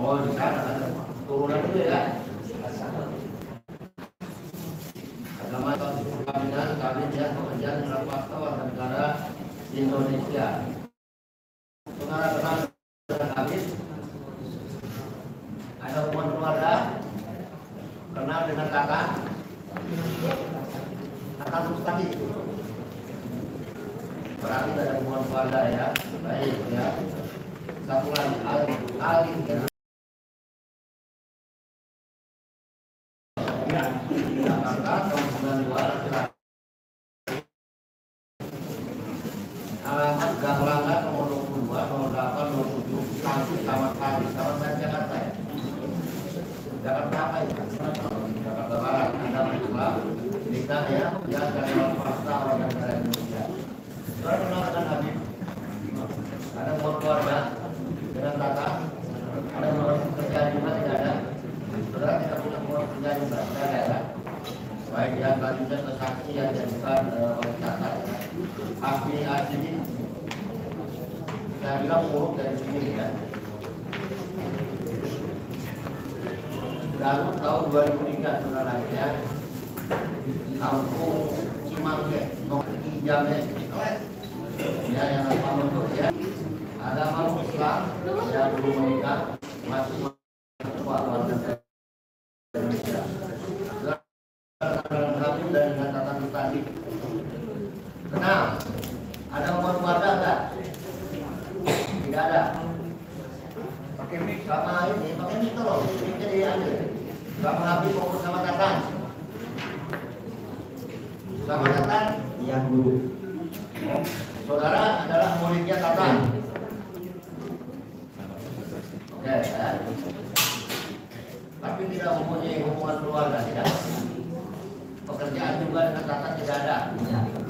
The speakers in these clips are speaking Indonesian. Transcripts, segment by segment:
Oh, di sana ada turunan itu ya. Agama kawin dan pekerjaan dalam fakta warga negara Indonesia. Saudara kenal dengan kawin? Ada hubungan keluarga? Kenal dengan kakak? Kakak mustahil. Berarti ada hubungan keluarga ya. Baik ya. Satu lagi alim ya. Jakarta tahun 92. Alamat Gang Langgar nomor 22, nomor 8, nomor 7, Kampus Taman Sari, Taman Sari Jakarta ya. Jakarta apa ya? Jakarta Barat. Anda Islam, nikah ya, dia dari fakta warga negara Indonesia. Saudara kenal dengan Habib? Ada hubungan keluarga dengan kakak? Ada hubungan pekerjaan juga tidak ada? Saudara tidak punya hubungan pekerjaan juga tidak ada ya? Baik ya, selanjutnya ke saksi yang diajukan oleh kakak. Ahli Asini, saya bilang buruk dari sini ya. Lalu tahun 2003 saudara ya, kampung Cimangge, nomor 3 ya, yang apa bentuk ya, agama Islam yang belum menikah masih warga Indonesia. Kami dan dengan tata tadi kenal, ada hubungan keluarga enggak? Tidak ada. Pakai mic sama ini, pakai mic loh, mic jadi ambil. Sama Habib mau sama Tatan. Sama Tatan? Iya guru. Saudara adalah muridnya Tatan. Oke ya. Tapi tidak mempunyai hubungan keluarga, tidak. Pekerjaan juga dengan Tatan tidak ada.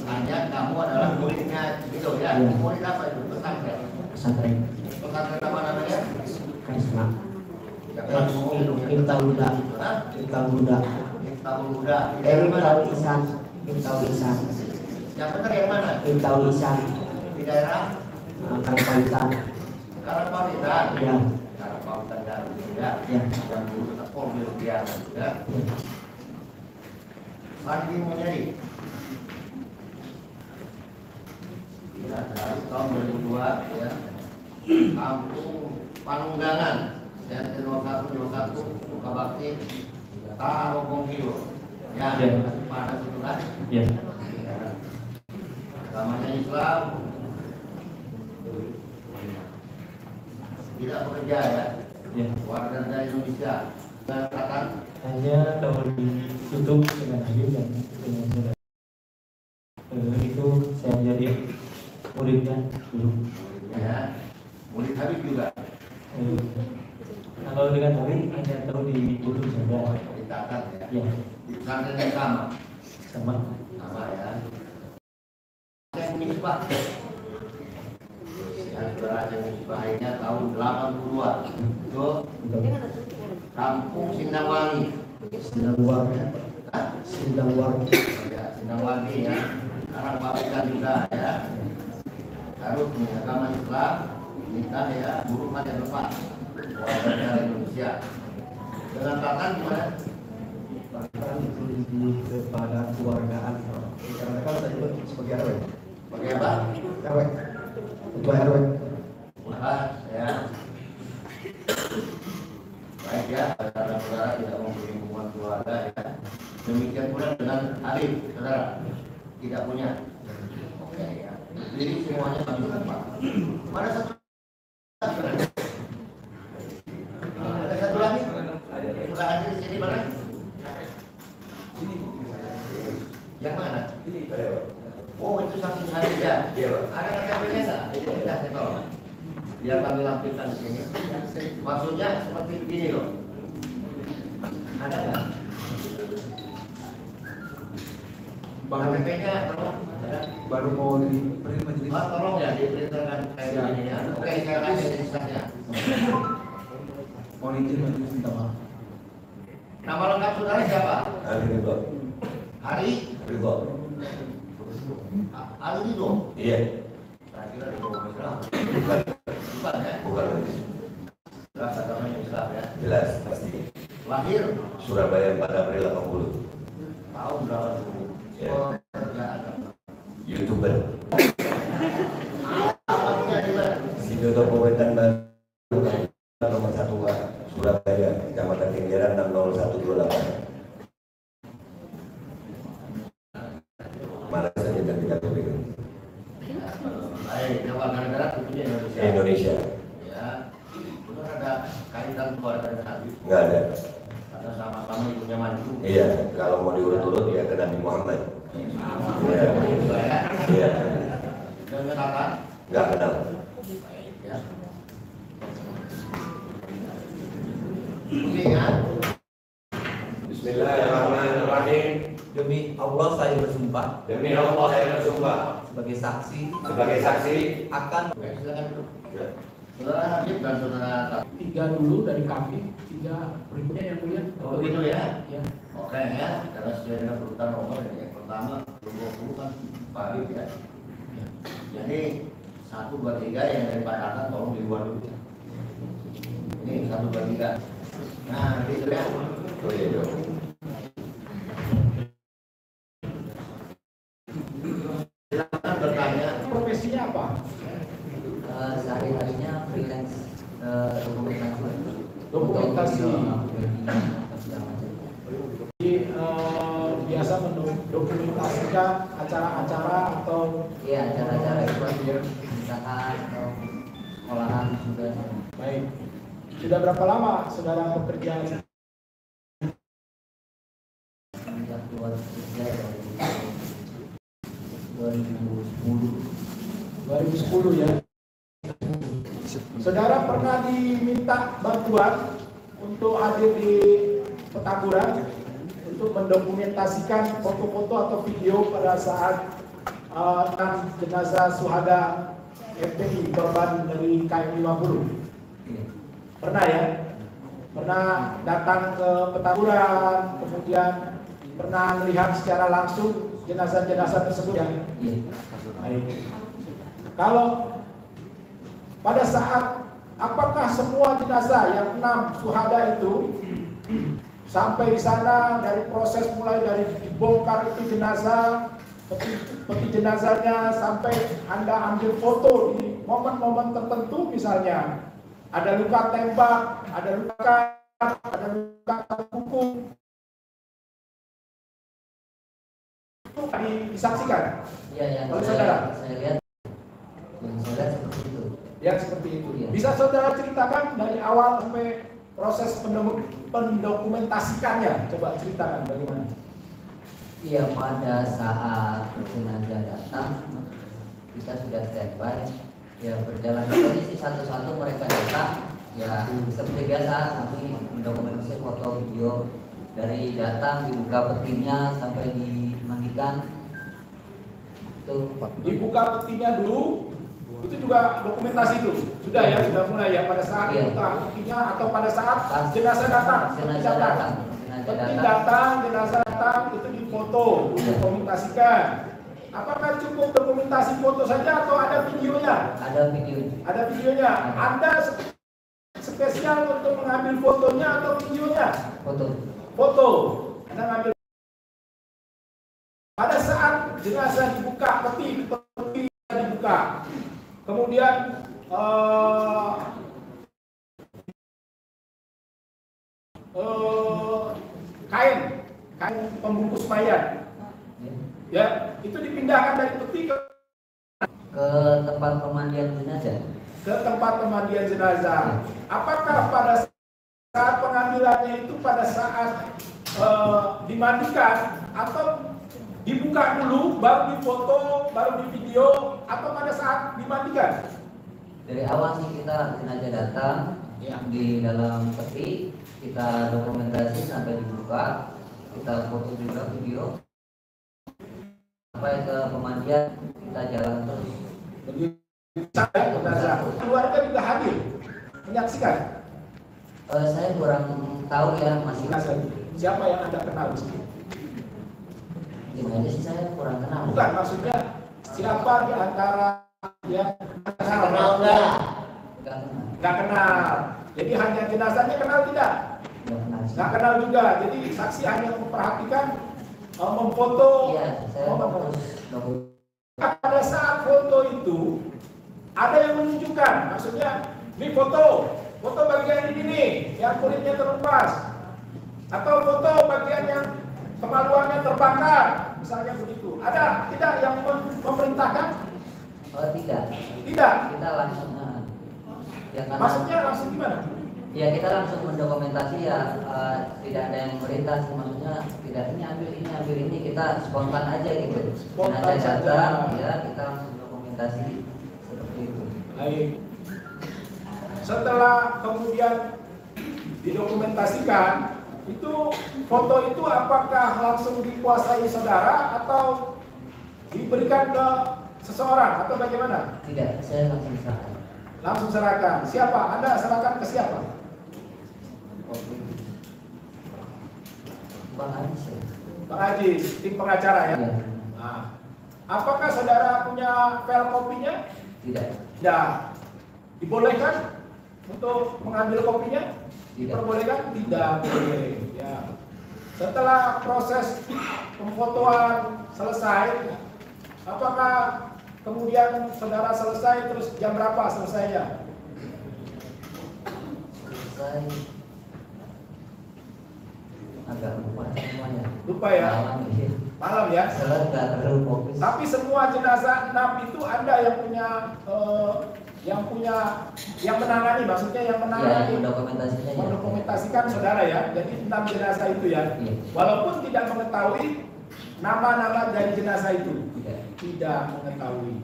Hanya kamu adalah muridnya gitu ya. Murid apa itu? Pesantren. Pesantren. Pesantren apa namanya? Karisma. Miftahul Huda. Miftahul Huda. Miftahul Huda. Miftahul Ihsan. Miftahul Ihsan. Yang benar yang mana? Miftahul Ihsan. Di daerah Karangpawitan. Karangpawitan. Ya. Karangpawitan dan ya. Ya. Dan dulu tepung di Rupiah ya. Pagi Munyadi. Ya, tahun 2002 ya. Kampung Panunggangan ya, 01 Sukabakti Tarogongkilo ya, pada itu kan ya. Agamanya Islam, tidak bekerja ya, warga negara Indonesia. Katakan hanya kalau ditutup dengan Habib dan dengan saudara itu saya jadi muridnya dulu ya, murid Habib juga. Kalau dengan Habib hanya tahu di YouTube saja. Ditakat ya. Ya. Di pesantren yang sama. Sama. Sama ya. Yang Misbah. Ya, saudara yang Misbah ini tahun 82. Itu Kampung Sindangwangi. Sindangwangi. Sindangwangi. Ya, Sindangwangi ya. Karangpawitan juga ya. Harus agama Islam, nikah ya, buruk mati lepas. Warga negara Indonesia. Dengan Tatan gimana? Tatan itu lebih kepada keluargaan. Karena kan saya juga sebagai RW. Sebagai apa? RW. Ketua RW. Wah, ya. Baik ya, saudara-saudara tidak mempunyai hubungan keluarga ya. Demikian pula dengan Habib, saudara tidak punya. Oke ya. Jadi semuanya kami lupa. Mana satu? Ada satu lagi? Sudah hadir di sini mana? Yang mana? Oh itu saking hadir ya. Ada KTP-nya nggak? Tidak saya tahu. Biar kami lampirkan di sini. Maksudnya seperti begini loh. Ada nggak? KTP-nya baru mau diberi majelis. Tolong ya diberitakan kayak gini ya. Oke, saya kasih listanya. Mohon izin majelis minta maaf. Nama lengkap saudara siapa? Hari Ridho. Hari Ridho. Ridho. Iya. Saya kira Ridho Islam. Bukan, Bukan ya? bukan. Jelas agamanya Islam ya. Jelas, pasti. Lahir Surabaya 4 April 80. tahun berapa dulu? Ya. Pekerjaan. YouTuber. Apa punya juga? Sidoto Wetan Baru nomor 1 Surabaya, Kecamatan Kenjeran 60128. Mana saja dan di KTP. Baik, coba negara tentunya Indonesia. Indonesia. Ya, itu ada kaitan keluarga Nabi. Nggak ada. Karena sama-sama ibunya maju. Iya, kalau mau diurut-urut ya ke Nabi Muhammad. Sama. Iya. Juga ya. Iya. Dengan kata Nggak kenal. baik ya. Oke ya. Bismillahirrahmanirrahim. Demi Allah saya bersumpah Demi Allah saya bersumpah sebagai saksi sebagai saksi akan Oke, silakan duduk. Saudara Habib dan saudara Taufik. 3 dulu dari kami, 3 berikutnya yang mulia. Oh begitu ya. Ya. Oke ya, karena sesuai dengan urutan nomor yang pertama belum 20 kan Pak Habib ya. Jadi 1, 2, 3 yang dari Pak Tata tolong di luar dulu. Ini 1, 2, 3. Nah, gitu ya. oh iya dong. Silakan bertanya. Profesinya apa? sehari-harinya freelance Dokumentasi. Jadi biasa mendokumentasikan acara-acara atau Iya, acara-acara itu pernikahan atau sekolahan juga. baik. Sudah berapa lama saudara bekerja? Sejak keluar kerja dari 2010. 2010 ya. Saudara pernah diminta bantuan untuk hadir di Petamburan untuk mendokumentasikan foto-foto atau video pada saat jenazah Syuhada FPI korban dari KM 50. Iya. Pernah ya? Pernah datang ke Petamburan, kemudian pernah melihat secara langsung jenazah-jenazah tersebut ya? Iya. Baik. Kalau pada saat apakah semua jenazah yang 6 syuhada itu sampai di sana dari proses mulai dari dibongkar itu jenazah, peti jenazahnya sampai Anda ambil foto di momen-momen tertentu misalnya ada luka tembak, ada luka kuku itu disaksikan Iya, yang oleh saudara. saya lihat yang saya lihat seperti itu. Ya seperti itu. Iya. Bisa saudara ceritakan dari awal sampai proses pendokumentasikannya? Coba ceritakan bagaimana. Iya, pada saat jenazah datang kita sudah standby. Ya, berjalan kondisi satu-satu mereka datang. Ya, seperti biasa kami mendokumentasi foto video dari datang dibuka petinya sampai dimandikan. Itu Dibuka petinya dulu, itu juga dokumentasi itu. Sudah ya, sudah mulai ya pada saat Iya. dibuka petinya atau pada saat jenazah datang. jenazah datang. Peti datang, jenazah datang, itu difoto, didokumentasikan. Apakah cukup dokumentasi foto saja atau ada videonya? Ada video. Ada videonya. Anda spesial untuk mengambil fotonya atau videonya? Foto. Foto. Anda ngambil. Pada saat jenazah dibuka, peti dibuka. Kemudian kain pembungkus mayat. Ya, itu dipindahkan dari peti ke Tempat pemandian jenazah. tempat pemandian jenazah. Apakah pada saat pengambilannya itu pada saat dimandikan atau dibuka dulu baru difoto baru di video atau pada saat dimandikan? Dari awal sih kita jenazah datang Ya. di dalam peti, kita dokumentasi sampai dibuka, kita foto juga video. Sampai ke pemandian kita jalan terus. Sampai jenazah. Keluarga juga hadir menyaksikan. Saya kurang tahu ya masih. Siapa yang Anda kenal di sini? Gimana sih saya kurang kenal. Bukan, maksudnya siapa di antara ya Kenal enggak? nggak kenal. Jadi hanya jenazahnya kenal tidak? Nggak kenal juga. Jadi saksi hanya memperhatikan memfoto. Iya, saya fokus. Pada saat foto itu ada yang menunjukkan, maksudnya ini foto bagian ini nih, yang kulitnya terlepas, atau foto bagian yang kemaluannya terbakar, misalnya begitu. Ada tidak yang memerintahkan? Oh tidak. Tidak. Kita langsung. Ya, karena, Maksudnya langsung gimana? ya kita langsung mendokumentasi ya, tidak ada yang memerintah sih, maksudnya tidak ini ambil ini kita spontan aja gitu. Spontan ada saja. data ya kita langsung dokumentasi seperti itu. Baik. Setelah kemudian didokumentasikan, itu foto itu apakah langsung dikuasai saudara atau diberikan ke seseorang atau bagaimana? Tidak, saya langsung serahkan. Langsung serahkan. Siapa? Anda serahkan ke siapa? Bang Aziz ya? Bang Haji, tim pengacara ya? Iya. Nah, apakah saudara punya file kopinya? Tidak. Tidak. Dibolehkan untuk mengambil kopinya? Tidak. Diperbolehkan? Tidak boleh. Ya. Setelah proses pemfotoan selesai, apakah kemudian saudara selesai terus jam berapa selesainya? Selesai. Agak lupa semuanya. Lupa ya? Malam ya. Malam ya? Saya nggak terlalu fokus. Tapi semua jenazah 6 itu Anda yang menangani, maksudnya yang Ya, menangani, dokumentasinya ya. mendokumentasikan saudara ya. Jadi 6 jenazah itu ya. Iya. Walaupun tidak mengetahui nama-nama dari jenazah itu, Tidak. tidak mengetahui.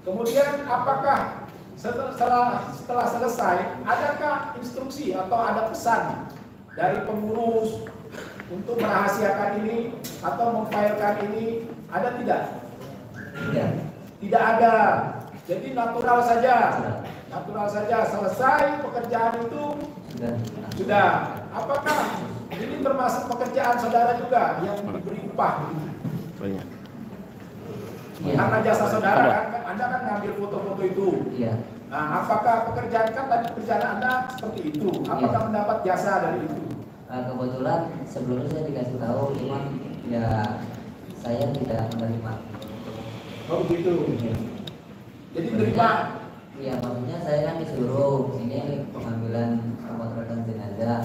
Kemudian apakah setelah selesai, adakah instruksi atau ada pesan dari pengurus untuk merahasiakan ini atau memfailkan ini, ada tidak? Tidak. Tidak ada. Jadi natural saja. Sudah. Natural saja. Selesai pekerjaan itu Sudah. sudah. Apakah ini termasuk pekerjaan saudara juga yang diberi upah? Banyak. Iya. Karena jasa saudara kan, Anda kan ngambil foto-foto itu. Iya. Nah, apakah pekerjaan kan tadi pekerjaan Anda seperti itu? Apakah mendapat jasa dari itu? Kebetulan sebelumnya saya dikasih tahu, cuman ya saya tidak menerima. Oh begitu. Jadi terima. Iya, maksudnya saya kan disuruh ini pengambilan pemotretan jenazah.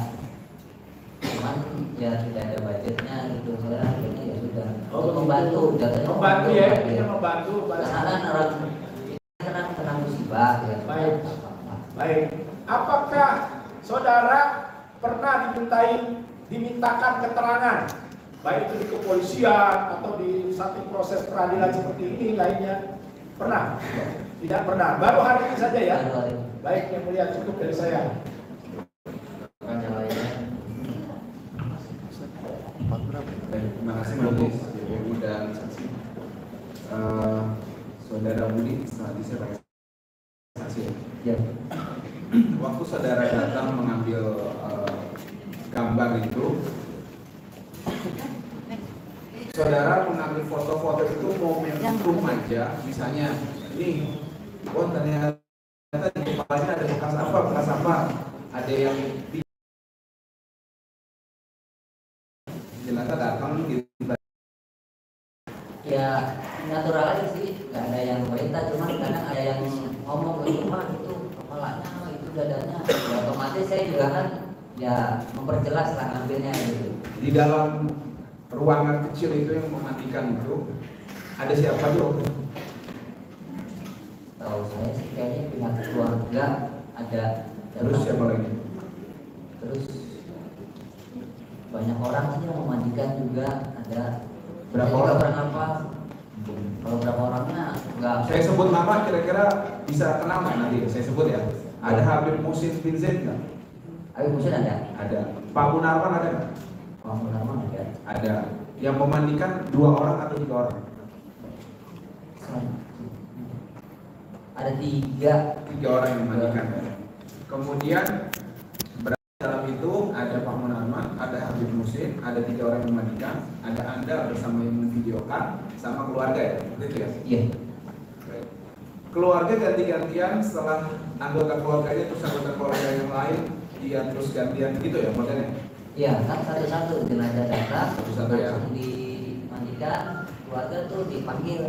Cuman ya tidak ada budgetnya gitu. Saya akhirnya ya sudah. Untuk membantu, jatuhnya Membantu ya, ya. ini membantu. Karena kan orang kena musibah ya. Baik. Baik. Apakah saudara pernah dimintakan keterangan, baik itu di kepolisian atau di satu proses peradilan seperti ini lainnya? Pernah? Tidak pernah. Baru hari ini saja ya. Baru hari ini. Baik, yang mulia cukup dari saya. Terima kasih majelis Ibu dan saksi. Saudara Budi, tadi saya pakai saksi. Ya. Waktu saudara datang mengambil gambar itu, saudara mengambil foto-foto itu momentum aja, misalnya ini, oh ternyata di kepalanya ada bekas apa, ada yang jenazah datang gitu. Ya natural aja sih, nggak ada yang perintah, cuman kadang ada yang ngomong itu mah itu kepalanya, itu dadanya. Ya, otomatis saya juga kan ya memperjelas lah ngambilnya gitu. Di dalam ruangan kecil itu yang memandikan itu ada siapa juga? Tahu saya sih kayaknya pihak keluarga ada. Terus siapa lagi? Terus banyak orang sih yang memandikan juga ada. Berapa Saya juga orang? pernah apa? Kalau berapa orangnya nggak. Saya sebut nama kira-kira bisa kenal nggak nanti? Saya sebut ya. Ada Habib Musin bin Zaid nggak? Ayo Musin ada. Ada. Pak Munarman ada nggak? Pak Munarman ada. Ada. Yang memandikan 2 orang atau 3 orang? Ada 3. 3 orang yang memandikan. Kemudian dalam itu ada Pak Munarman, ada Habib Musin, ada 3 orang yang memandikan, ada Anda bersama yang memvideokan, sama keluarga ya, begitu ya? Iya. Baik. keluarga ganti-gantian setelah anggota keluarganya terus anggota keluarga yang lain dia terus gantian gitu ya modelnya. Iya, kan satu-satu jenazah datang, Satu-satu ya. langsung dimandikan, keluarga tuh dipanggil,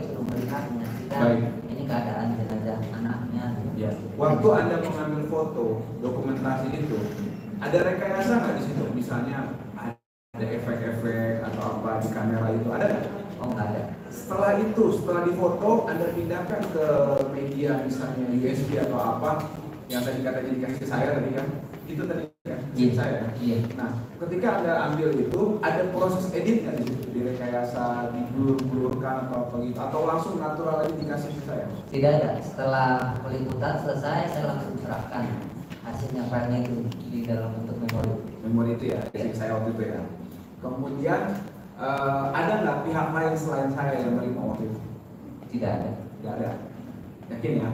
suruh melihat menyaksikan Baik. ini keadaan jenazah anaknya. Ya. Waktu Anda mengambil foto dokumentasi itu, ada rekayasa nggak di situ? Misalnya ada efek-efek atau apa di kamera itu ada nggak? Oh nggak ada. Setelah itu, setelah difoto, Anda pindahkan ke media misalnya USB atau apa yang tadi katanya dikasih saya tadi kan, itu tadi ya, Iya. saya. Iya. Nah, ketika Anda ambil itu, ada proses edit nggak di situ? Direkayasa, diblur-blurkan atau apa gitu? Atau langsung natural lagi dikasih ke saya? Tidak ada. Setelah peliputan selesai, saya langsung serahkan hasilnya filenya itu di dalam bentuk memori. Memori itu ya, isi saya waktu itu ya. Kemudian ada nggak pihak lain selain saya yang menerima waktu itu? Tidak ada. Nggak ada. Yakin ya?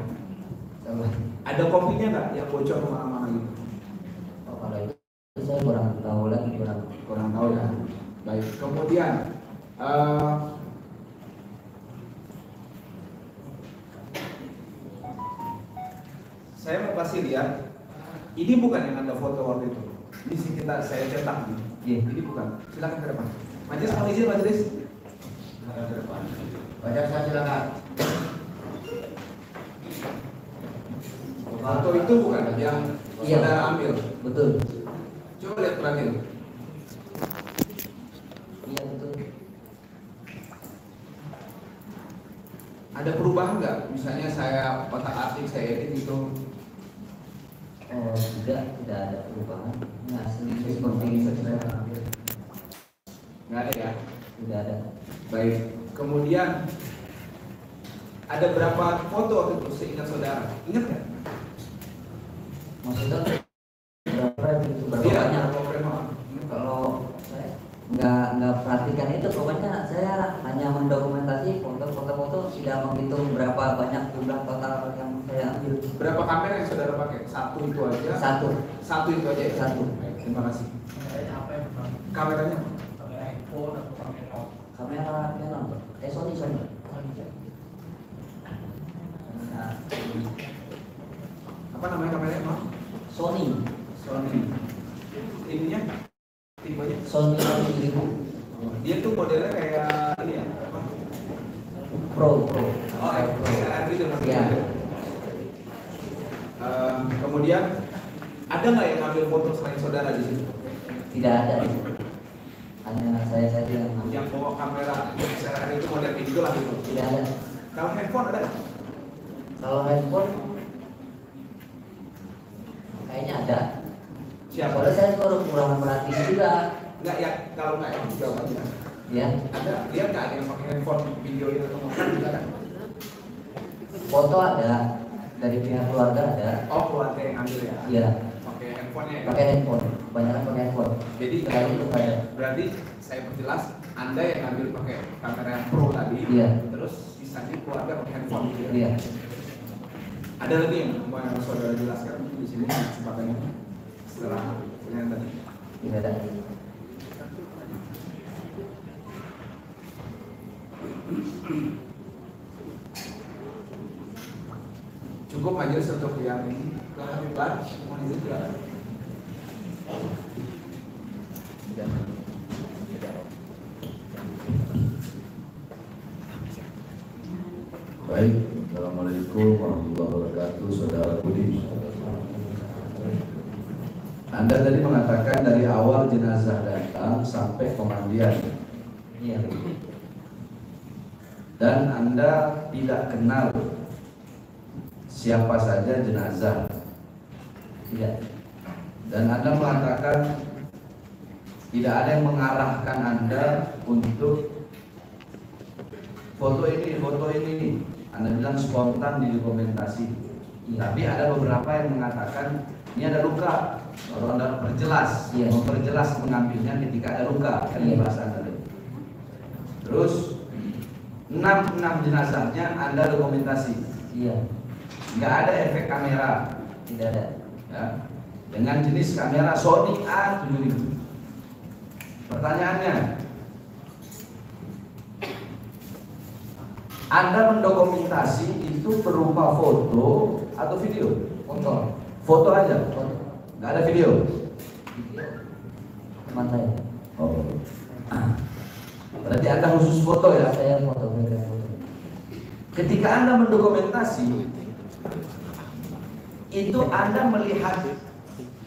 Sama. Ada kopinya nggak yang bocor kemana-mana gitu? Oh, kalau itu saya kurang tahu lagi, Kurang tahu ya. Baik. Kemudian saya mau kasih lihat. Ini bukan yang Anda foto waktu itu. Ini sekitar saya cetak nih. Iya. Ini bukan. Silakan ke depan. Majelis, mohon izin majelis. Silakan ke depan. Baca saya silakan. Foto itu bukan yang Iya. saudara ambil. Betul. Coba lihat terakhir. Iya betul. Ada perubahan nggak? Misalnya saya otak-atik, saya edit itu. Oh tidak ada perubahan. Ini aslinya seperti ini saya ambil. Nggak ada ya? Tidak ada. Baik. Kemudian ada berapa foto waktu itu seingat saudara? Ingat nggak? Maksudnya berapa itu berapa Iya, banyak? berapa frame? Kalau saya nggak perhatikan itu, pokoknya saya hanya mendokumentasi foto-foto, tidak menghitung berapa banyak jumlah total yang saya ambil. Berapa kamera yang saudara pakai? Satu itu aja. Satu Itu aja. Ya? Satu. Baik, terima kasih. Kameranya? kamera Canon, Sony. Nah, Apa namanya kameranya? Maaf. Sony Ininya? Tipenya? Sony 7000 Dia tuh modelnya kayak ini ya? Apa? Pro. Oh, XLR gitu maksudnya. Iya. Kemudian ada nggak yang ngambil foto selain saudara di situ? Tidak ada. Hanya saya saja yang ambil. Yang bawa kamera XLR itu model itu lah gitu. Tidak ada. Kalau handphone ada? Kalau handphone kayaknya ada. Siapa? Soalnya saya kurang perhatian juga. Nggak ya, kalau nggak itu jawab aja. Ya, Ada, lihat nggak ada yang pakai handphone video itu atau nggak ada? foto ada dari pihak keluarga ada. Oh, keluarga yang ambil ya? Iya, Pakai handphonenya ya? pakai handphone. Banyak pakai handphone. Jadi Selain itu nggak ada. berarti saya perjelas, Anda yang ambil pakai kamera yang pro tadi, Iya. terus sisanya keluarga pakai handphone gitu ya? Iya. Ada lagi yang mau yang saudara jelaskan di sini kesempatannya setelah yang tadi? Tidak ada. Cukup majelis untuk yang ini. Kalau Habib Bar, mohon izin silakan. Baik, Assalamualaikum warahmatullahi wabarakatuh, saudara Budi. Anda tadi mengatakan dari awal jenazah datang sampai pemandian, Iya. dan Anda tidak kenal siapa saja jenazah, Tidak. dan Anda mengatakan tidak ada yang mengarahkan Anda untuk foto ini. Anda bilang spontan didokumentasi. Tapi ada beberapa yang mengatakan ini ada luka. Kalau Anda perjelas, Iya. memperjelas mengambilnya ketika ada luka, kan Iya. bahasan tadi. Terus 6 jenazahnya Anda dokumentasi. Iya. Nggak ada efek kamera, Tidak ada. ya. Dengan jenis kamera Sony A7000. Pertanyaannya, Anda mendokumentasi itu berupa foto atau video? Foto. Foto aja, Foto. nggak ada video. Teman saya. Oh. Berarti Anda khusus foto ya? Saya foto, beda foto. Ketika Anda mendokumentasi, itu Anda melihat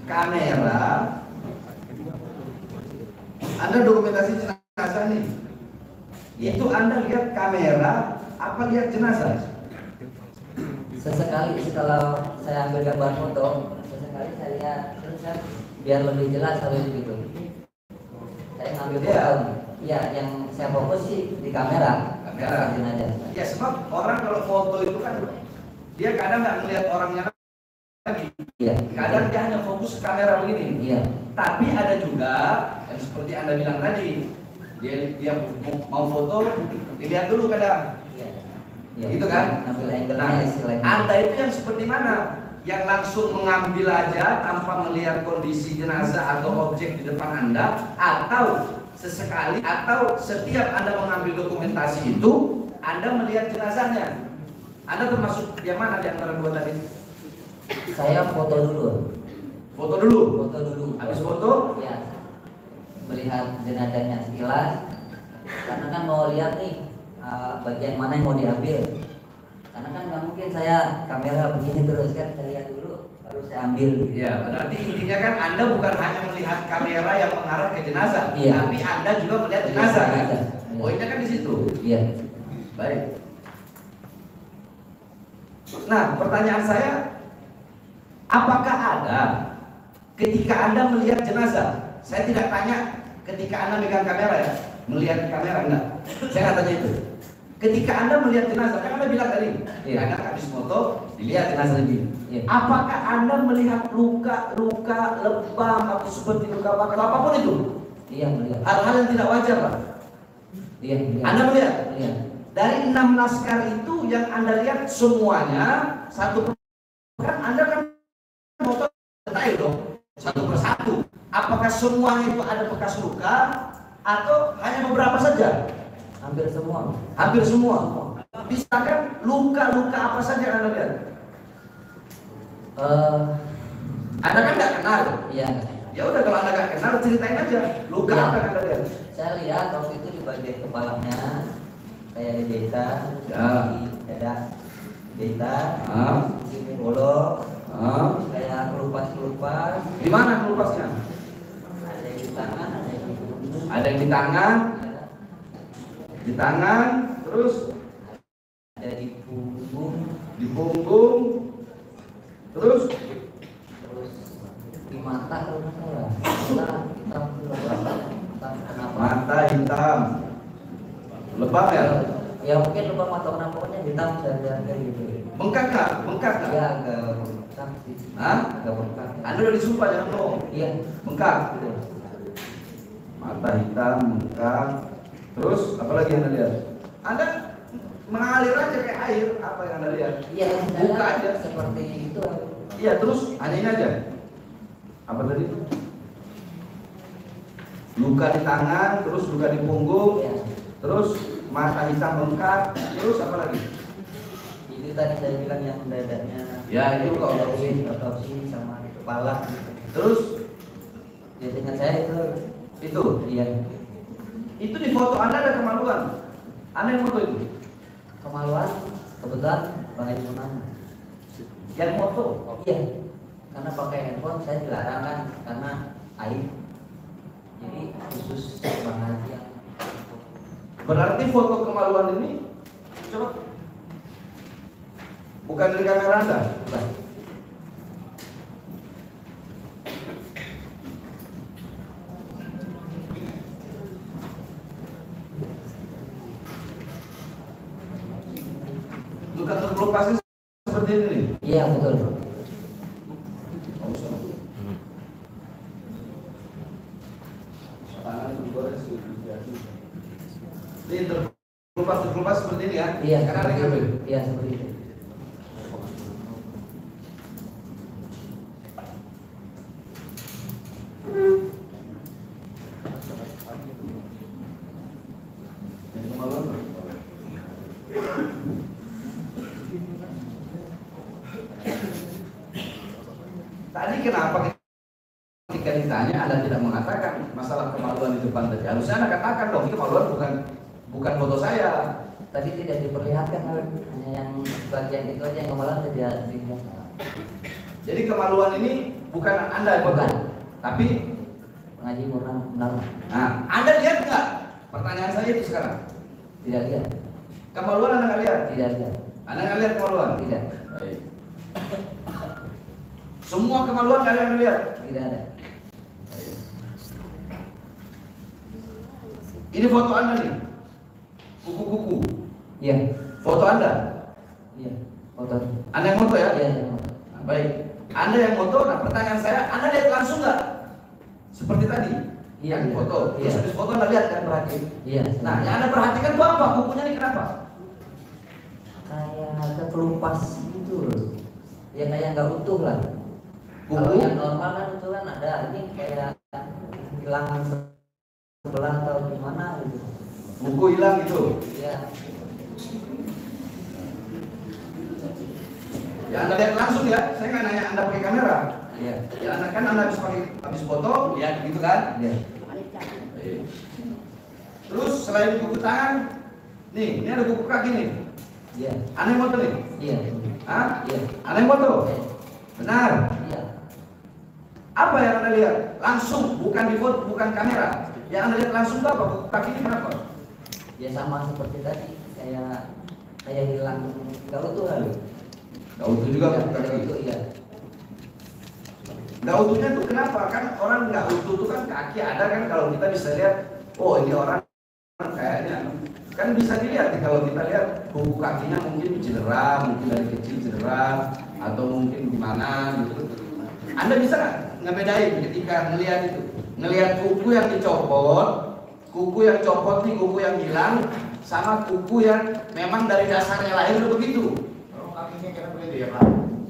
kamera, Anda dokumentasi jenazah nih. Itu Anda lihat kamera, apa lihat jenazah? Sesekali kalau saya ambil gambar foto, sesekali saya lihat, terus saya biar lebih jelas kalau begitu. Saya ngambil foto, ya yang saya fokus sih di kamera. Kamera. Aja. Ya sebab orang kalau foto itu kan dia kadang nggak melihat orangnya lagi. Iya. Kadang dia hanya fokus ke kamera begini. Iya. Tapi ada juga yang seperti Anda bilang tadi, dia mau foto, dilihat dulu kadang. Iya. Iya. Gitu kan? Ambil Nah, angle-nya istilahnya. Anda itu yang seperti mana? Yang langsung mengambil aja tanpa melihat kondisi jenazah atau objek di depan Anda, atau sesekali atau setiap Anda mengambil dokumentasi itu Anda melihat jenazahnya. Anda termasuk yang mana di antara dua tadi? Saya foto dulu. Foto dulu. Foto dulu. Habis foto? Ya. Melihat jenazahnya sekilas. Karena kan mau lihat nih bagian mana yang mau diambil. Karena kan nggak mungkin saya kamera begini terus kan, saya lihat dulu baru saya ambil. Ya, berarti intinya kan Anda bukan hanya melihat kamera yang mengarah ke jenazah, Iya. tapi Anda juga melihat jenazah kan? Iya. Poinnya kan di situ. Iya. Baik. Nah, pertanyaan saya, apakah ada ketika Anda melihat jenazah? Saya tidak tanya ketika Anda megang kamera ya, melihat kamera enggak. Saya nggak tanya itu. Ketika Anda melihat jenazah, kan Anda bilang tadi, Iya. Anda habis foto, dilihat jenazah ini. Iya. Apakah Anda melihat luka lebam atau seperti luka bakar atau apapun itu? Iya, melihat. Hal-hal yang tidak wajar, Pak. Iya, melihat. Anda melihat? Iya. Dari 6 laskar itu yang Anda lihat semuanya satu kan Anda kan foto detail dong, satu persatu. Apakah semuanya itu ada bekas luka atau hanya beberapa saja? Hampir semua. Hampir semua. Misalkan luka-luka apa saja yang Anda lihat? Anda kan nggak kenal. Iya. Ya udah, kalau Anda nggak kenal ceritain aja. Luka Iya. apa yang Anda lihat? Saya lihat waktu itu di bagian kepalanya kayak di data, Ya. di dada, data, Ah. sini bolong, Ah. kayak kelupas-kelupas. Di mana kelupasnya? Ada yang di tangan, ada yang di punggung. Ada yang di tangan, terus Ada di punggung, di punggung, terus di mata kalau nggak salah. Mata hitam entah kenapa. mata hitam, lebam ya? Ya mungkin lupa mata kenapa, pokoknya hitam saja kayak gitu. Bengkak nggak? Bengkak nggak? Ya agak bengkak sih. Hah? Agak bengkak. Anda udah disumpah jangan bohong. Iya. Bengkak. Iya. Mata hitam, bengkak. Terus apa lagi yang Anda lihat? Anda mengalir aja kayak air. Apa yang Anda lihat? Iya, Buka saya aja. seperti itu. Iya, terus hanya ini aja. Apa tadi? Luka di tangan, terus luka di punggung, Ya. terus mata hitam bengkak, terus apa lagi? Itu tadi saya bilang yang dadanya. Ya, itu luka otopsi. Otopsi sama di kepala. Terus Ya dengan saya itu, iya. itu di foto Anda ada kemaluan. Anda yang foto itu? Kemaluan kebetulan pakai Yunan. Yang foto? Iya. Karena pakai handphone saya dilarang kan karena aib. Jadi khusus Bang Haji yang Berarti foto kemaluan ini, coba, bukan dari kamera Anda? bukan. Luka terkelupasnya seperti ini nih. Iya betul. Ini terkelupas seperti ini ya? Iya. Karena ada Seperti yang ambil. itu. Iya seperti itu. Yang kemaluan. Tadi kenapa ketika ditanya Anda tidak mengatakan masalah kemaluan di depan tadi? Harusnya Anda katakan dong, ini kemaluan bukan foto saya. Tadi tidak diperlihatkan, hanya yang bagian itu aja yang kemarin tidak dilihat. Jadi kemaluan ini bukan Anda yang foto, Bukan. tapi Pengaji murna benar. nah, Anda lihat nggak? Pertanyaan saya itu sekarang. Tidak lihat. Kemaluan Anda nggak lihat? Tidak lihat. Anda nggak lihat kemaluan? Tidak. Baik. Semua kemaluan kalian lihat? Tidak ada. Ini foto Anda nih, kuku-kuku. Iya. Foto Anda, Iya. Foto. Anda yang foto ya? Iya. Nah, baik. Anda yang foto. Nah, pertanyaan saya, Anda lihat langsung nggak? Seperti tadi. Iya. Kan foto. Iya. Terus habis foto Anda lihat kan perhatiin. Iya. Nah, yang Anda perhatikan itu apa? Kukunya ini kenapa? Kayak kelupas gitu loh. Ya kayak nggak utuh lah. Kuku? Kalau yang normal kan itu kan ada, ini kayak hilang sebelah atau gimana gitu. Kuku hilang gitu. Iya. Ya Anda lihat langsung ya. Saya nggak nanya Anda pakai kamera. Iya. Ya Anda kan Anda habis foto, lihat gitu kan? Iya. Baik. Terus selain kuku tangan, nih, ini ada kuku kaki nih. Iya. Anda yang foto nih? Iya. Hah? Iya. Anda yang foto? Benar. Iya. Apa yang Anda lihat? Langsung, bukan di foto, bukan kamera. Yang Anda lihat langsung itu apa? Kuku kaki ini kenapa? Ya sama seperti tadi, kayak hilang nggak utuh lalu. Nggak utuh juga kuku Nggak kaki. utuh, iya. Nggak utuhnya tuh kenapa? Kan orang nggak utuh tuh kan kaki ada kan, kalau kita bisa lihat, oh ini orang kayaknya kan bisa dilihat nih, kalau kita lihat kuku kakinya mungkin cedera, mungkin dari kecil cedera, atau mungkin gimana gitu. Anda bisa nggak ngebedain ketika ngelihat itu, ngelihat kuku yang dicopot, kuku yang copot nih, kuku yang hilang, sama kuku yang memang dari dasarnya lahir udah begitu. Kalau kakinya kira begitu ya Pak?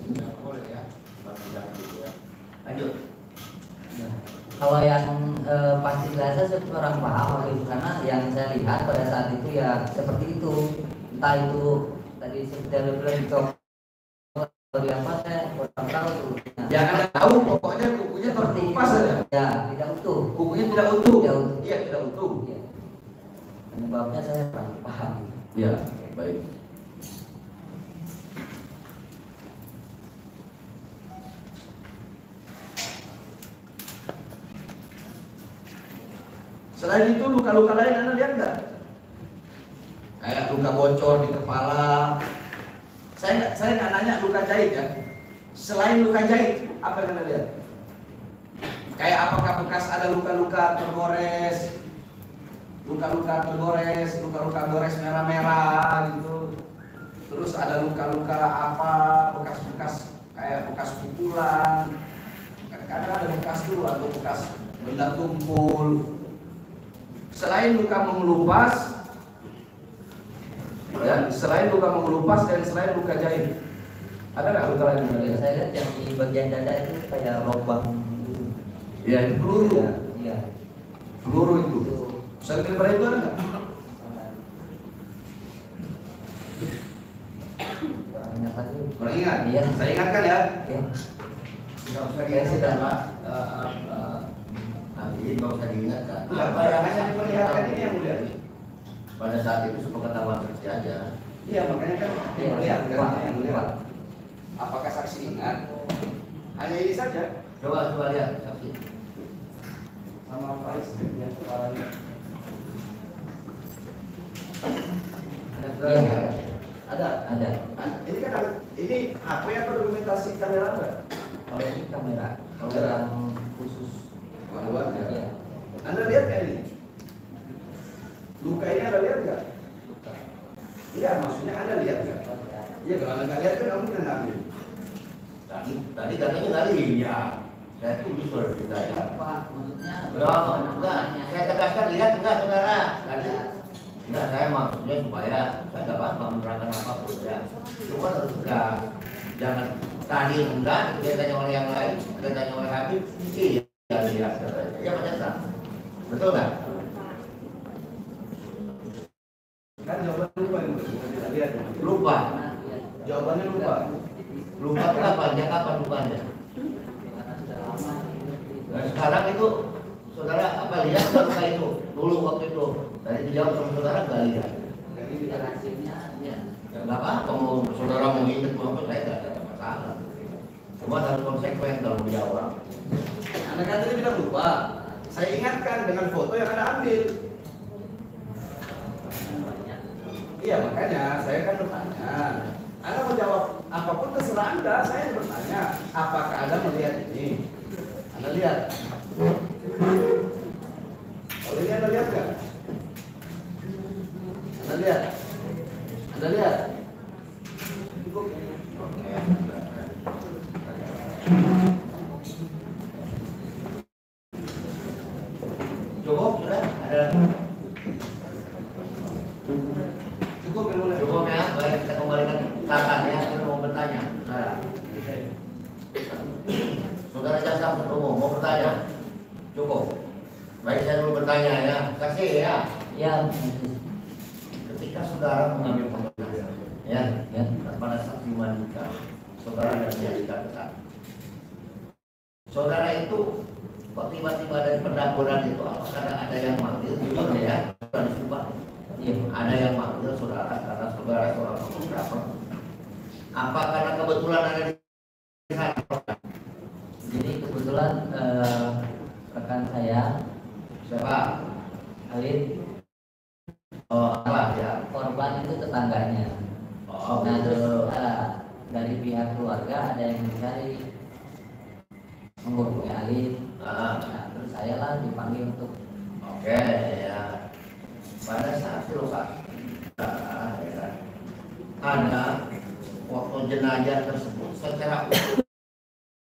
Nggak boleh ya. Lanjut. Kalau yang pasti saya kurang paham gitu, karena yang saya lihat pada saat itu ya seperti itu. Entah itu tadi seperti bilang dicopot atau di apa, saya kurang tahu tuh. Yang Anda tahu pokoknya kukunya Seperti itu. terlepas saja. Ya, tidak utuh. Kukunya tidak utuh. Tidak utuh. Iya, tidak utuh. Ya. Penyebabnya saya kurang paham. Ya, baik. Selain itu luka-luka lain Anda lihat nggak? Kayak luka bocor di kepala. Saya nggak nanya luka jahit ya. Selain luka jahit, apa yang Anda lihat? Kayak apakah bekas ada luka-luka tergores, luka-luka gores merah-merah gitu. Terus ada luka-luka apa, bekas-bekas kayak bekas pukulan. Kadang ada bekas tuh atau bekas benda tumpul. Selain luka mengelupas, ya, selain luka mengelupas dan selain luka jahit, ada nggak luka lain? Ya, saya lihat yang di bagian dada itu kayak lubang gitu. Ya, itu peluru. Iya. Peluru itu. Selain daripada itu ada nggak? Kurang ingat lagi. Kurang ingat? Iya. Saya ingatkan ya. Ya. Nggak usah diingatkan Pak. Nanti nggak usah diingatkan. Apa yang hanya diperlihatkan ini yang mulia? Pada saat itu sepengetahuan saksi aja. Iya, makanya kan Iya, diperlihatkan Pak. yang mulia. Apakah saksi ingat? Hanya ini saja. Coba lihat saksi. Sama Faiz ya, kepalanya. Iya. Ada. Ada. Ini kan ini HP atau dokumentasi kamera enggak? Kalau ini kamera Kamera. yang khusus. Luar ya. Iya. Anda lihat nggak ini? Luka ini Anda lihat nggak? Iya, maksudnya Anda lihat nggak? Iya, kalau Anda nggak lihat kan kamu kena ambil. Tadi katanya nggak lihat. Saya tuh bisa kita ya. Pak, maksudnya Belum, enggak. Saya tegaskan lihat enggak saudara? Tadi enggak, saya maksudnya supaya saya nggak apa-apa menerangkan apapun ya. Itu kan harus tegas. Jangan tadi enggak, dia tanya oleh yang lain, dia tanya oleh Habib, iya lihat. Ya macam betul nggak? Kan jawabannya lupa ini, bukan tidak lihat. Lupa. Jawabannya lupa. Lupa kapan? Ya kapan lupanya? Nah, sekarang itu saudara apa lihat luka itu dulu waktu itu tadi dijawab sama saudara nggak lihat. Jadi biar hasilnya ya. Ya nggak apa-apa, mau saudara mau ingat mau apa saya nggak ada masalah. Cuma harus konsekuen kalau menjawab. Anda kan tadi bilang lupa. Saya ingatkan dengan foto yang Anda ambil. Iya makanya saya kan bertanya. Anda mau jawab apapun terserah Anda. Saya bertanya apakah Anda melihat ini? Anda lihat. Kalau ini Anda lihat nggak? Anda lihat. Anda lihat. Cukup. Cukup sudah ada. Cukup ya boleh. Cukup ya, baik kita kembalikan katanya, kita mau bertanya. Nah, saudara jaksa penuntut umum mau bertanya? Cukup. Baik saya dulu bertanya ya, saksi ya. Ya, Ketika saudara mengambil keputusan, ya, pada saksi Mandika, saudara dan Mandika besar. Saudara itu kok tiba-tiba dari pendapatan itu karena ada yang manggil, jujur ya, bukan disumpah. iya. Ada yang manggil saudara karena saudara seorang fotografer. Apa karena kebetulan ada di sana? Jadi kebetulan rekan saya Siapa? Alif, Oh, apa ya? korban itu tetangganya. Oh, Nah terus betul. dari pihak keluarga ada yang mencari menghubungi Alif. Ah, Nah, terus saya lah dipanggil untuk oke ya. Pada saat lokasi ya, ada foto jenazah tersebut secara utuh,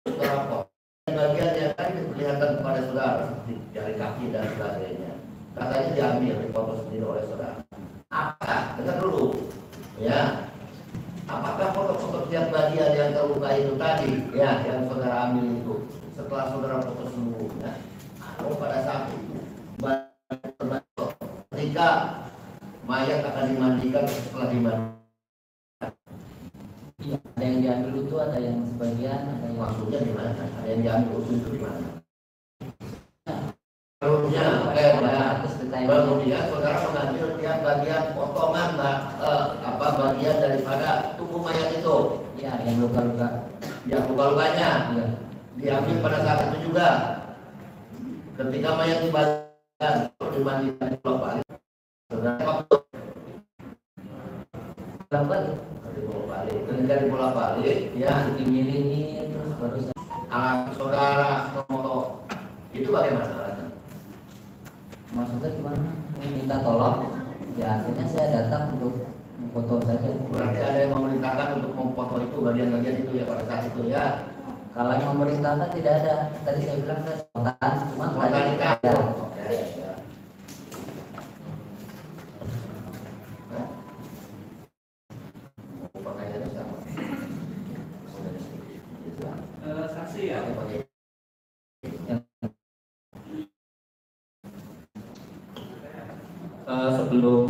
secara foto. Bagian yang tadi diperlihatkan kepada saudara seperti jari kaki dan sebagainya. Katanya diambil di foto sendiri oleh saudara. Apa? Dengar dulu, ya. Apakah foto-foto tiap bagian yang terluka itu tadi, ya, yang saudara ambil itu setelah saudara foto seluruhnya, atau pada saat itu ketika mayat akan dimandikan setelah dimandikan? iya, ada yang diambil utuh, ada yang sebagian, ada yang Maksudnya di mana? Ada yang diambil utuh itu di mana? Sebelumnya, terus detail. kemudian saudara mengambil tiap bagian potongan bagian daripada tubuh mayat itu, Iya, yang luka-luka. yang luka-lukanya Iya. diambil pada saat itu juga. Ketika mayat dimandikan di pulau balik, saudara Lalu di pulau balik, ketika di pulau balik, ya dimiringin terus baru alat saudara foto itu bagaimana? maksudnya gimana? Minta tolong. Ya akhirnya saya datang untuk foto saja. Berarti ada yang memerintahkan untuk memfoto itu bagian-bagian itu ya pada saat itu ya. Kalau yang memerintahkan tidak ada. Tadi saya bilang saya spontan, cuma tadi Spontanika. ada. Oke, ya. Pertanyaannya sama. Saksi ya. Sebelum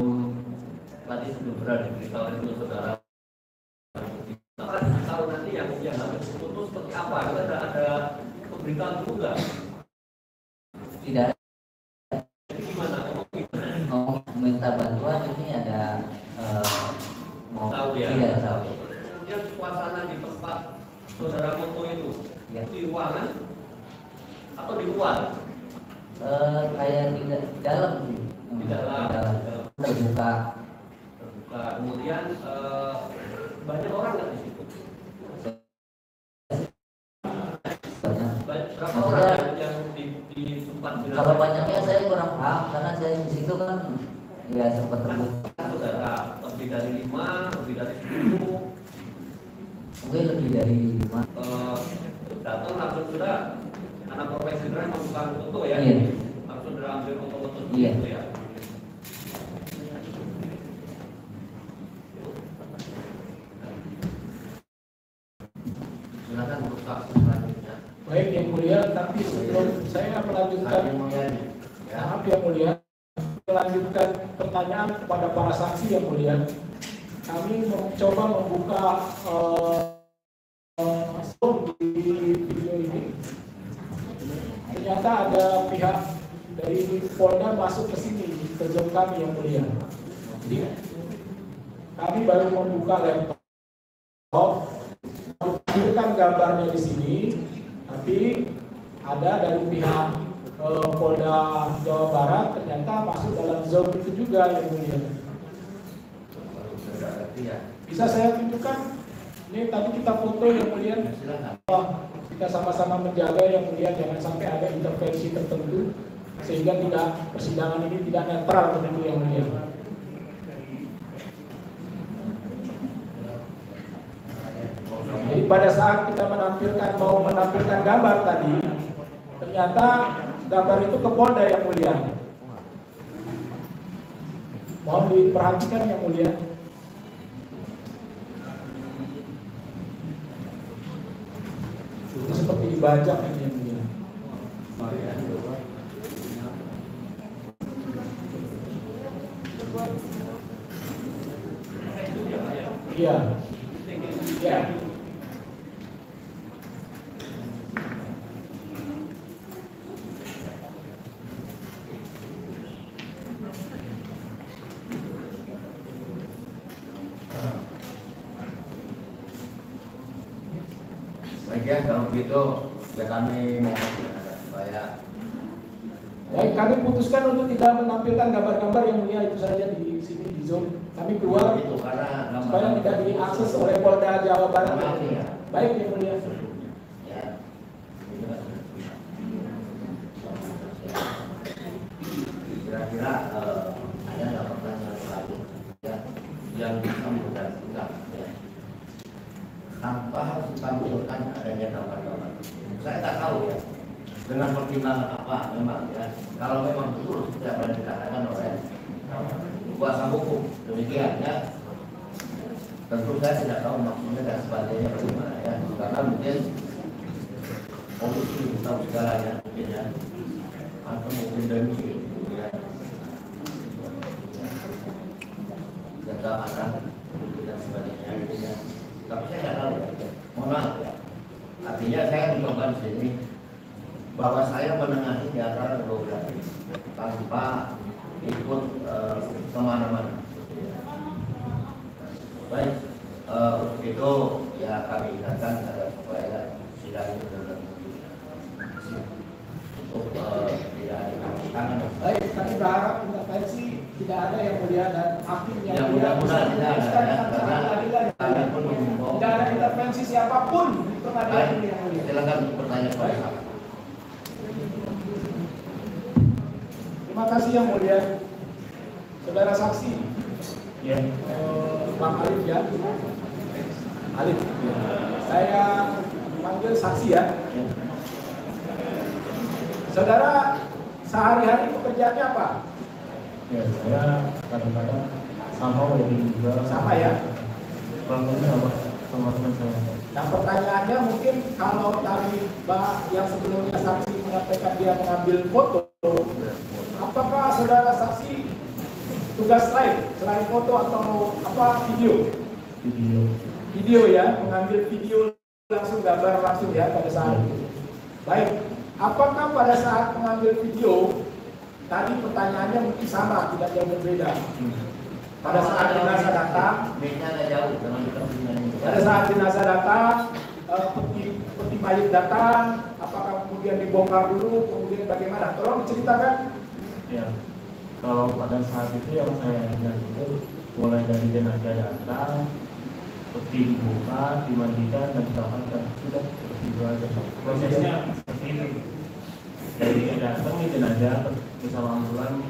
berada di tahun itu saudara tahu nanti yang harus putus seperti apa? Kita ada pemberitaan itu enggak? Tidak ada. Jadi gimana? Mau minta bantuan ini ada mau Tahu ya? tidak tahu. Kemudian suasana di tempat saudara foto itu Ya. di ruangan atau di luar? Kayak di dalam sih. Di dalam. Terbuka. Terbuka. Kemudian banyak orang nggak di situ? Banyak. Berapa Maksudnya, orang yang di tempat Kalau banyaknya saya kurang paham karena saya di situ kan ya sempat terbuka. saudara lebih dari 5, lebih dari 10 Mungkin lebih dari 5. datang langsung sudah anak profesional membuka foto ya, Iya. langsung sudah ambil foto-foto Iya. gitu ya. Silakan untuk saksi selanjutnya. Baik yang mulia, tapi sebelum saya melanjutkan, Saksi Mulyani. Ya. maaf yang mulia, melanjutkan pertanyaan kepada para saksi yang mulia. Kami mencoba membuka zoom di video ini. ternyata ada pihak dari Polda masuk ke sini, ke zona kami yang mulia. Jadi kami baru membuka laptop, menampilkan gambarnya di sini, tapi ada dari pihak Polda Jawa Barat ternyata masuk dalam zona itu juga yang mulia. Bisa saya tunjukkan? Ini tadi kita foto yang mulia. Kita sama-sama menjaga yang mulia, jangan sampai ada intervensi tertentu sehingga persidangan ini tidak netral begitu yang mulia. Jadi pada saat kita mau menampilkan gambar tadi, ternyata gambar itu ke Polda yang mulia. Mohon diperhatikan yang mulia. Itu seperti dibajak yang mulia. Iya. Iya. Baik, kalau begitu ya kami mohon supaya Baik, kami putuskan untuk tidak menampilkan gambar-gambar yang mulia itu saja di sini di Zoom. Kami keluar itu karena supaya tidak diakses oleh Polda Jawa Barat. Ya. Baik yang mulia. Ya. Kira-kira ada nggak pertanyaan lagi yang bisa menggantikan ya, tanpa harus ditampilkan adanya gambar-gambar. Saya tak tahu ya dengan pertimbangan apa memang ya. Kalau memang betul seperti apa yang dikatakan oleh kuasa hukum demikian ya. Tentu saya tidak tahu maksudnya dan sebagainya bagaimana ya, karena mungkin polisi tahu segalanya mungkin ya, atau mungkin demi ya, jaga aman dan sebagainya gitu ya. Tapi saya tidak tahu ya, mohon maaf ya. Artinya saya mencoba di sini bahwa saya menengahi di antara kedua belah tanpa ikut kemana-mana. Baik, untuk itu ya kami ingatkan agar supaya sidang itu benar untuk tidak ada tangan. Baik, kami berharap intervensi tidak ada yang mulia dan hakim yang Ya, mulia mudah-mudahan tidak ada ya, karena kami pun mengimbau. tidak ada intervensi siapapun di pengadilan ini yang mulia. Silakan untuk bertanya kepada saya. Terima kasih yang mulia, saudara saksi. Ya. Bang Alif ya. Alif. Saya panggil saksi ya. Saudara sehari-hari pekerjaannya apa? Ya, saya kadang-kadang sama lebih juga Sama ya. Bang ini sama teman saya. Nah pertanyaannya mungkin kalau tadi Mbak yang sebelumnya saksi menyampaikan dia mengambil foto, apakah saudara saksi tugas lain selain foto atau apa video? Video ya, mengambil video langsung, gambar langsung ya pada saat itu. Baik, apakah pada saat mengambil video tadi pertanyaannya mungkin sama, tidak jauh berbeda? Pada saat jenazah datang, pada saat jenazah datang, peti mayit datang, apakah kemudian dibongkar dulu, kemudian bagaimana? Tolong diceritakan. Ya, kalau pada saat itu yang saya lihat itu mulai dari jenazah datang, peti dibuka, dimandikan dan ditahankan, sudah seperti itu aja. Prosesnya seperti itu. Dari datang nih jenazah bersama ambulan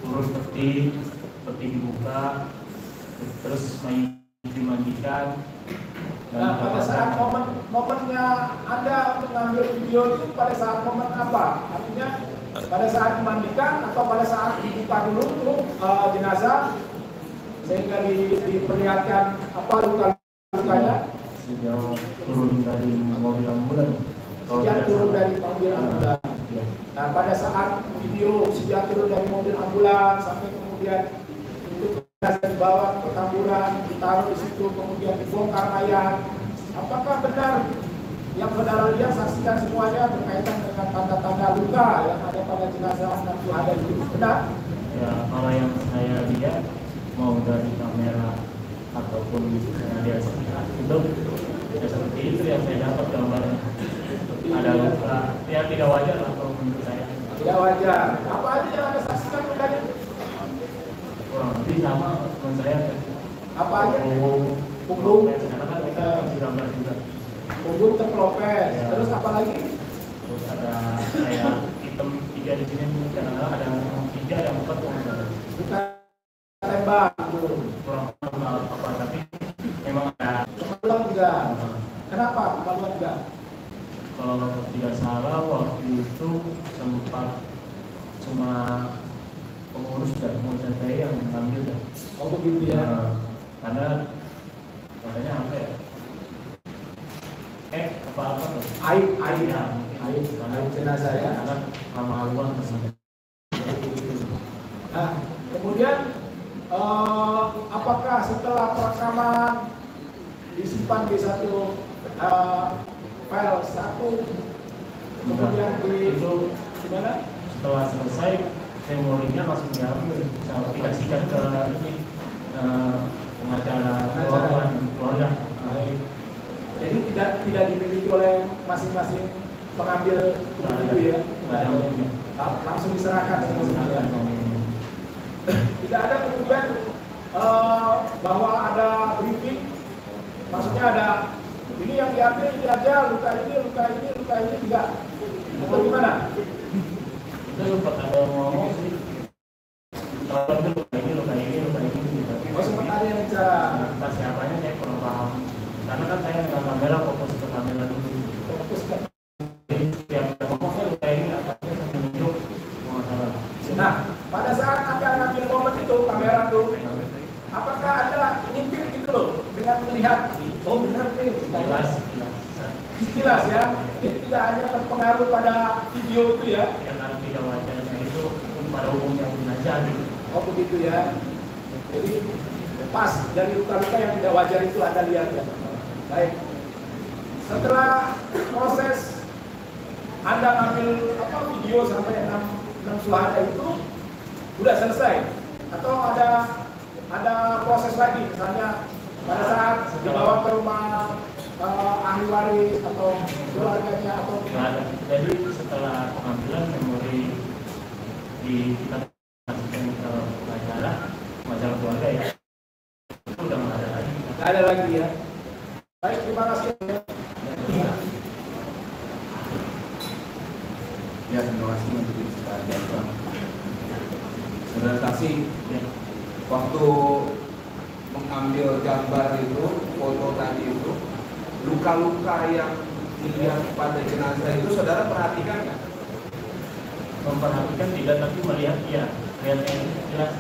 turun peti dibuka, terus mayit dimandikan. Nah, pada saat momennya Anda untuk mengambil video itu pada saat momen apa? Artinya pada saat dimandikan atau pada saat dibuka dulu tuh jenazah sehingga diperlihatkan apa luka-lukanya? Sejauh turun dari mobil ambulan. Sejak turun dari mobil ambulan. Nah, pada saat video sejak turun dari mobil ambulan sampai kemudian itu dibawa ke tamburan, ditaruh di situ, kemudian dibongkar mayat. Apakah benar yang saudara lihat saksikan semuanya berkaitan dengan tanda-tanda luka yang ada pada jenazah 6 syuhada itu, benar? Ya, kalau yang saya lihat mau dari kamera ataupun saya lihat sepihak itu ya seperti itu yang saya dapat gambarnya. Ada luka, ya tidak wajar lah kalau menurut saya. Tidak wajar. Apa aja yang Anda saksikan tadi? Kurang lebih sama teman saya. Apa aja? Punggung, karena kan kita kasih gambar juga. Punggung terkelopes. Ya. Terus apa lagi? Terus ada kayak hitam 3 di sini, kadang-kadang ada 3 ada 4 tuh. Bukan tembak. Kurang apa tapi memang ada. Kemaluan juga. Kenapa kemaluan juga? Kalau tidak salah waktu itu sempat cuma pengurus dan pengurus saya yang mengambil ya. Oh begitu ya. Karena katanya apa ya? Apa tuh? Aib Ya, aib jenazah ya. Karena kemaluan tersebut. Nah, kemudian apakah setelah perekaman disimpan di satu file satu, kemudian di itu gimana? setelah selesai memorinya langsung diambil, saya aplikasikan ke ini pengacara keluarga. Baik. Jadi tidak dimiliki oleh masing-masing pengambil buku ya. Langsung diserahkan semuanya. Tidak ada kemudian bahwa ada briefing, maksudnya ada ini yang diambil ini aja, luka ini tidak. Atau gimana? Kita lupa ada ngomong sih. Kalau itu luka ini. Oh sempat ada yang bicara. Pas siapanya saya kurang paham. Karena kan saya nggak kamera, fokus ke kamera dulu. Fokus ke. Jadi setiap ngomongnya luka ini atasnya sambil nunjuk masalah. Nah, pada saat Anda ngambil momen itu, kamera tuh, apakah Anda ngintip gitu loh dengan melihat, oh benar nih, jelas ya, jadi tidak hanya terpengaruh pada video itu ya. Yang harus tidak wajarnya itu pada umumnya aja gitu. Oh begitu ya. Jadi pas dari luka-luka yang tidak wajar itu Anda lihat ya. Baik. Setelah proses Anda ngambil video sampai 6 syuhada itu sudah selesai atau ada proses lagi, misalnya pada saat dibawa ke rumah ahli waris atau keluarganya atau jadi setelah pengambilan memori kita kasihkan ke majalah keluarga ya, itu udah nggak ada lagi. Nggak ada lagi ya. Baik, terima kasih. Ya, terima kasih untuk diskusi. Saudara saksi, Ya. waktu mengambil gambar itu, foto tadi itu, luka-luka yang dilihat pada jenazah itu, saudara perhatikan nggak? Memperhatikan tidak, tapi melihat ya, lihatnya jelas.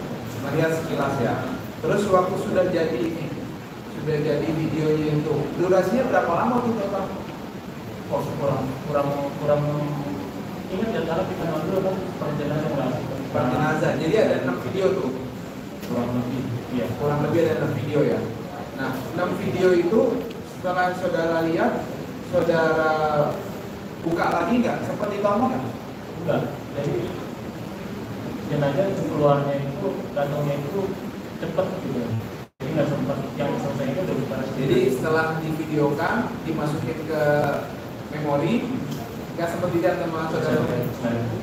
Melihat sekilas ya. Terus waktu sudah jadi videonya itu, durasinya berapa lama tuh total? Oh, kurang ingat ya, kalau kita ngambil kan perjalanan Per jenazah. Jadi ada 6 video tuh. kurang lebih. Iya. Kurang lebih ada 6 video ya. Nah, 6 video itu setelah saudara lihat, saudara buka lagi nggak? Seperti tahun nggak? Enggak. Jadi jenazah itu keluarnya itu datangnya itu cepat gitu. Jadi nggak sempat yang selesai itu udah bukan. Jadi setelah divideokan, dimasukin ke memori, nggak sempat dilihat sama saudara.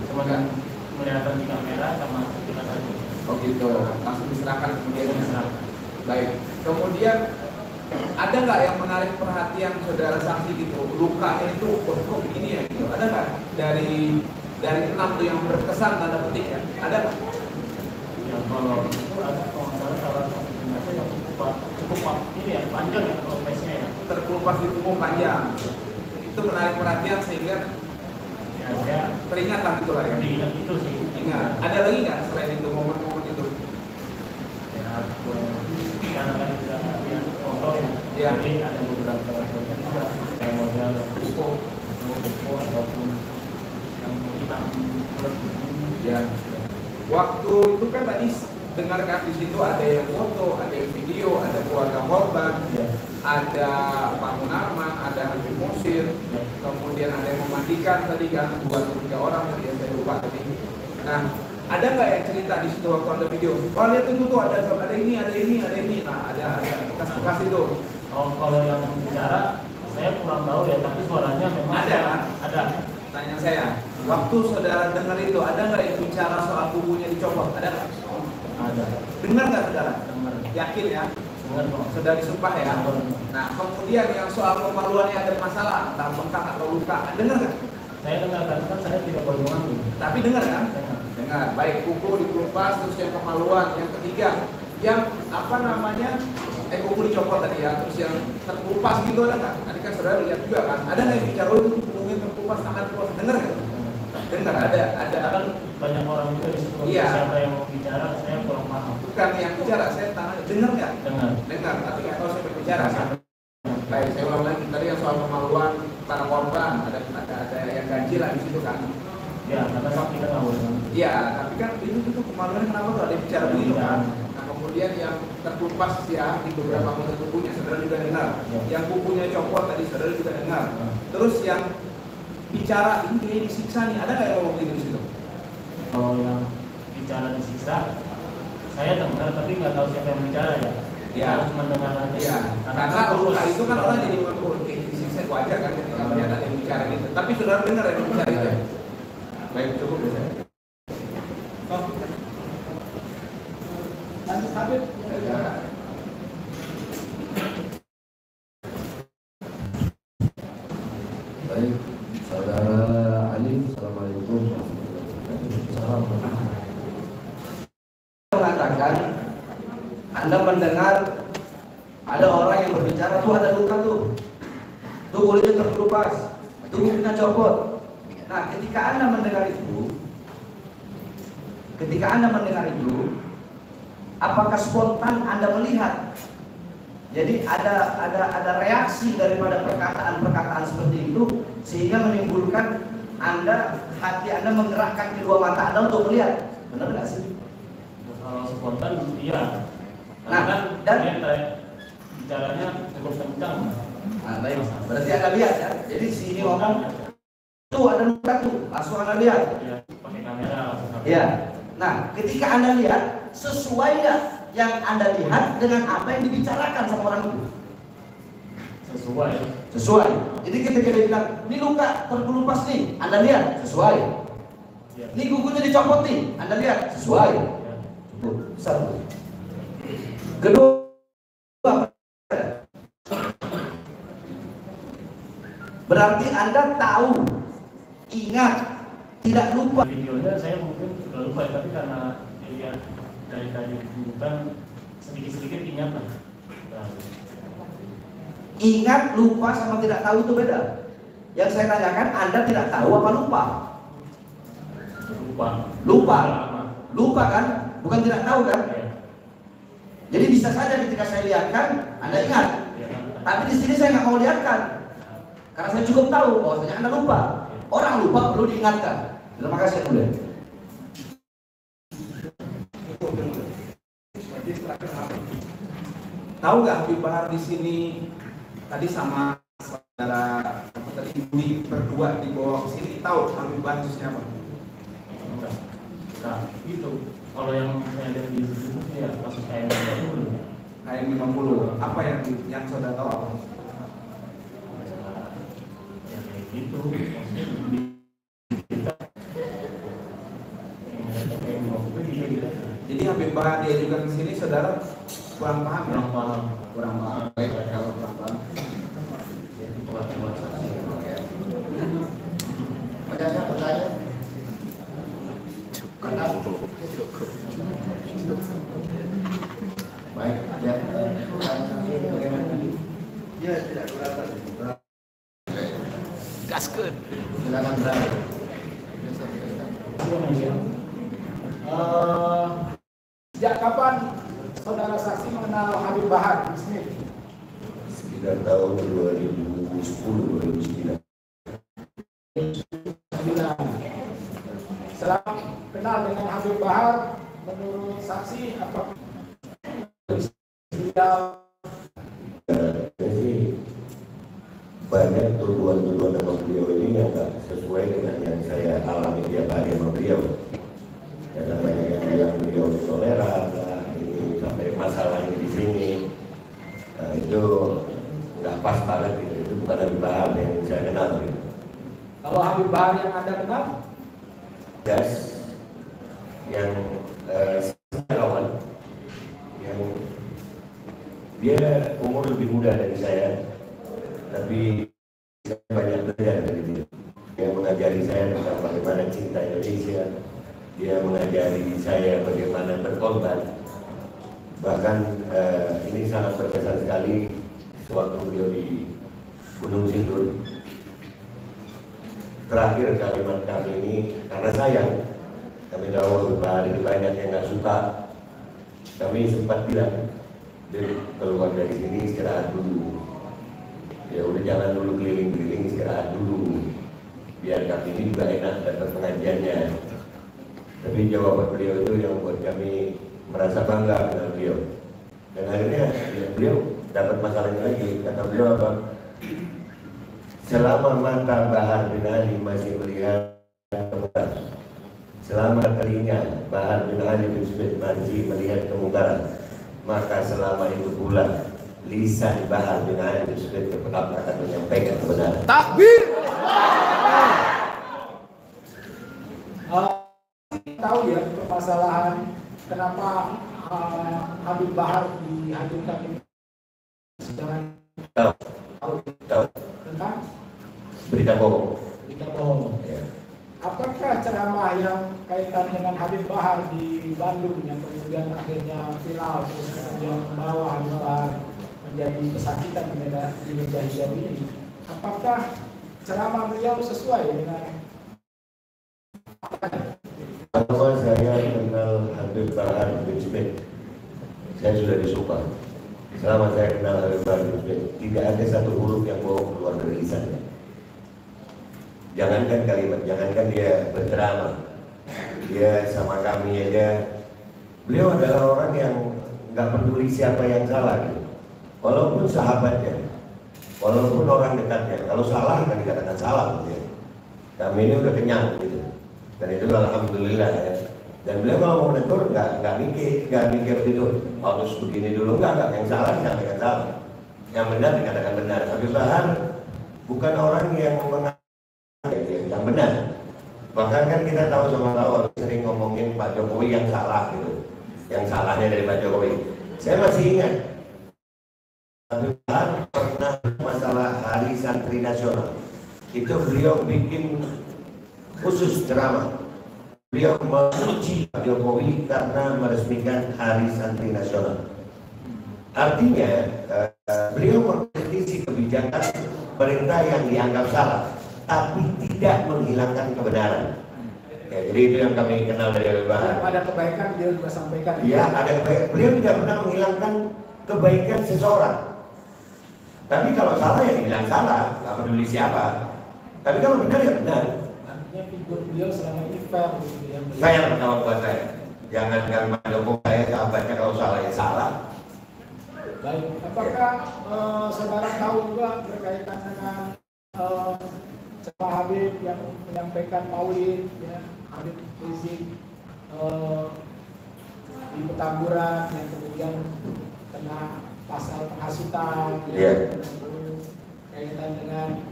Cuma kan kelihatan di kamera sama kita saja. Oh gitu, langsung diserahkan kemudian. Diserahkan. Baik. Kemudian ada nggak yang menarik perhatian saudara saksi gitu? Lukanya itu kok begini ya gitu? Ada nggak dari 6 tuh yang berkesan tanda petik ya? Ada nggak? Ya kalau itu ada kalau salah satu jenazah yang cukup ini ya panjang ya prosesnya ya. Terkelupas di tubuh panjang. Itu menarik perhatian sehingga Ya saya teringat lah gitu lah ya. diingat itu sih. Ingat. Ada lagi nggak selain itu momen-momen itu? Ya karena kan kita lihat foto ya. Ya. Jadi ada beberapa foto juga kayak model buku ataupun yang hitam plus Ya. Waktu itu kan tadi dengarkan di situ ada yang foto, ada yang video, ada keluarga korban. ya. ada Pak Munarman, ada Habib Mosir, kemudian ada yang memandikan tadi kan 2 atau 3 orang tadi yang saya lupa tadi. Nah, ada nggak yang cerita di situ waktu ada video? Oh lihat itu tuh ada ini. Nah ada bekas-bekas itu. Oh, kalau yang bicara saya kurang tahu ya, tapi suaranya memang Ada kan? Ada. Tanya saya, waktu saudara dengar itu ada nggak yang bicara soal tubuhnya dicopot? Ada nggak? Ada. Dengar nggak saudara? Dengar. Yakin ya? Dengar kok. Sudah disumpah ya? Nah kemudian yang soal kemaluannya ada masalah, entah bengkak atau luka, dengar nggak? Saya dengar kan saya tidak boleh mengambil. Tapi dengar kan? Dengar. Dengar. Baik, kuku dikelupas, terus yang kemaluan, yang ketiga, yang apa namanya? Kuku dicopot tadi ya, terus yang terkelupas gitu ada nggak? Tadi kan saudara lihat juga kan? Ada nggak yang bicara itu mungkin terkelupas tangan terkelupas? Dengar nggak? Dengar. Ada. Kan banyak orang juga di situ. Iya. Siapa yang mau bicara saya kurang paham. Bukan yang bicara, saya tanya, dengar nggak? Dengar. Dengar, tapi nggak tahu siapa yang bicara kan? Baik, saya ulang lagi tadi yang soal kemaluan para korban, ada yang ganjil lah di situ kan? Ya, karena kita nggak boleh mengambil. Iya, tapi kan itu kemaluan kenapa tuh ada yang bicara begitu kan? Nah kemudian yang terkelupas ya di beberapa anggota tubuhnya, saudara juga dengar. Ya. Yang kukunya copot tadi, saudara juga dengar. Terus yang bicara ini kayak disiksa nih, ada nggak yang ngomong gitu di situ? Kalau yang bicara disiksa, saya dengar tapi nggak tahu siapa yang bicara ya. Iya. Harus mendengar aja. Iya, karena luka itu kan orang jadi mengukur disiksa wajar kan ketika melihat ada yang bicara gitu. Tapi saudara dengar yang bicara itu. Baik, cukup ya saya. Lanjut Habib. Baik, saudara Ali, assalamualaikum. Mengatakan Anda mendengar ada orang yang berbicara tuh ada luka tuh kulitnya terkelupas, tuh kulitnya copot. Nah, ketika Anda mendengar itu, apakah spontan Anda melihat? Jadi ada reaksi daripada perkataan seperti itu sehingga menimbulkan hati Anda menggerakkan kedua mata Anda untuk melihat. Benar nggak sih? Kalau spontan iya. Nah, dan bicaranya cukup kencang. Nah, baik. Berarti Anda lihat ya. Jadi sini ngomong tuh ada luka tuh, langsung Anda lihat. Ya, pakai kamera langsung. Ya. Nah, ketika Anda lihat, sesuai nggak yang Anda lihat dengan apa yang dibicarakan sama orang itu? Sesuai. Jadi ketika dia bilang, ini luka terkelupas nih, Anda lihat, sesuai. Ya. Ini kukunya dicopot nih, Anda lihat, sesuai. Ya. Satu. Kedua, berarti Anda tahu, ingat, tidak lupa. Videonya saya mungkin sudah lupa ya, tapi karena dilihat dari tadi bukan sedikit-sedikit ingat lah. Ingat, lupa sama tidak tahu itu beda. Yang saya tanyakan, Anda tidak tahu apa lupa? Lupa kan? Bukan tidak tahu kan? Ya. Jadi bisa saja ketika saya lihatkan, Anda ingat. Ya, kan? Tapi di sini saya nggak mau lihatkan, karena saya cukup tahu bahwasanya Anda lupa. Orang lupa perlu diingatkan. Terima kasih Mulia. Tahu nggak Habib Bahar di sini tadi sama saudara tadi ibu berdua dibawa ke sini, tahu Habib Bahar itu siapa? Enggak. Nah, itu kalau yang saya lihat di YouTube ya kasus KM 50. KM 50. Apa yang saudara tahu apa? Ya kayak gitu. Jadi Habib Bahar dia juga ke sini, saudara kurang paham ya? Kurang paham. Baik, kalau kurang paham. Pertanyaan. Baik, ya. Bagaimana? Ya, tidak keberatan. Gaskeun. Silakan berani. Sejak kapan saudara saksi mengenal Habib Bahar di sini? Sekitar tahun 2010-2009. Selama kenal dengan Habib Bahar, menurut saksi apa? Dia tuduhan-tuduhan sama beliau ini yang nggak sesuai dengan yang saya alami tiap hari sama beliau. Karena banyak yang bilang beliau toleran lah, ini sampai masalah ini di sini. Nah, itu nggak pas banget gitu. Itu bukan Habib Bahar yang saya kenal gitu. Kalau Habib Bahar yang Anda kenal? Yes, yang kawan yang dia umur lebih muda dari saya, tapi saya banyak belajar dari dia. Dia mengajari saya tentang bagaimana cinta Indonesia, dia mengajari saya bagaimana berkorban. Bahkan ini sangat berkesan sekali sewaktu beliau di Gunung Sindur. Terakhir kalimat kami ini, karena sayang, kami tahu hari banyak yang nggak suka. Kami sempat bilang, keluar dari sini istirahat dulu. Ya udah jangan dulu keliling-keliling, istirahat dulu. Biar kami ini juga enak dapat pengajiannya. Tapi jawaban beliau itu yang buat kami merasa bangga dengan beliau. Dan akhirnya beliau dapat masalahnya lagi. Kata beliau apa? Selama mata Bahar bin Ali masih melihat kemungkaran, selama telinga Bahar bin Ali bin Smith masih melihat kemungkaran, maka selama itu pula lisan Bahar bin Ali bin Smith tetap akan menyampaikan kebenaran. Takbir! Tahu ya permasalahan kenapa Habib Bahar dihadirkan ini? Tahu tentang Berita bohong. berita bohong. Ya. Apakah ceramah yang kaitan dengan Habib Bahar di Bandung yang kemudian akhirnya viral terus kemudian membawa Habib Bahar menjadi pesakitan di media hijau ini, apakah ceramah beliau sesuai dengan Pertama saya kenal Habib Bahar bin Smith, saya sudah disuka. Selama saya kenal Habib Bahar bin Smith, tidak ada satu huruf yang bohong keluar dari lisannya. Jangankan kalimat, jangankan dia berceramah, dia sama kami aja. Beliau adalah orang yang nggak peduli siapa yang salah gitu. Walaupun sahabatnya, walaupun orang dekatnya, kalau salah kan dikatakan salah gitu ya. Kami ini udah kenyang gitu. Dan itu alhamdulillah ya. Dan beliau kalau mau menegur nggak mikir gitu. Harus begini dulu nggak yang salah dikatakan salah, yang benar dikatakan benar. Habib Bahar bukan orang yang yang benar. Bahkan kan kita tahu sama-sama sering ngomongin Pak Jokowi yang salah gitu, yang salahnya dari Pak Jokowi. Saya masih ingat Habib Bahar pernah masalah Hari Santri Nasional. Itu beliau bikin khusus ceramah. Beliau memuji Pak Jokowi karena meresmikan Hari Santri Nasional. Artinya beliau mengkritisi kebijakan pemerintah yang dianggap salah, tapi tidak menghilangkan kebenaran. Ya, jadi itu yang kami kenal dari Habib Bahar. ada kebaikan dia juga sampaikan. Iya, ada kebaikan. Beliau tidak pernah menghilangkan kebaikan seseorang. Tapi kalau salah ya dibilang salah, nggak peduli siapa. Tapi kalau benar ya benar. Artinya figur beliau selama ini fair gitu ya. Saya pertama buat saya. Jangankan mendukung saya sahabatnya, kalau salah ya salah. Baik, apakah saudara tahu juga berkaitan dengan Pak Habib yang menyampaikan maulid, ya, Habib Rizik di Petamburan yang kemudian kena pasal penghasutan, Iya. kaitan dengan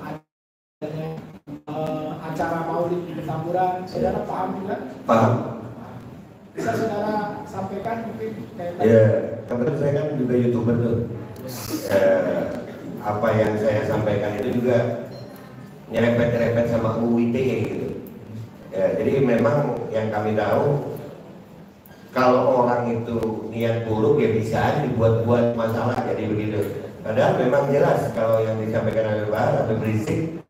adanya acara maulid di Petamburan, saudara paham juga? Paham? Bisa saudara sampaikan mungkin kaitan? Ya, kebetulan saya kan juga YouTuber tuh. Apa yang saya sampaikan itu juga nyerempet-nyerempet sama UU ITE gitu. Ya, jadi memang yang kami tahu, kalau orang itu niat buruk ya bisa dibuat-buat masalah jadi begitu. Padahal memang jelas kalau yang disampaikan oleh Habib Rizik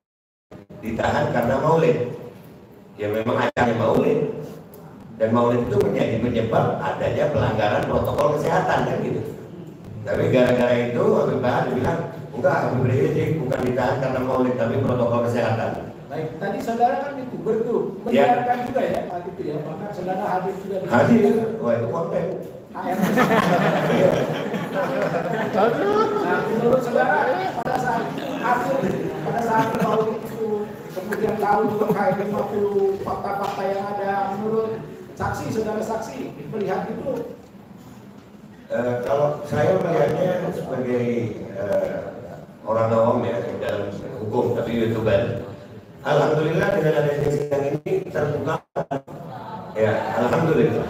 ditahan karena maulid. Ya memang acaranya maulid. Dan maulid itu menjadi penyebab adanya pelanggaran protokol kesehatan kan gitu. Tapi gara-gara itu Habib Bahar bilang enggak, Habib Rizik bukan ditahan karena maulid tapi protokol kesehatan. Baik, tadi saudara kan YouTuber tuh, menyiarkan juga ya Pak itu ya, bahkan saudara hadir juga di Hadir, wah itu konten. Nah, menurut saudara pada saat mencermati Maulid itu, kemudian tahu terkait 50 fakta-fakta yang ada, menurut saksi, saudara saksi melihat itu? Kalau saya melihatnya sebagai orang awam ya dalam hukum, tapi youtuber, alhamdulillah dengan adanya sidang ini terbuka. Ya, alhamdulillah.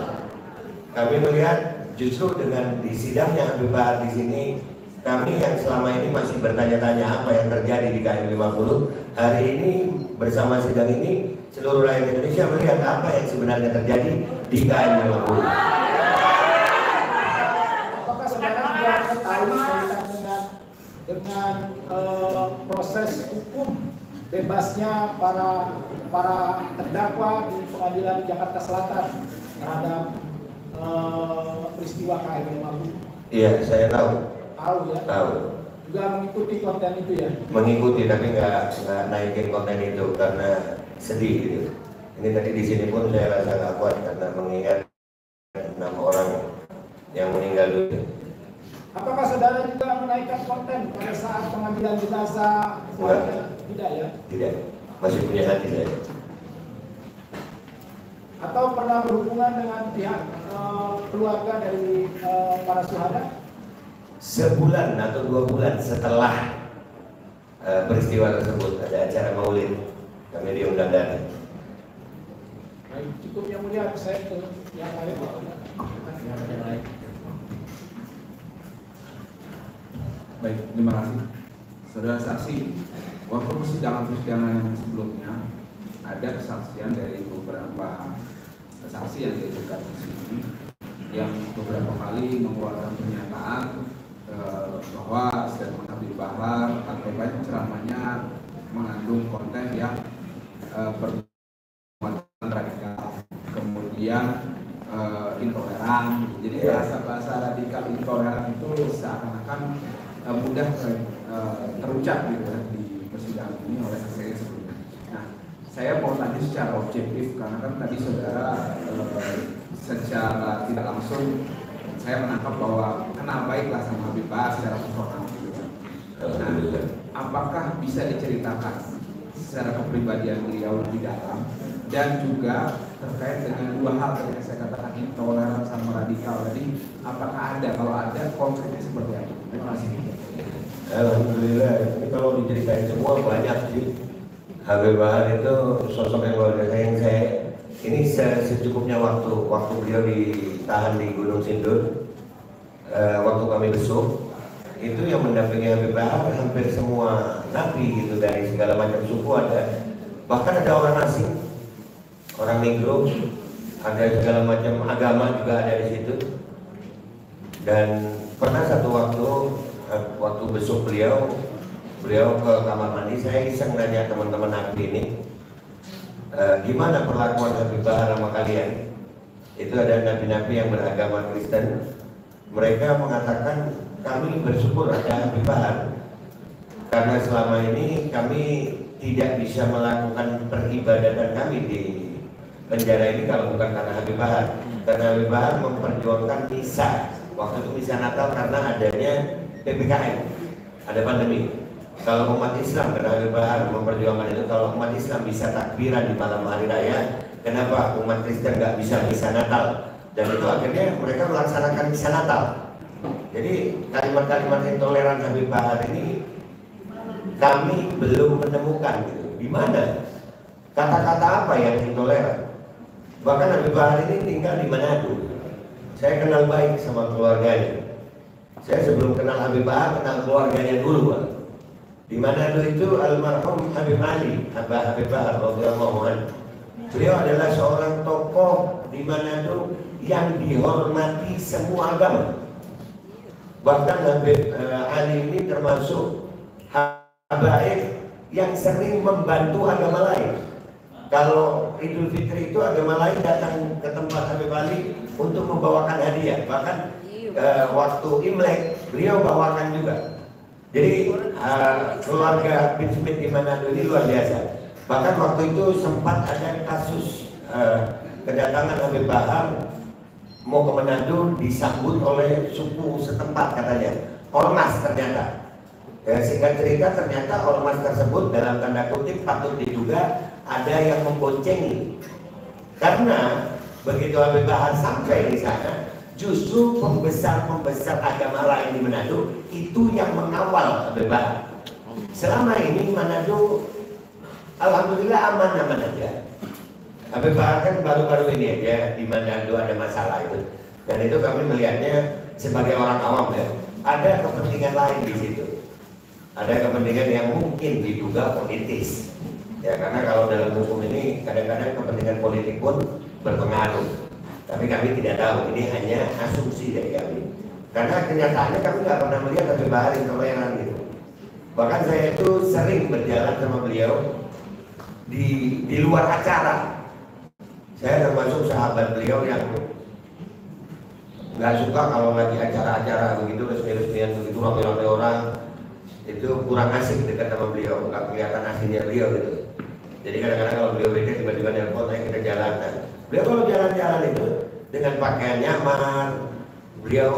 Kami melihat justru dengan di sidangnya Habib Bahar di sini, kami yang selama ini masih bertanya-tanya apa yang terjadi di KM 50, hari ini bersama sidang ini seluruh rakyat Indonesia melihat apa yang sebenarnya terjadi di KM 50. Apakah saudara juga tahu kaitan dengan proses hukum bebasnya para terdakwa di Pengadilan Jakarta Selatan terhadap peristiwa KM 50? Iya, saya tahu. Tahu ya? Tahu. Juga mengikuti konten itu ya? Mengikuti, tapi nggak naikin konten itu karena sedih gitu. Ini tadi di sini pun saya rasa nggak kuat karena mengingat 6 orang yang meninggal dunia. Apakah saudara juga menaikkan konten pada saat pengambilan jenazah keluarga? Tidak ya? Tidak, masih punya hati saya. Atau pernah berhubungan dengan pihak keluarga dari para syuhada? Sebulan atau 2 bulan setelah peristiwa tersebut ada acara maulid, kami diundang datang. Baik, cukup yang mulia, saya ke yang lain. Baik, terima kasih. Saudara saksi, waktu persidangan yang sebelumnya ada kesaksian dari beberapa saksi yang diajukan di sini yang beberapa kali mengeluarkan pernyataan bahwa statement Habib Bahar atau baik ceramahnya mengandung konten yang bermuatan radikal, kemudian intoleran. Jadi bahasa radikal intoleran itu seakan-akan mudah terucap gitu ya, di persidangan ini oleh saksi sebelumnya. Nah, saya mau tanya secara objektif karena kan tadi saudara secara tidak langsung saya menangkap bahwa kenal baiklah sama Habib Bahar secara personal gitu kan. Nah, apakah bisa diceritakan secara kepribadian beliau lebih dalam dan juga terkait dengan 2 hal yang saya katakan intoleran sama radikal tadi, apakah ada, kalau ada konkretnya seperti apa? Terima kasih. Alhamdulillah, ini kalau diceritain semua banyak sih. Habib Bahar itu sosok yang luar biasa yang saya ini secukupnya waktu beliau ditahan di Gunung Sindur, waktu kami besuk itu yang mendampingi Habib Bahar hampir semua nabi gitu dari segala macam suku ada, bahkan ada orang asing, orang Negro, ada segala macam agama juga ada di situ. Dan pernah satu waktu besuk beliau ke kamar mandi, saya iseng nanya teman-teman nabi ini, gimana perlakuan Habib Bahar sama kalian? Itu ada nabi-nabi yang beragama Kristen, mereka mengatakan kami bersyukur ada Habib Bahar karena selama ini kami tidak bisa melakukan peribadatan kami di penjara ini kalau bukan karena Habib Bahar. Karena Habib Bahar memperjuangkan misa, waktu itu misa Natal karena adanya PPKM, ada pandemi. Kalau umat Islam, karena Habib Bahar memperjuangkan itu, kalau umat Islam bisa takbiran di malam hari raya, kenapa umat Kristen nggak bisa misa Natal? Dan itu akhirnya mereka melaksanakan misa Natal. Jadi kalimat-kalimat intoleran Habib Bahar ini kami belum menemukan gitu. Di mana kata-kata apa yang intoleran? Bahkan Habib Bahar ini tinggal di Manado. Saya kenal baik sama keluarganya. Saya sebelum kenal Habib Bahar kenal keluarganya dulu, Pak. Di Manado itu almarhum Habib Ali, Habib Bahar radhiyallahu anhu. Beliau adalah seorang tokoh di Manado yang dihormati semua agama. Bahkan Habib Ali ini termasuk habaib yang sering membantu agama lain. Kalau Idul Fitri itu agama lain datang ke tempat Habib Ali untuk membawakan hadiah. Bahkan waktu Imlek beliau bawakan juga. Jadi keluarga bin Smith di Manado ini luar biasa. Bahkan waktu itu sempat ada kasus kedatangan Habib Bahar mau ke Manado disambut oleh suku setempat katanya, ormas ternyata. Ya, singkat cerita ternyata ormas tersebut dalam tanda kutip patut diduga ada yang memboncengi. Karena begitu Habib Bahar sampai di sana, justru pembesar-pembesar agama lain di Manado itu yang mengawal Habib Bahar. Selama ini Manado alhamdulillah aman-aman aja. Habib Bahar kan baru-baru ini aja di Manado ada masalah itu. Dan itu kami melihatnya sebagai orang awam ya, ada kepentingan lain di situ. Ada kepentingan yang mungkin diduga politis. Ya, karena kalau dalam hukum ini kadang-kadang kepentingan politik pun berpengaruh. Tapi kami tidak tahu, ini hanya asumsi dari kami. Karena kenyataannya kami nggak pernah melihat Habib Bahar intoleran gitu. Bahkan saya itu sering berjalan sama beliau di luar acara. Saya termasuk sahabat beliau yang nggak suka kalau lagi acara-acara begitu resmi-resmian begitu ramai-ramai orang. Itu kurang asik dekat sama beliau, nggak kelihatan aslinya beliau gitu. Jadi kadang-kadang kalau beliau beda tiba-tiba nelpon, ayo kita jalan. Nah, beliau kalau jalan-jalan itu dengan pakaian nyaman, beliau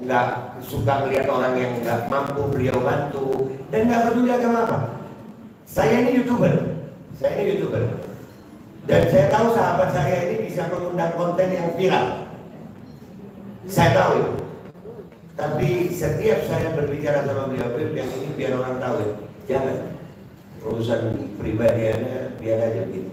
nggak suka melihat orang yang nggak mampu beliau bantu dan nggak peduli agama apa. Saya ini YouTuber, dan saya tahu sahabat saya ini bisa mengundang konten yang viral. Saya tahu itu. Tapi setiap saya berbicara sama beliau, yang ini biar orang tahu ya. Jangan urusan pribadiannya biar aja begitu.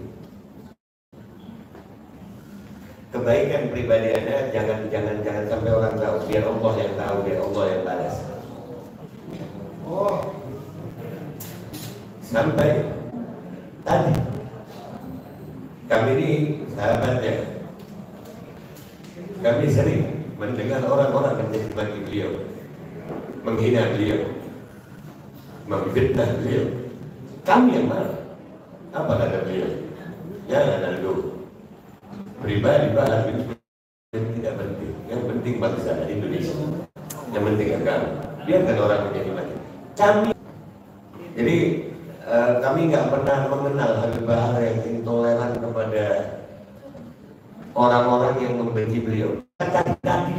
Kebaikan pribadiannya jangan sampai orang tahu. Biar Allah yang tahu, biar Allah yang balas. Oh, sampai tadi kami ini sahabatnya, kami sering mendengar orang-orang menjadi bagi beliau, menghina beliau, memfitnah beliau. Kami yang marah. Apa kata beliau? Jangan lalu pribadi Bahar itu tidak penting. Yang penting bangsa Indonesia. Yang penting agama. Biarkan orang menjadi mati. Jadi kami nggak pernah mengenal Habib Bahar yang intoleran kepada orang-orang yang membenci beliau. Tadi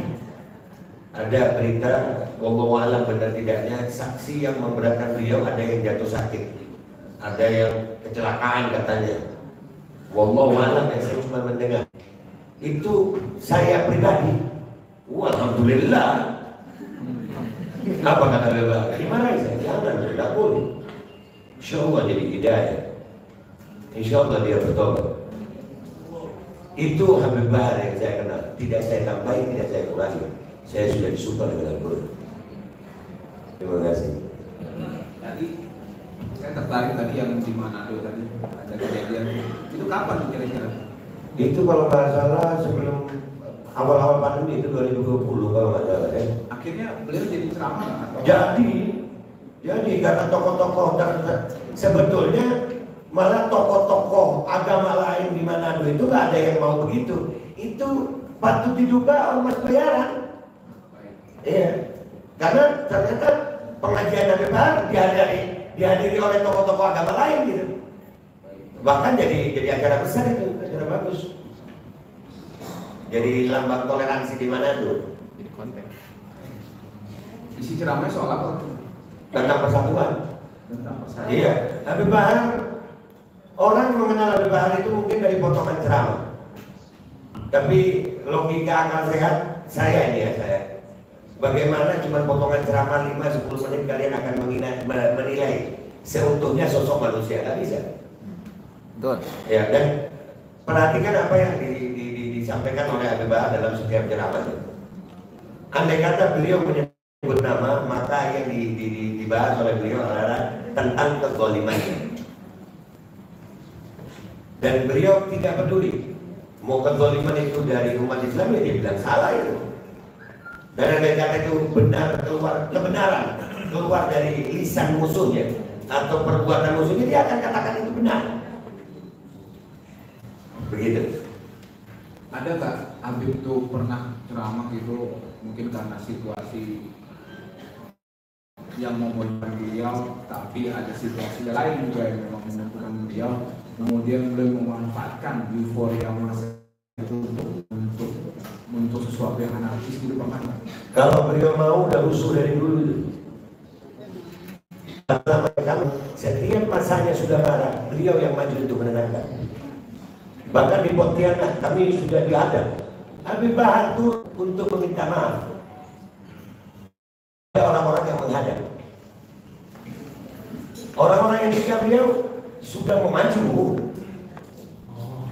ada berita, wallahu a'lam benar tidaknya, saksi yang memberatkan beliau ada yang jatuh sakit, ada yang kecelakaan katanya. Wallahu a'lam, yang saya cuma mendengar. Itu saya pribadi, alhamdulillah. Apa kata beliau? Gimana saya? Jangan, tidak boleh. Insya Allah jadi hidayah. Insya Allah dia bertobat. Itu Habib Bahar yang saya kenal. Tidak saya tambahin, tidak saya kurangi. Saya sudah disupport dengan Al-Quran. Terima kasih. Tadi saya tertarik tadi yang di Manado tadi ada kejadian. Itu kapan kira-kira? Itu kalau nggak salah sebelum awal-awal pandemi itu 2020 kalau nggak salah ya. Akhirnya beliau jadi ceramah atau? Jadi kata tokoh-tokoh sebetulnya malah tokoh-tokoh agama lain di Manado itu nggak ada yang mau begitu. Itu patut diduga ormas bayaran. Iya, karena ternyata pengajian Habib Bahar dihadiri oleh tokoh-tokoh agama lain gitu. Bahkan jadi acara besar itu, acara bagus. Jadi lambang toleransi di Manado. Jadi konten. Isi ceramahnya soal apa? Tentang persatuan. Tentang persatuan. Iya, Habib Bahar. Orang mengenal Habib Bahar itu mungkin dari potongan ceramah. Tapi logika akal sehat saya ini ya saya. Bagaimana cuma potongan ceramah 5-10 menit kalian akan menilai seutuhnya sosok manusia? Nggak bisa. Betul. Ya, dan perhatikan apa yang disampaikan oleh Habib Bahar dalam setiap ceramahnya. Andai kata beliau menyebut nama, maka yang dibahas oleh beliau adalah tentang kezalimannya. Dan beliau tidak peduli mau kezaliman itu dari umat Islam, ya dia bilang salah itu. Dan andai kata itu benar, kebenaran keluar dari lisan musuhnya atau perbuatan musuhnya, dia akan katakan itu benar. Begitu. Ada nggak Habib itu pernah ceramah gitu, mungkin karena situasi yang membutuhkan beliau, tapi ada situasi lain juga yang memang membutuhkan beliau, kemudian beliau memanfaatkan euforia masa itu untuk sesuatu yang anarkis gitu, pernah nggak? Kalau beliau mau udah rusuh dari dulu itu. kami, setiap masanya sudah marah, beliau yang maju untuk menenangkan. Bahkan di Pontianak kami sudah dihadap, Habib Bahar turun untuk meminta maaf. Ada orang-orang yang menghadap. Orang-orang yang dekat beliau sudah memaju,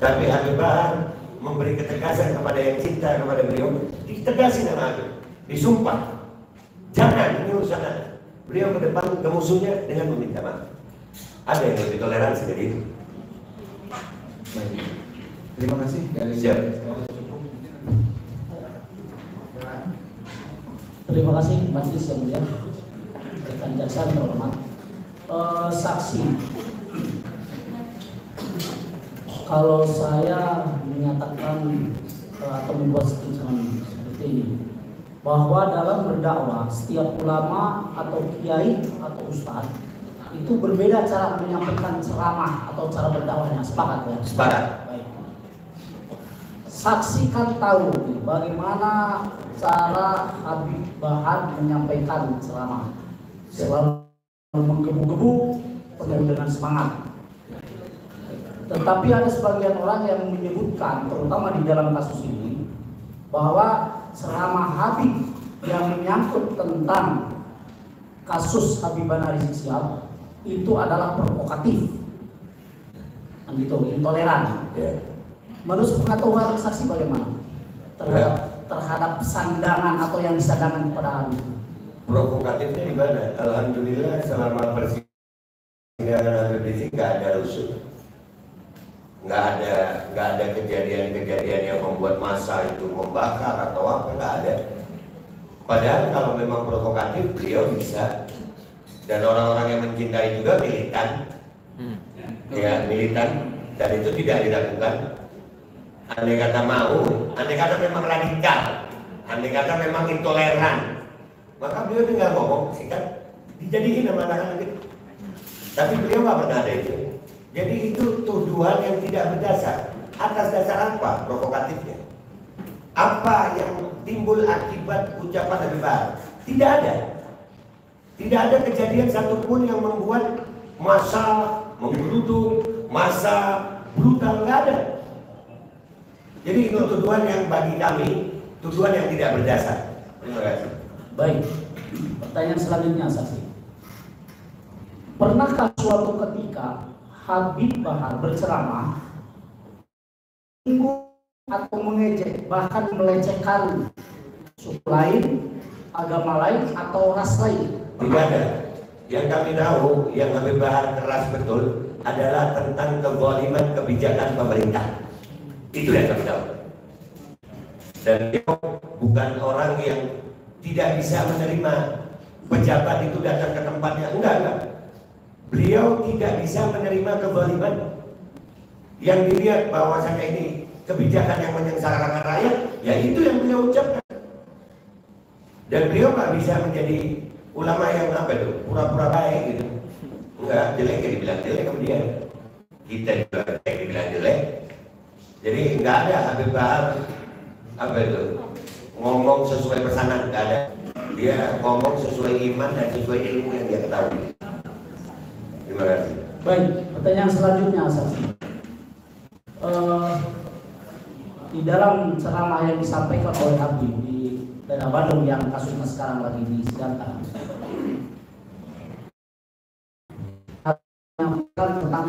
tapi Habib Bahar memberi ketegasan kepada yang cinta kepada beliau, ditegasin sama Habib, disumpah, jangan ini urusan Anda. Beliau ke depan ke musuhnya dengan meminta maaf. Ada yang lebih toleransi dari itu. Baik. Terima kasih dari Siap. Terima kasih Majelis yang mulia, rekan jaksa yang terhormat. Saksi, kalau saya menyatakan atau membuat statement seperti ini, bahwa dalam berdakwah setiap ulama atau kiai atau ustadz itu berbeda cara menyampaikan ceramah atau cara berdakwahnya. Sepakat ya? Sepakat. Baik. Saksi kan tahu bagaimana cara Habib Bahar menyampaikan ceramah, selalu menggebu-gebu, penuh dengan semangat. Tetapi ada sebagian orang yang menyebutkan, terutama di dalam kasus ini, bahwa ceramah Habib yang menyangkut tentang kasus Habibana Rizik Syihab itu adalah provokatif, gitu, intoleran. Menurut pengetahuan saksi bagaimana terhadap sandangan atau yang disandangkan kepada Habib? Provokatifnya di mana? Alhamdulillah selama persidangan Habib Rizik nggak ada rusuh, nggak ada kejadian-kejadian yang membuat massa itu membakar atau apa, nggak ada. Padahal kalau memang provokatif beliau bisa, dan orang-orang yang mencintai juga militan, ya militan, dan itu tidak dilakukan. Andai kata mau, andai kata memang radikal, andai kata memang intoleran, maka beliau tinggal ngomong, sikat, dijadiin sama anak-anak gitu. Tapi beliau nggak pernah ada itu. Jadi itu tuduhan yang tidak berdasar. Atas dasar apa provokatifnya? Apa yang timbul akibat ucapan Habib Bahar? Tidak ada. Tidak ada kejadian satupun yang membuat massa menggeruduk, massa brutal, nggak ada. Jadi itu tuduhan yang bagi kami, tuduhan yang tidak berdasar. Terima kasih. Baik, pertanyaan selanjutnya saksi. Pernahkah suatu ketika Habib Bahar berceramah atau mengejek, bahkan melecehkan suku lain, agama lain, atau ras lain? Tidak ada. Yang kami tahu, yang Habib Bahar keras betul adalah tentang kezaliman kebijakan pemerintah. Itu yang kami tahu. Dan dia bukan orang yang tidak bisa menerima pejabat itu datang ke tempatnya. Enggak. Beliau tidak bisa menerima kezaliman. Yang dilihat bahwasanya ini kebijakan yang menyengsarakan rakyat, ya itu yang beliau ucapkan. Dan beliau nggak bisa menjadi ulama yang apa itu, pura-pura baik gitu. Enggak, jelek ya dibilang jelek kemudian. Kita juga dibilang jelek. Jadi nggak ada Habib Bahar apa itu ngomong sesuai pesanan, nggak ada. Dia ngomong sesuai iman dan sesuai ilmu yang dia ketahui. Terima kasih. Baik, pertanyaan selanjutnya saksi. Di dalam ceramah yang disampaikan oleh Habib di daerah Bandung yang kasusnya sekarang lagi disidangkan, tentang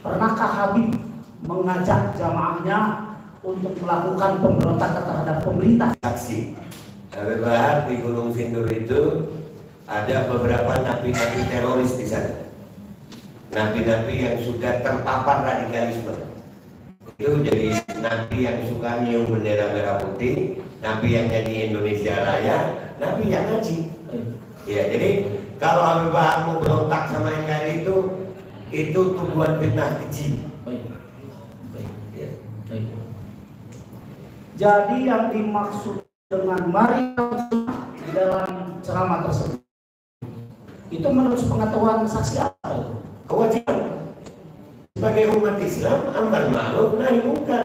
pernahkah Habib mengajak jamaahnya untuk melakukan pemberontakan terhadap pemerintah? Saksi Habib Bahar di Gunung Sindur itu ada beberapa napi-napi teroris di sana, napi-napi yang sudah terpapar radikalisme. Itu jadi napi yang suka nyium bendera merah putih, napi yang nyanyi Indonesia Raya, napi yang ngaji. Ya, jadi kalau Habib Bahar mau berontak sama NKRI itu tuduhan fitnah keji. Jadi yang dimaksud dengan mari di dalam ceramah tersebut itu menurut pengetahuan saksi apa? Kewajiban sebagai umat Islam amar ma'ruf nahi munkar.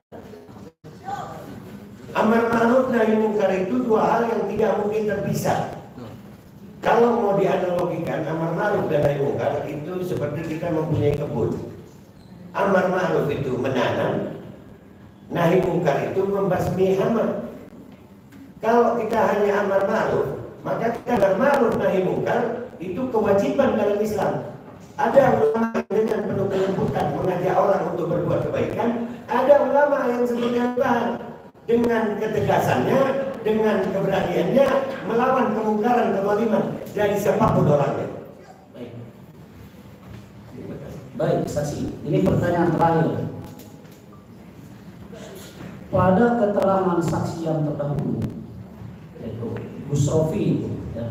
Amar ma'ruf nahi munkar itu dua hal yang tidak mungkin terpisah. Kalau mau dianalogikan, amar ma'ruf dan nahi mungkar itu seperti kita mempunyai kebun. Amar ma'ruf itu menanam, nahi mungkar itu membasmi hama. Kalau kita hanya amar ma'ruf, maka kita amar ma'ruf nahi mungkar itu kewajiban dalam Islam. Ada ulama dengan penuh kelembutan mengajak orang untuk berbuat kebaikan, ada ulama yang seperti Al-Bahar dengan ketegasannya, dengan keberaniannya melawan kemungkaran, kezaliman dari siapapun orangnya. Baik, saksi. Ini pertanyaan terakhir. Pada keterangan saksi yang terdahulu, yaitu Gus Rofi, ya,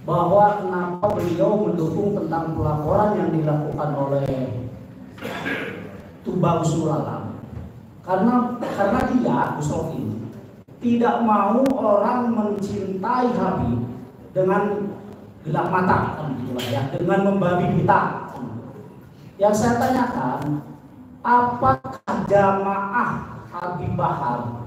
bahwa kenapa beliau mendukung tentang pelaporan yang dilakukan oleh Tuba Husnul Alam, karena dia, Gus Rofi, tidak mau orang mencintai Habib dengan gelap mata, ya, dengan membabi buta. Yang saya tanyakan, apakah jamaah Habib Bahar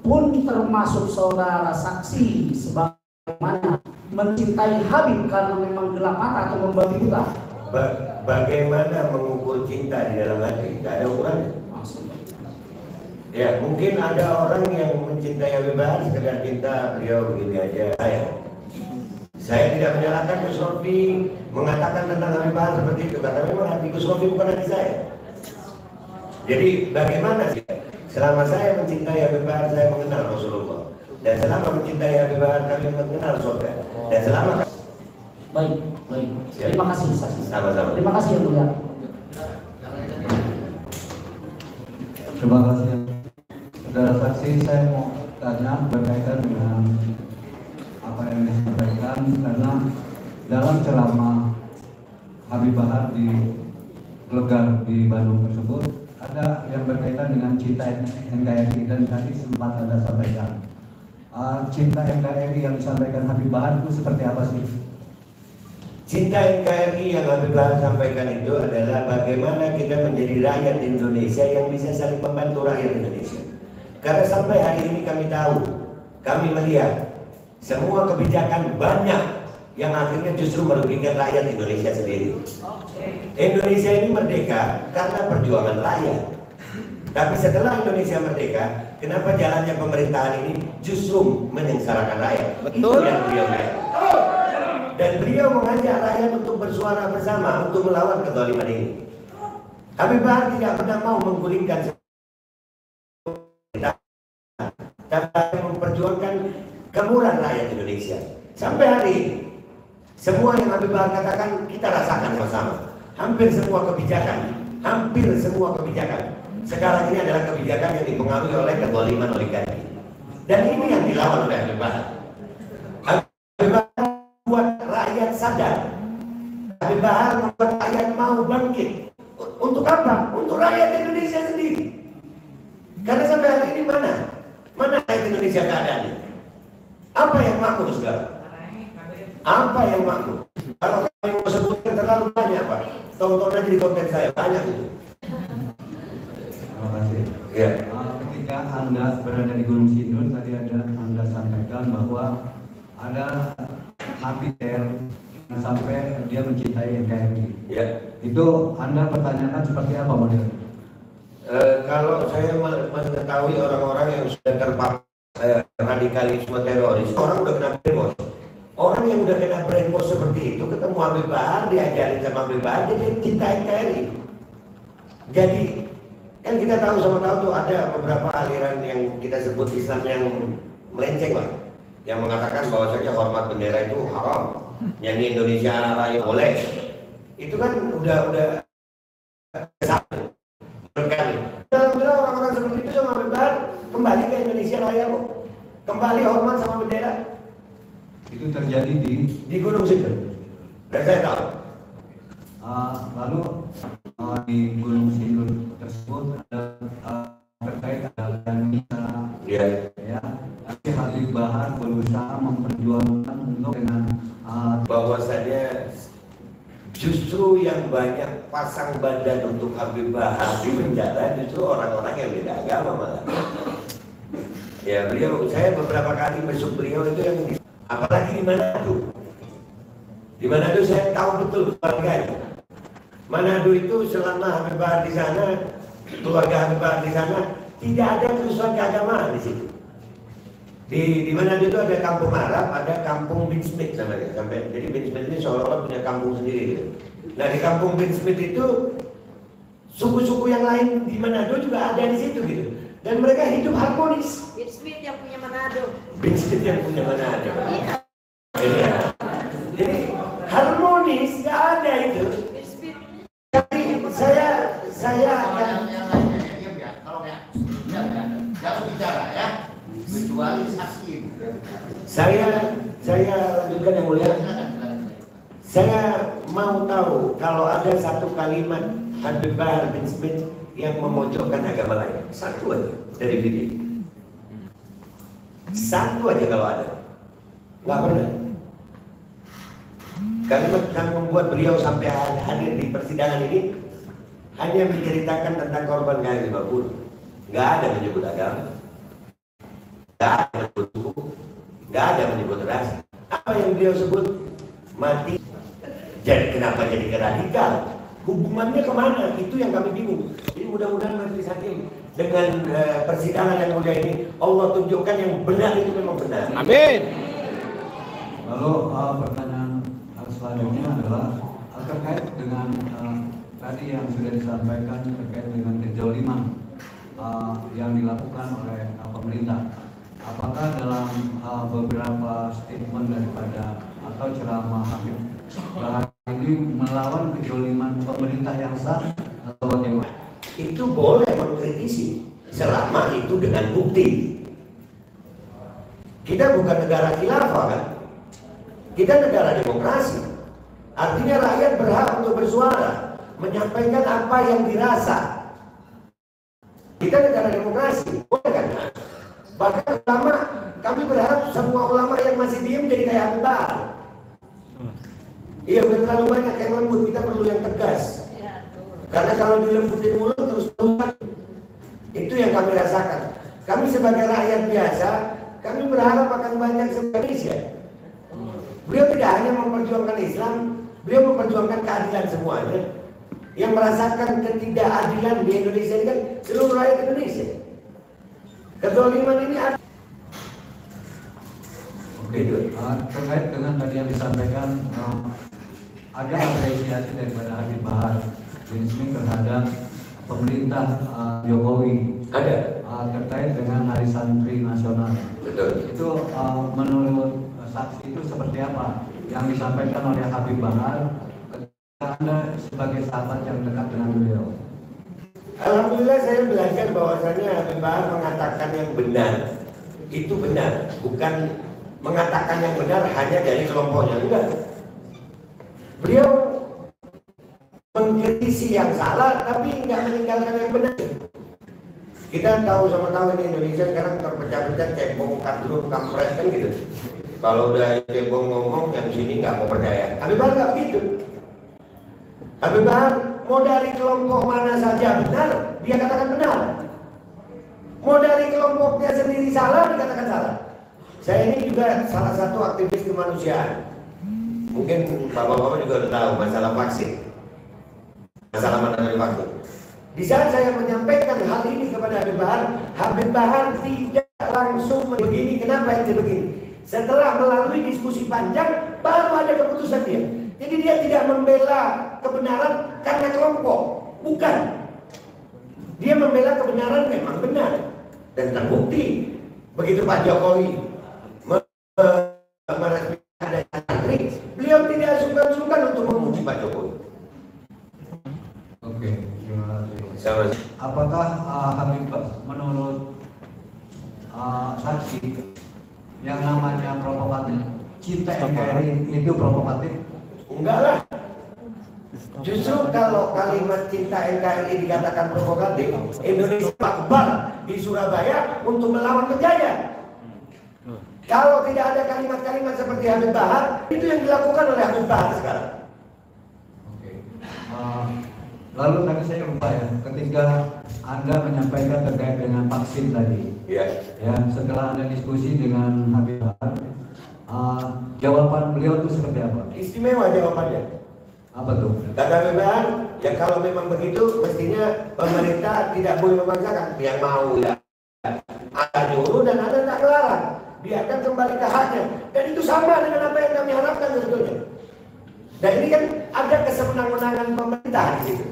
pun termasuk saudara saksi sebagaimana mencintai Habib karena memang gelap mata atau membabi buta? Bagaimana mengukur cinta di dalam hati? Tidak ada ukurannya. Ya, mungkin ada orang yang mencintai Habib Bahar sekedar cinta beliau begini aja. Saya tidak menyalahkan Gus Rofi mengatakan tentang Habib Bahar seperti itu, karena memang hati Gus Rofi bukan hati saya. Jadi bagaimana sih? Selama saya mencintai Habib Bahar, saya mengenal Rasulullah. Dan selama mencintai Habib Bahar, kami mengenal surga. Dan selama baik. Terima kasih saksi. Sama-sama. Terima kasih yang mulia. Terima kasih. Saudara saksi, saya mau tanya berkaitan dengan apa yang disampaikan, karena dalam ceramah Habib Bahar di Gelegar di Bandung tersebut ada yang berkaitan dengan cinta NKRI, dan tadi sempat Anda sampaikan cinta NKRI yang disampaikan Habib Bahar itu seperti apa sih? Cinta NKRI yang Habib Bahar sampaikan itu adalah bagaimana kita menjadi rakyat Indonesia yang bisa saling membantu rakyat Indonesia. Karena sampai hari ini kami tahu, kami melihat semua kebijakan banyak yang akhirnya justru merugikan rakyat Indonesia sendiri. Indonesia ini merdeka karena perjuangan rakyat. Tapi setelah Indonesia merdeka, kenapa jalannya pemerintahan ini justru menyengsarakan rakyat? Betul. Itu yang beliau lihat. Dan beliau mengajak rakyat untuk bersuara bersama untuk melawan kezaliman ini. Habib Bahar tidak pernah mau menggulingkan, tapi memperjuangkan kemurahan rakyat Indonesia. Sampai hari ini, semua yang Habib Bahar katakan kita rasakan bersama. Hampir semua kebijakan sekarang ini adalah kebijakan yang dipengaruhi oleh kezaliman oligarki. Dan ini yang dilawan oleh Habib Bahar. Habib Bahar membuat rakyat sadar. Habib Bahar membuat rakyat mau bangkit. Untuk apa? Untuk rakyat Indonesia sendiri. Karena sampai hari ini mana rakyat Indonesia keadaannya? Apa yang makmur sekarang? Apa yang makmur? Kalau kami mau sebutkan terlalu banyak, Pak. Tonton aja di konten saya, banyak itu. Terima kasih. Ya. Ketika Anda berada di Gunung Sindur, tadi Anda sampaikan bahwa ada Habib sampai dia mencintai NKRI. Ya. Itu Anda pertanyakan seperti apa model? Kalau saya mengetahui orang-orang yang sudah terpapar radikalisme teroris, orang udah kena brainwash. Orang yang udah kena brainwash seperti itu ketemu Habib Bahar, diajarin sama Habib Bahar, dia cinta NKRI. Jadi kan kita tahu sama tahu tuh ada beberapa aliran yang kita sebut Islam yang melenceng lah, yang mengatakan bahwasanya hormat bendera itu haram, nyanyi Indonesia Raya boleh. Itu kan udah satu berkali. Alhamdulillah orang-orang seperti itu sama Habib Bahar kembali ke Indonesia Raya kok, kembali hormat sama bendera. Itu terjadi di Gunung Sindur. Dan saya tahu. Lalu di Gunung Sindur tersebut ada terkait dengan misa. Ya. Tapi Habib Bahar berusaha memperjuangkan untuk dengan bahwasanya justru yang banyak pasang badan untuk Habib Bahar di penjara justru orang-orang yang beda agama malah. Ya beliau, saya beberapa kali besok beliau itu yang apalagi di Manado. Di Manado saya tahu betul keluarganya. Manado itu selama Habib Bahar di sana, keluarga Habib Bahar di sana, tidak ada kerusuhan keagamaan di situ. Di Manado itu ada kampung Arab, ada kampung Bin Smith namanya. Jadi Bin Smith ini seolah-olah punya kampung sendiri gitu. Nah di kampung Bin Smith itu suku-suku yang lain di Manado juga ada di situ gitu. Dan mereka hidup harmonis. Bin Smith yang punya Manado. Bin Smith yang punya Manado. Iya. Jadi harmonis, nggak ada itu. Bin Smith. Tapi saya Kalau yang lainnya diam ya. Kalau ya, jangan bicara ya. Kecuali saksi. saya lanjutkan yang mulia. Saya mau tahu kalau ada satu kalimat Habib Bahar bin Smith yang memojokkan agama lain, satu aja dari video, satu aja kalau ada, nggak pernah. Kalimat yang membuat beliau sampai hadir di persidangan ini hanya menceritakan tentang korban KRI 50, nggak ada menyebut agama, nggak ada menyebut suku, nggak ada menyebut ras. Apa yang beliau sebut mati. Jadi kenapa jadi radikal? Hubungannya kemana? Itu yang kami bingung. Jadi mudah-mudahan majelis hakim dengan persidangan yang mulia ini Allah tunjukkan yang benar itu memang benar. Amin. Lalu pertanyaan selanjutnya adalah terkait dengan tadi yang sudah disampaikan terkait dengan kezaliman yang dilakukan oleh pemerintah. Apakah dalam beberapa statement daripada atau ceramah Habib Bahar ini melawan kezaliman pemerintah yang sah atau bagaimana? Itu boleh mengkritisi selama itu dengan bukti. Kita bukan negara khilafah kan? Kita negara demokrasi. Artinya rakyat berhak untuk bersuara, menyampaikan apa yang dirasa. Kita negara demokrasi, boleh kan? Bahkan ulama, kami berharap semua ulama yang masih diem jadi kayak Habib Bahar. Iya, udah terlalu banyak yang lembut, kita perlu yang tegas. Karena kalau dilembutin mulut terus keluar, itu yang kami rasakan. Kami sebagai rakyat biasa, kami berharap akan banyak Indonesia. Beliau tidak hanya memperjuangkan Islam, beliau memperjuangkan keadilan semuanya. Yang merasakan ketidakadilan di Indonesia ini kan seluruh rakyat Indonesia. Kezaliman ini ada. Oke, terkait dengan tadi yang disampaikan, ada apresiasi daripada Habib Bahar bin Smith terhadap pemerintah Jokowi. Ada. Terkait dengan Hari Santri Nasional. Betul. Itu menurut saksi itu seperti apa yang disampaikan oleh Habib Bahar ketika Anda sebagai sahabat yang dekat dengan beliau? Alhamdulillah saya belajar bahwasanya Habib Bahar mengatakan yang benar itu benar, bukan mengatakan yang benar hanya dari kelompoknya, enggak. Beliau mengkritisi yang salah tapi nggak meninggalkan yang benar. Kita tahu sama-sama di Indonesia sekarang terpecah-pecah cebong, kadrun, kampret kan gitu. Kalau udah cebong ngomong yang sini nggak mau percaya. Habib Bahar nggak begitu. Habib Bahar mau dari kelompok mana saja benar, dia katakan benar. Mau dari kelompoknya sendiri salah, dikatakan salah. Saya ini juga salah satu aktivis kemanusiaan. Mungkin bapak-bapak juga udah tahu masalah vaksin, masalah mandatory vaksin. Di saat saya menyampaikan hal ini kepada Habib Bahar tidak langsung begini. Kenapa itu begini? Setelah melalui diskusi panjang, baru ada keputusan dia. Jadi dia tidak membela kebenaran karena kelompok, bukan. Dia membela kebenaran memang benar dan terbukti. Begitu Pak Jokowi meresmikan ada santri, beliau tidak sungkan-sungkan untuk memuji Pak Jokowi. Oke, terima kasih. Sama. Apakah Habib menurut saksi yang namanya provokatif, cinta NKRI itu provokatif? Enggak lah. Justru kalau kalimat cinta NKRI dikatakan provokatif, Indonesia akbar di Surabaya untuk melawan penjajah. Kalau tidak ada kalimat-kalimat seperti Habib Bahar, itu yang dilakukan oleh Habib Bahar sekarang. Oke. Lalu tadi saya lupa ya, ketika Anda menyampaikan terkait dengan vaksin tadi, Ya. ya setelah Anda diskusi dengan Habib Bahar, Jawaban beliau itu seperti apa? Istimewa jawabannya. Apa tuh? Kata BBM, ya kalau memang begitu, mestinya pemerintah tidak boleh memaksakan. Yang mau ya ada nyuruh dan ada tak melarang. Biarkan kembali ke haknya. Dan itu sama dengan apa yang kami harapkan sebetulnya. Dan ini kan ada kesemenang-menangan pemerintah di situ.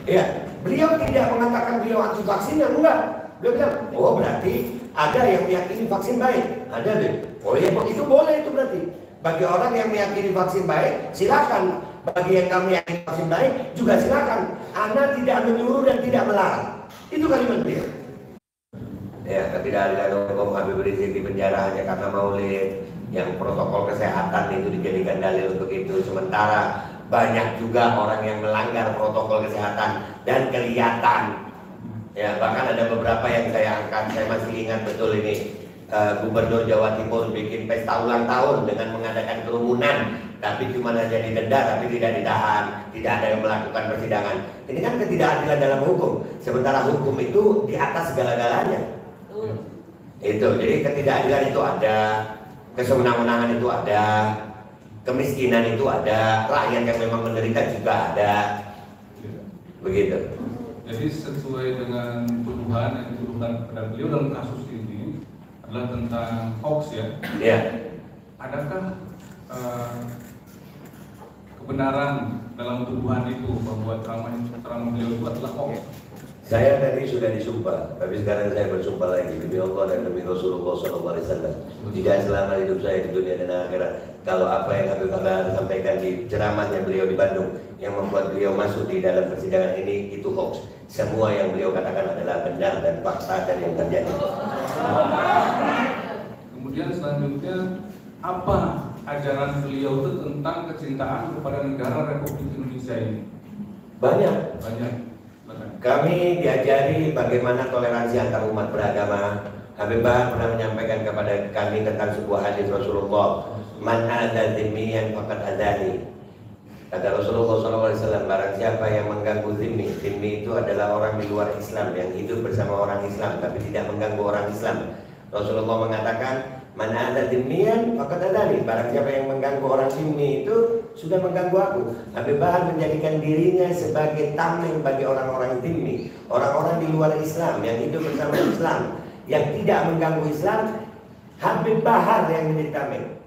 Ya, beliau tidak mengatakan beliau anti vaksin, ya enggak. Beliau bilang, oh berarti ada yang meyakini vaksin baik. Ada deh. Oh ya, itu boleh itu berarti. Bagi orang yang meyakini vaksin baik, silakan. Bagi yang kami meyakini vaksin baik, juga silakan. Anda tidak menyuruh dan tidak melarang. Itu kalimat beliau. Ya, ketidakadilan hukum Habib Rizik di penjara hanya karena maulid, yang protokol kesehatan itu dijadikan dalil untuk itu. Sementara banyak juga orang yang melanggar protokol kesehatan dan kelihatan. Ya, bahkan ada beberapa yang saya angkat, saya masih ingat betul ini. Gubernur Jawa Timur bikin pesta ulang tahun dengan mengadakan kerumunan, tapi cuma hanya didenda tapi tidak ditahan, tidak ada yang melakukan persidangan. Ini kan ketidakadilan dalam hukum. Sementara hukum itu di atas segala-galanya. Itu, jadi ketidakadilan itu ada, kesewenang-wenangan itu ada, kemiskinan itu ada, rakyat yang memang menderita juga ada. Begitu. Jadi sesuai dengan tuduhan yang dituduhkan kepada beliau dalam kasus ini adalah tentang hoax ya. Iya. Adakah kebenaran dalam tuduhan itu bahwa ceramah beliau itu adalah hoax? Saya tadi sudah disumpah, tapi sekarang saya bersumpah lagi demi Allah dan demi Rasulullah SAW. Tidak selama hidup saya di dunia dan akhirat, kalau apa yang Habib Bahar sampaikan di ceramahnya beliau di Bandung yang membuat beliau masuk di dalam persidangan ini itu hoax. Semua yang beliau katakan adalah benar dan fakta dan yang terjadi. Kemudian selanjutnya, apa ajaran beliau itu tentang kecintaan kepada negara Republik Indonesia ini? Banyak. Kami diajari bagaimana toleransi antar umat beragama. Habib Bahar pernah menyampaikan kepada kami tentang sebuah hadis Rasulullah, man adza dzimmiyan faqad adzani. Kata Rasulullah SAW, barang siapa yang mengganggu zimmi. Zimmi itu adalah orang di luar Islam yang hidup bersama orang Islam tapi tidak mengganggu orang Islam. Rasulullah mengatakan, man adza dzimmiyan faqad adzani. Barang siapa yang mengganggu orang zimmi itu sudah mengganggu aku. Habib Bahar menjadikan dirinya sebagai tameng bagi orang-orang zimmi, orang-orang di luar Islam yang hidup bersama Islam, yang tidak mengganggu Islam. Habib Bahar yang menjadi tameng.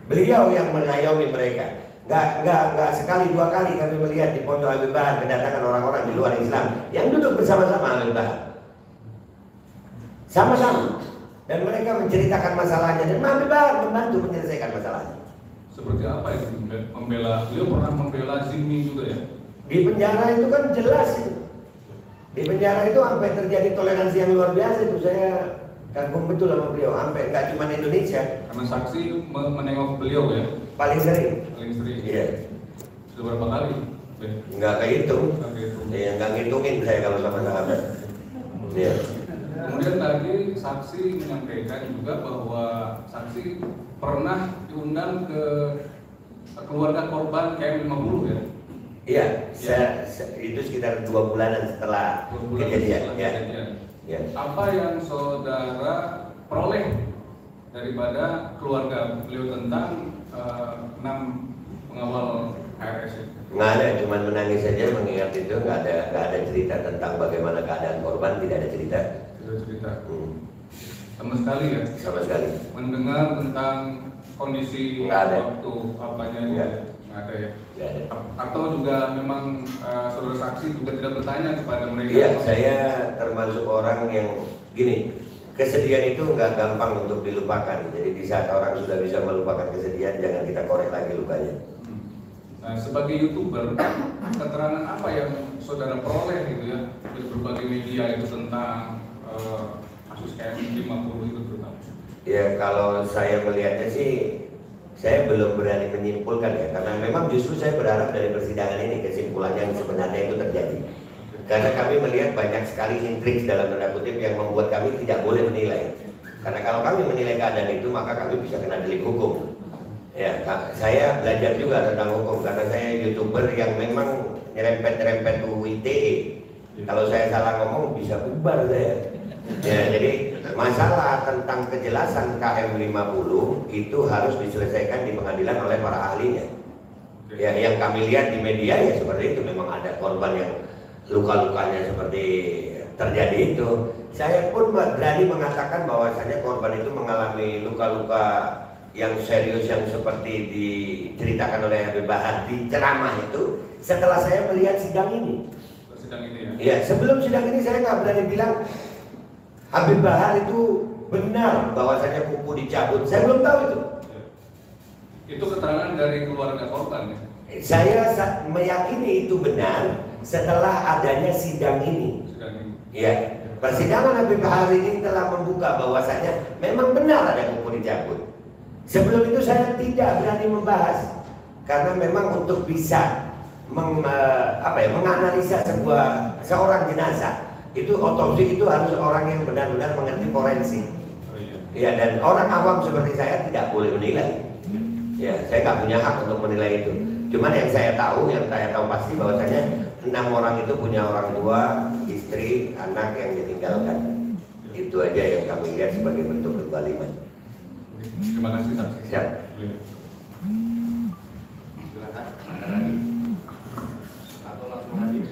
Beliau yang mengayomi mereka. Enggak sekali dua kali kami melihat di pondok Habib Bahar kedatangan orang-orang di luar Islam yang duduk bersama-sama Habib Bahar. Sama-sama. Dan mereka menceritakan masalahnya dan Habib Bahar membantu menyelesaikan masalahnya. Seperti apa itu? Membela, beliau pernah membela zimmi juga ya? Di penjara itu kan jelas itu. Di penjara itu sampai terjadi toleransi yang luar biasa itu. Saya kagum betul sama beliau, sampai nggak cuma Indonesia. Karena saksi menengok beliau ya? Paling sering. Paling sering. Iya. Sudah berapa kali? Nggak kehitung. Ya, nggak ngitungin saya kalau sama sahabat. Iya. Kemudian tadi saksi menyampaikan juga bahwa saksi pernah diundang ke keluarga korban KM50 ya? Iya, itu sekitar 2 bulanan setelah kejadian. Ya. Apa yang saudara peroleh daripada keluarga beliau tentang 6 pengawal HRS itu? Nggak ada, cuma menangis saja mengingat itu, nggak ada cerita tentang bagaimana keadaan korban, tidak ada cerita. Tidak cerita. Sama sekali ya? Sama sekali. Mendengar tentang kondisi waktu apanya nggak ada ya? Nggak ada. Atau juga memang saudara saksi juga tidak bertanya kepada mereka? Iya, saya termasuk orang yang gini, kesedihan itu nggak gampang untuk dilupakan. Jadi di saat orang sudah bisa melupakan kesedihan, jangan kita korek lagi lukanya. Nah, sebagai YouTuber, keterangan apa yang saudara peroleh gitu ya di berbagai media itu tentang kasus KM50 itu terutama? Ya, kalau saya melihatnya sih, saya belum berani menyimpulkan ya, karena memang justru saya berharap dari persidangan ini kesimpulannya yang sebenarnya itu terjadi. Karena kami melihat banyak sekali intrik dalam tanda kutip yang membuat kami tidak boleh menilai. Karena kalau kami menilai keadaan itu, maka kami bisa kena delik hukum. Ya, saya belajar juga tentang hukum karena saya YouTuber yang memang nyerempet-nyerempet UU ITE. Kalau saya salah ngomong bisa bubar saya. Ya, jadi masalah tentang kejelasan KM50 itu harus diselesaikan di pengadilan oleh para ahlinya. Ya, yang kami lihat di media ya seperti itu, memang ada korban yang luka-lukanya seperti terjadi itu. Saya pun berani mengatakan bahwasanya korban itu mengalami luka-luka yang serius yang seperti diceritakan oleh Habib Bahar di ceramah itu setelah saya melihat sidang ini. Sidang ini ya? Ya, sebelum sidang ini saya nggak berani bilang Habib Bahar itu benar bahwasanya kuku dicabut. Saya belum tahu itu. Itu keterangan dari keluarga korban ya? Saya meyakini itu benar setelah adanya sidang ini. Sidang ini. Ya, persidangan Habib Bahar ini telah membuka bahwasanya memang benar ada kuku dicabut. Sebelum itu saya tidak berani membahas karena memang untuk bisa menganalisa seorang jenazah itu otopsi itu harus orang yang benar-benar mengerti forensik. Ya, dan orang awam seperti saya tidak boleh menilai. Ya, saya nggak punya hak untuk menilai itu. Cuman yang saya tahu pasti bahwasanya 6 orang itu punya orang tua, istri, anak yang ditinggalkan. Itu aja yang kami lihat sebagai bentuk kezaliman. Terima kasih saksi. Siap. Silakan. Ada lagi? Atau langsung habis?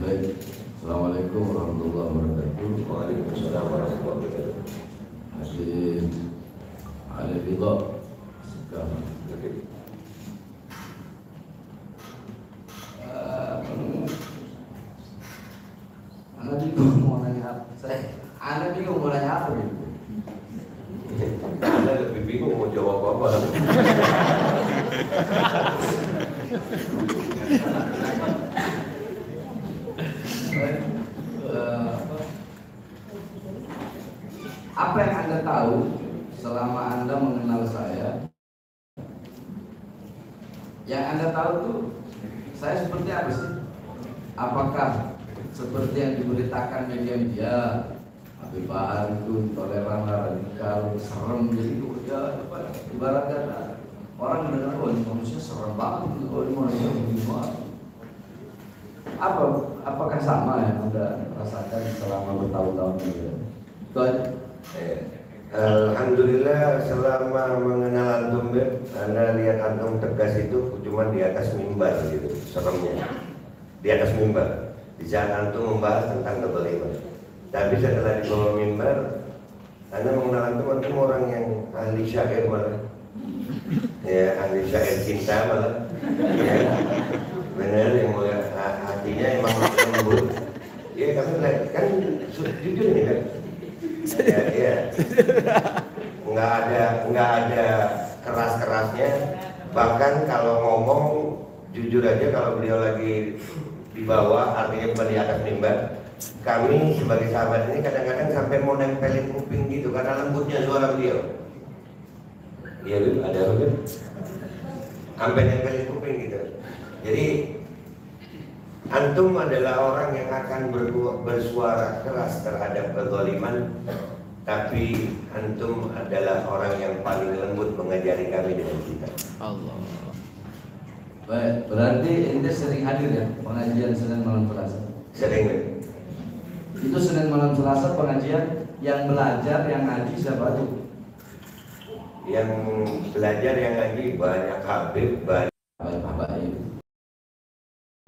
Baik, Assalamualaikum warahmatullahi wabarakatuh. Waalaikumsalam warahmatullahi wabarakatuh. Hadir Ali Ridha Sekam. Anda bingung mau nanya apa? Anda bingung mau nanya apa gitu? Anda lebih bingung mau jawab apa? Apa yang Anda tahu selama Anda mengenal saya? Yang Anda tahu tuh saya seperti apa sih? Apakah seperti yang diberitakan media-media Habib Bahar itu intoleran, radikal, serem, jadi ya ibarat kata orang mendengar, oh ini manusia serem banget, oh ini manusia begini banget. Apakah sama yang Anda rasakan selama bertahun-tahun ini? Itu aja. Alhamdulillah selama mengenal antum, Anda lihat antum tegas itu cuma di atas mimbar gitu, seremnya di atas mimbar. Di saat antum membahas tentang kezaliman, tapi setelah di bawah mimbar, Anda mengenal antum orang yang ahli syair malah, ya ahli syair cinta malah, ya benar yang mulai hatinya emang lembut. Ya kami kan jujur nih kan. Ya. Nggak ada keras-kerasnya. Bahkan kalau ngomong jujur aja, kalau beliau lagi di bawah, artinya bukan di atas mimbar, kami sebagai sahabat ini kadang-kadang sampai mau nempelin kuping gitu karena lembutnya suara beliau. Iya lu ada apa? Sampai nempelin kuping gitu. Jadi antum adalah orang yang akan bersuara keras terhadap kezaliman, tapi antum adalah orang yang paling lembut mengajari kami dengan cinta. Allah. Baik, berarti ente sering hadir ya pengajian Senin malam Selasa? Sering. Itu Senin malam Selasa pengajian yang belajar, yang ngaji siapa aja? Yang belajar, yang ngaji banyak Habib, banyak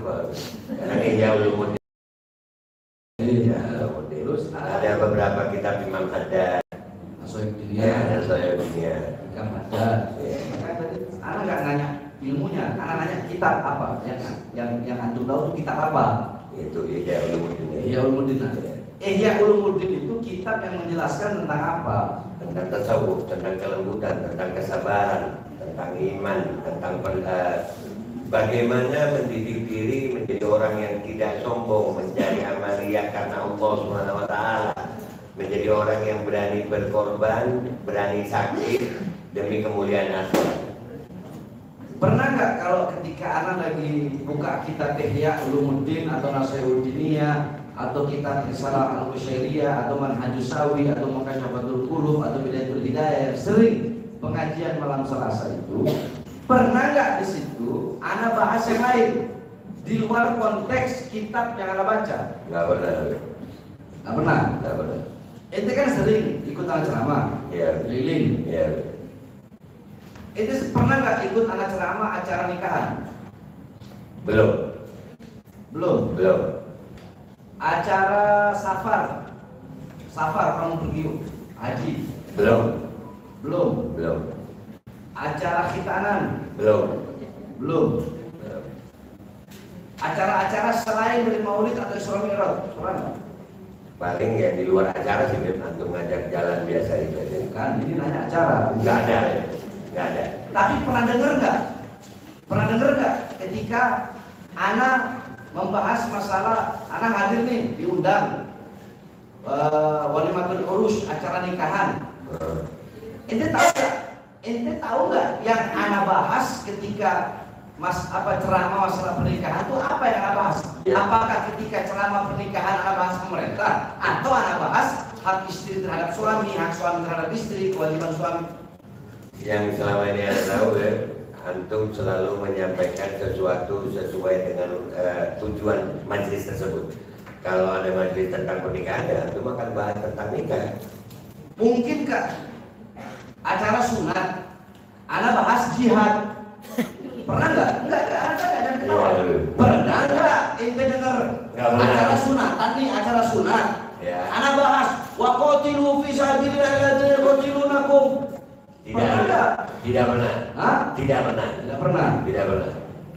Baik. Ihya Ulumuddin. Terus Ada beberapa kitab Imam Haddad. Asoyuddiniyah. Asoyuddiniyah. Imam Haddad. Anak nggak nanya ilmunya, anak nanya kitab apa? Yang antum tahu itu kitab apa? Itu Ihya Ulumuddin. Ihya Ulumuddin. Ihya Ulumuddin itu kitab yang menjelaskan tentang apa? Tentang tasawuf, tentang kelembutan, tentang kesabaran, tentang iman, tentang bagaimana mendidik diri menjadi orang yang tidak sombong, mencari amalia karena Allah Subhanahu wa taala, menjadi orang yang berani berkorban, berani sakit demi kemuliaan akhirat. Pernah nggak nggak kalau ketika anak lagi buka kitab Ihya Ulumuddin atau Nasihuddiniyah atau kitab Risalah Al-Qusyairiyah atau Manhajus Sawi atau Mukasyafatul Qulub atau Bidayatul Hidayah, sering pengajian malam Selasa itu, pernah nggak di situ anak bahas yang lain di luar konteks kitab yang anak baca? Nggak pernah. Nggak pernah. Nggak pernah. Ente kan sering ikut anak ceramah, keliling. Iya. Ente pernah nggak ikut anak ceramah acara nikahan? Belum. Belum. Acara safar kamu pergi haji? Belum. Acara khitanan? Belum. Acara-acara selain dari Maulid atau Isra Mi'raj? Paling ya di luar acara sih, antum ngajak jalan biasa itu aja. Kan ini nanya acara. Nggak ada. Tapi pernah dengar nggak ketika anak membahas masalah, anak hadir nih diundang walimatul urus, acara nikahan. Ente tahu nggak yang anak bahas ketika ceramah masalah pernikahan itu apa yang anak bahas? Apakah ketika ceramah pernikahan anak bahas pemerintah atau anak bahas hak istri terhadap suami, hak suami terhadap istri, kewajiban suami? Yang selama ini Anda tahu ya, antum selalu menyampaikan sesuatu sesuai dengan tujuan majelis tersebut. Kalau ada majelis tentang pernikahan, ya antum akan bahas tentang nikah. Mungkinkah acara sunat Anda bahas jihad? Pernah nggak? Nggak ada ketawa. Pernah nggak? Ente dengar acara sunatan nih, acara sunat. Anda bahas waqatilu fi sabilillah alladzina yuqatilunakum. Tidak pernah.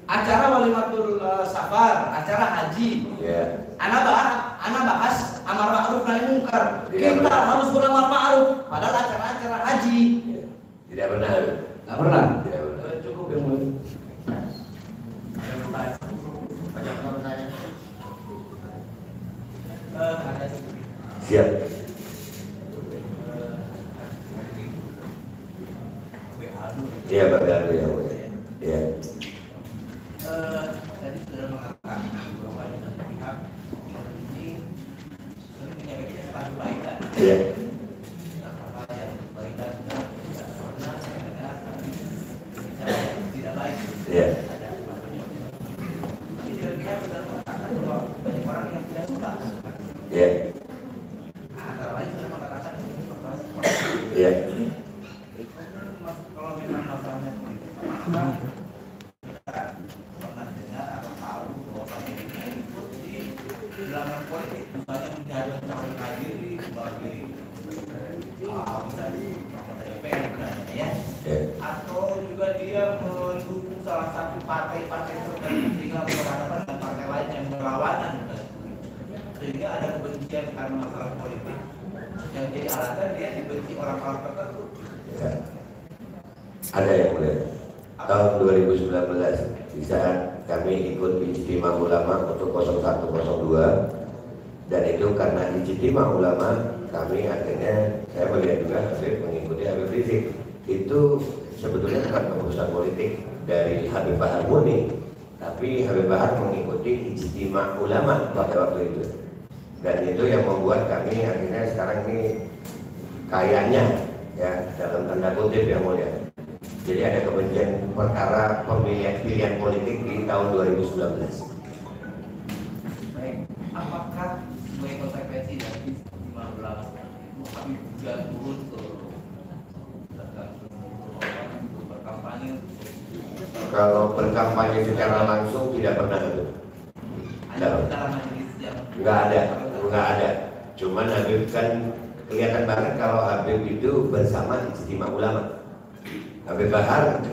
Acara walimatul safar, acara haji. Anak bahas amar ma'ruf nahi munkar. Kita harus beramar ma'ruf padahal acara-acara haji. Tidak pernah. Cukup yang mulia. Siap. Iya, Pak Garu ya. Iya. Tadi sudah mengatakan bahwa pihak ini menyampaikan sepatu baikan. Iya. Apa yang baikan tidak baik. Iya. Kira-kira sudah mengatakan bahwa banyak orang yang tidak suka. Iya. Antara lain sudah mengatakan Iya. kalau memang masalahnya politik, maka kita pernah dengar atau tahu bahwa partai ini ikut di gerakan politik, misalnya menjadi calon diri sebagai misalnya anggota DPR ya, atau juga dia mendukung salah satu partai-partai tertentu sehingga berhadapan dengan partai lain yang berlawanan, sehingga ada kebencian karena masalah politik yang jadi alasan dia dibenci orang-orang tertentu. Ada yang mulia. Tahun 2019 di saat kami ikut Ijtima Ulama untuk 0102, dan itu karena Ijtima Ulama kami akhirnya, saya melihat juga Habib mengikuti Habib Rizik. Itu sebetulnya bukan keputusan politik dari Habib Bahar Muni, tapi Habib Bahar mengikuti Ijtima Ulama pada waktu itu, dan itu yang membuat kami akhirnya sekarang ini kayaknya ya dalam tanda kutip yang mulia. Jadi ada kebencian perkara pilihan politik di tahun 2019. Baik, apakah sebagai konsekuensi dari Ijtima Ulama itu kami juga turun ke berkampanye? Kalau berkampanye secara langsung tidak pernah ada. Nggak ada. Cuman Habib kan kelihatan banget kalau Habib itu bersama Ijtima Ulama. Habib Bahar,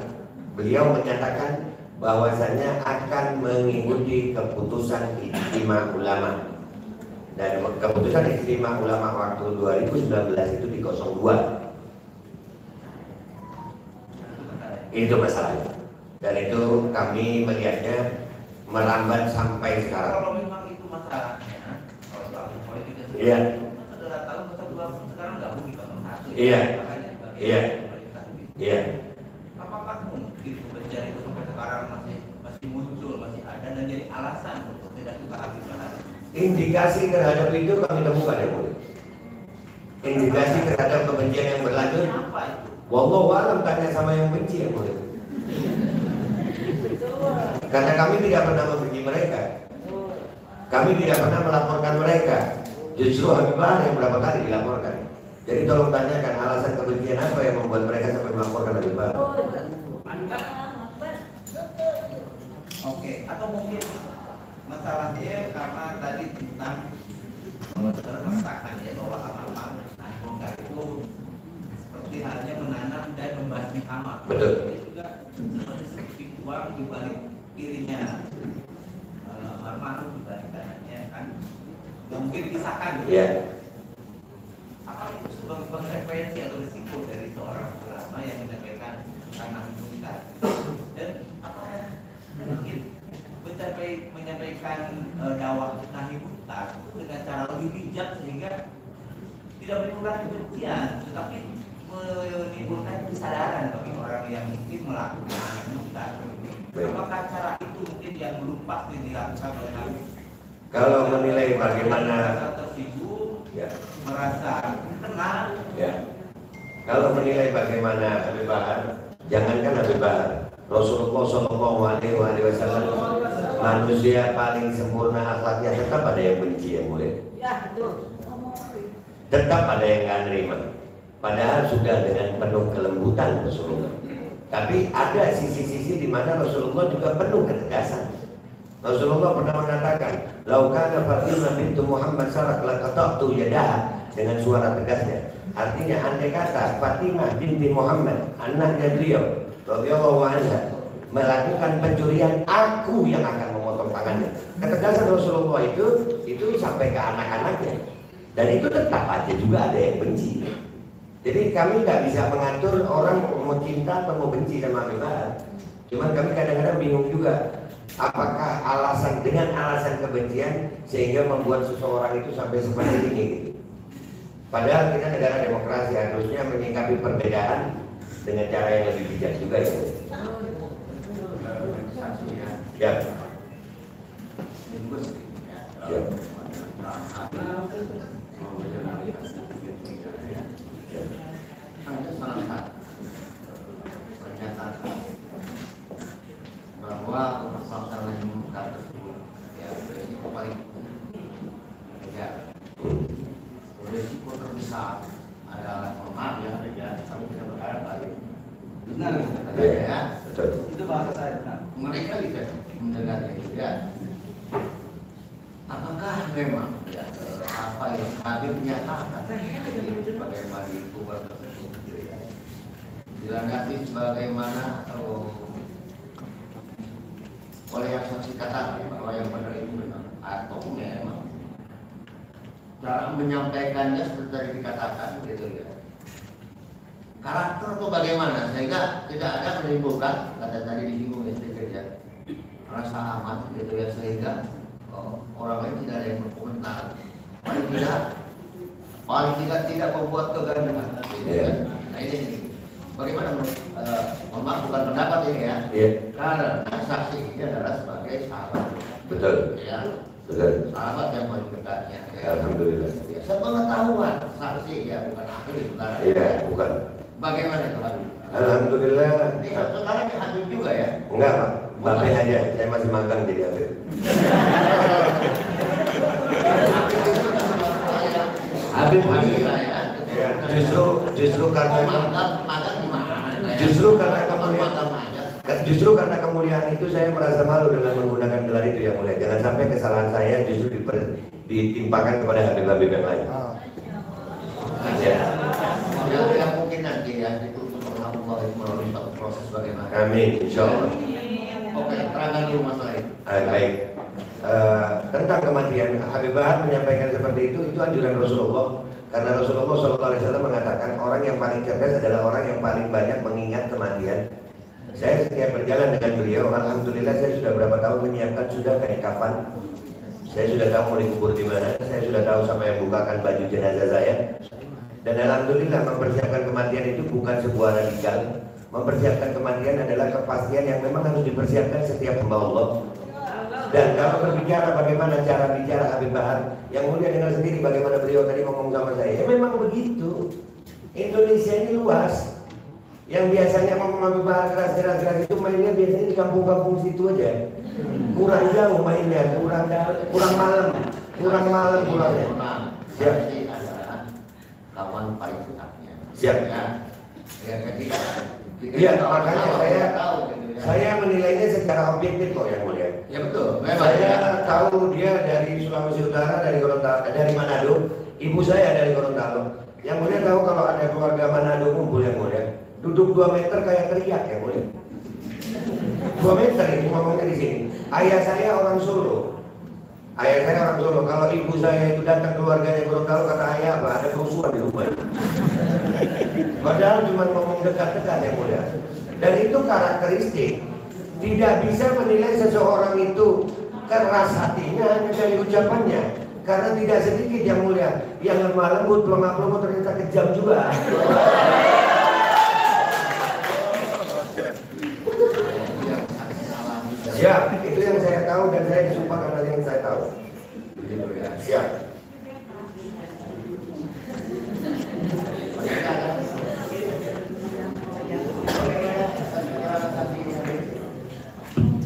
beliau menyatakan bahwasannya akan mengikuti keputusan Ijtima Ulama, dan keputusan Ijtima Ulama waktu 2019 itu di 02. Itu masalahnya, dan itu kami melihatnya merambat sampai sekarang. Kalau memang itu masalahnya, kalau soal politik itu, iya, tahun sekarang nggak mungkin satu. Iya. Apakah mungkin kebencian itu sampai sekarang sekarang masih muncul, masih ada dan jadi alasan untuk tidak suka Habib Bahari? Indikasi terhadap itu kami temukan ya boleh. Indikasi terhadap kebencian yang berlanjut. Apa itu? Wallahu alam, tanya sama yang benci ya boleh. Karena kami tidak pernah membenci mereka. Kami tidak pernah melaporkan mereka. Justru Habib Bahari yang berapa kali dilaporkan. Jadi tolong tanyakan alasan kebencian apa yang membuat mereka sampai melaporkan Habib Bahari. Oke, atau mungkin masalahnya karena tadi tentang meletakkan ya bahwa amal munkar itu seperti halnya menanam dan membasmi amal. Betul. Itu juga seperti uang di balik kirinya, almarhum di balik kanannya kan. Nggak mungkin dipisahkan. Iya. Apa itu sebagai konsekuensi atau risiko dari seorang ulama yang menyampaikan tanah munkar dan apa mungkin menyampaikan dakwah nahi munkar dengan cara lebih bijak sehingga tidak menimbulkan kebencian, tetapi menimbulkan kesadaran bagi orang yang mungkin melakukan nahi munkar. Apakah cara itu mungkin yang belum pasti dilakukan oleh Habib? Kalau menilai bagaimana tersinggung, ya. merasa tenang, Ya. Kalau menilai bagaimana Habib Bahari, jangankan Habib Bahari, Rasulullah SAW, manusia paling sempurna akhlaknya, tetap ada yang benci yang mulia. Ya, betul. Tetap ada yang nggak nerima. Padahal sudah dengan penuh kelembutan Rasulullah. Tapi ada sisi-sisi di mana Rasulullah juga penuh ketegasan. Rasulullah pernah mengatakan, "Laukana Fatimah bintu Muhammad sarak laqata'tu yadaha," dengan suara tegasnya. Artinya andai kata Fatimah binti Muhammad, anaknya beliau, radhiyallahu anha, melakukan pencurian, aku yang akan memotong tangannya. Ketegasan Rasulullah itu sampai ke anak-anaknya. Dan itu tetap aja juga ada yang benci. Jadi kami nggak bisa mengatur orang mau cinta atau mau benci sama Habib Bahari. Cuman kami kadang-kadang bingung juga. Apakah dengan alasan kebencian sehingga membuat seseorang itu sampai seperti ini gitu. Padahal kita negara demokrasi, harusnya menyikapi perbedaan dengan cara yang lebih bijak juga ya. Ya. Ya. Ada salah satu pernyataan bahwa masalah yang munkar tersebut ya berisiko paling ya berisiko terbesar adalah formal ya kami tidak berharap lagi benar ya itu bahasa saya benar mereka bisa mendengar itu ya apakah memang ya apa yang Habib menyatakan sebagaimana itu dilandasi sebagaimana oleh yang saksi katakan bahwa yang benar itu benar atau memang cara menyampaikannya seperti tadi dikatakan gitu ya karakter itu bagaimana sehingga tidak ada menimbulkan kata tadi disinggung sedikit ya rasa aman gitu ya sehingga orang lain tidak ada yang berkomentar paling tidak membuat kegaduhan gitu ya. Nah ini bagaimana mohon bukan pendapat ini ya karena saksi ini adalah sebagai sahabat Betul. ya Betul. sahabat yang paling dekatnya ya. Alhamdulillah. Ya, sepengetahuan saksi ya bukan ahli saudara Iya, bukan. bagaimana itu Habib? Alhamdulillah. Sekarang Habib juga ya? Enggak Pak, Bapak aja, saya masih magang jadi Habib. Habib ya. Ya, justru karena kemuliaan itu saya merasa malu dengan menggunakan gelar itu yang mulia. Jangan sampai kesalahan saya justru ditimpakan kepada Habib-Habib yang lain. Ya, ya mungkin nanti ya ditutup oleh Allah itu melalui satu proses bagaimana. Amin, insya Allah. Oke, terangkan dulu masalah itu. Baik. Tentang kematian, Habib Bahari menyampaikan seperti itu anjuran Rasulullah. Karena Rasulullah SAW mengatakan orang yang paling cerdas adalah orang yang paling banyak mengingat kematian. Saya setiap berjalan dengan beliau, alhamdulillah saya sudah berapa tahun menyiapkan sudah kain kafan. Saya sudah tahu mau dikubur di mana. Saya sudah tahu sama yang bukakan baju jenazah saya. Dan alhamdulillah mempersiapkan kematian itu bukan sebuah radikal, Mempersiapkan kematian adalah kepastian yang memang harus dipersiapkan setiap hamba Allah. Dan kalau berbicara bagaimana cara bicara Habib Bahar, yang mulia dengar sendiri bagaimana beliau tadi ngomong sama saya. Ya memang begitu. Indonesia ini luas. Yang biasanya ngomong Habib Bahar keras itu mainnya biasanya di kampung-kampung situ aja. Kurang jauh mainnya, kurang malam pulangnya. Siap. Lawan paling susahnya. Siap. Ya, ketika Iya, makanya saya menilainya secara objektif kok yang mulia. Ya betul. Saya tahu dia dari Sulawesi Utara, dari Gorontalo, dari Manado. Ibu saya dari Gorontalo. Yang mulia tahu kalau ada keluarga Manado kumpul yang mulia, duduk 2 meter kayak teriak yang mulia. 2 meter ini ngomongnya di sini. Ayah saya orang Solo. Kalau ibu saya itu datang keluarganya Gorontalo, kata ayah apa? Ada kerusuhan di rumah. Padahal cuma ngomong dekat-dekat yang mulia. Dan itu karakteristik. Tidak bisa menilai seseorang itu keras hatinya hanya dari ucapannya. Karena tidak sedikit yang mulia yang lemah lembut, pelongo ternyata kejam juga. Siap, itu yang saya tahu dan saya disumpah karena yang saya tahu. Siap.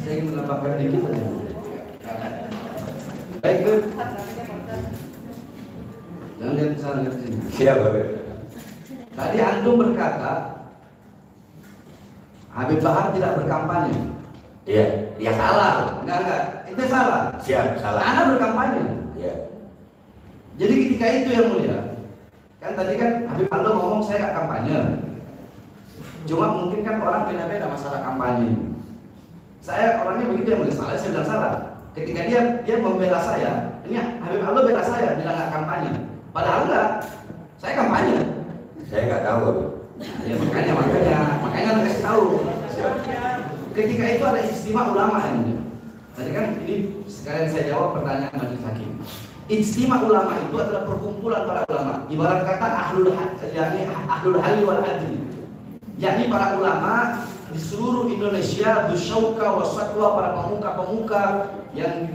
Saya ingin menambahkan dikit saja. Baik, Bu. Jangan lihat ke sana, lihat ke sini. Siap, Habib. Tadi antum berkata Habib Bahar tidak berkampanye. Iya, dia salah. Enggak, itu salah. Siap, salah. Anda berkampanye. Iya. Jadi ketika itu yang mulia, kan tadi kan Habib Aldo ngomong saya nggak kampanye. Cuma mungkin kan orang beda-beda masalah kampanye. Saya orangnya begitu yang mulia, salah saya bilang salah. Ketika dia membela saya, ini Habib Aldo bela saya, bilang nggak kampanye. Padahal enggak, saya kampanye. Saya nggak tahu. Ya makanya harus kasih tahu. Ketika itu ada istimewa ulama yang mulia. Tadi kan ini sekalian saya jawab pertanyaan majelis hakim. Istimewa ulama itu adalah perkumpulan para ulama. Ibarat kata ahlul halli wal adli. Yakni para ulama di seluruh Indonesia, busyauka wasatwa, para pemuka-pemuka yang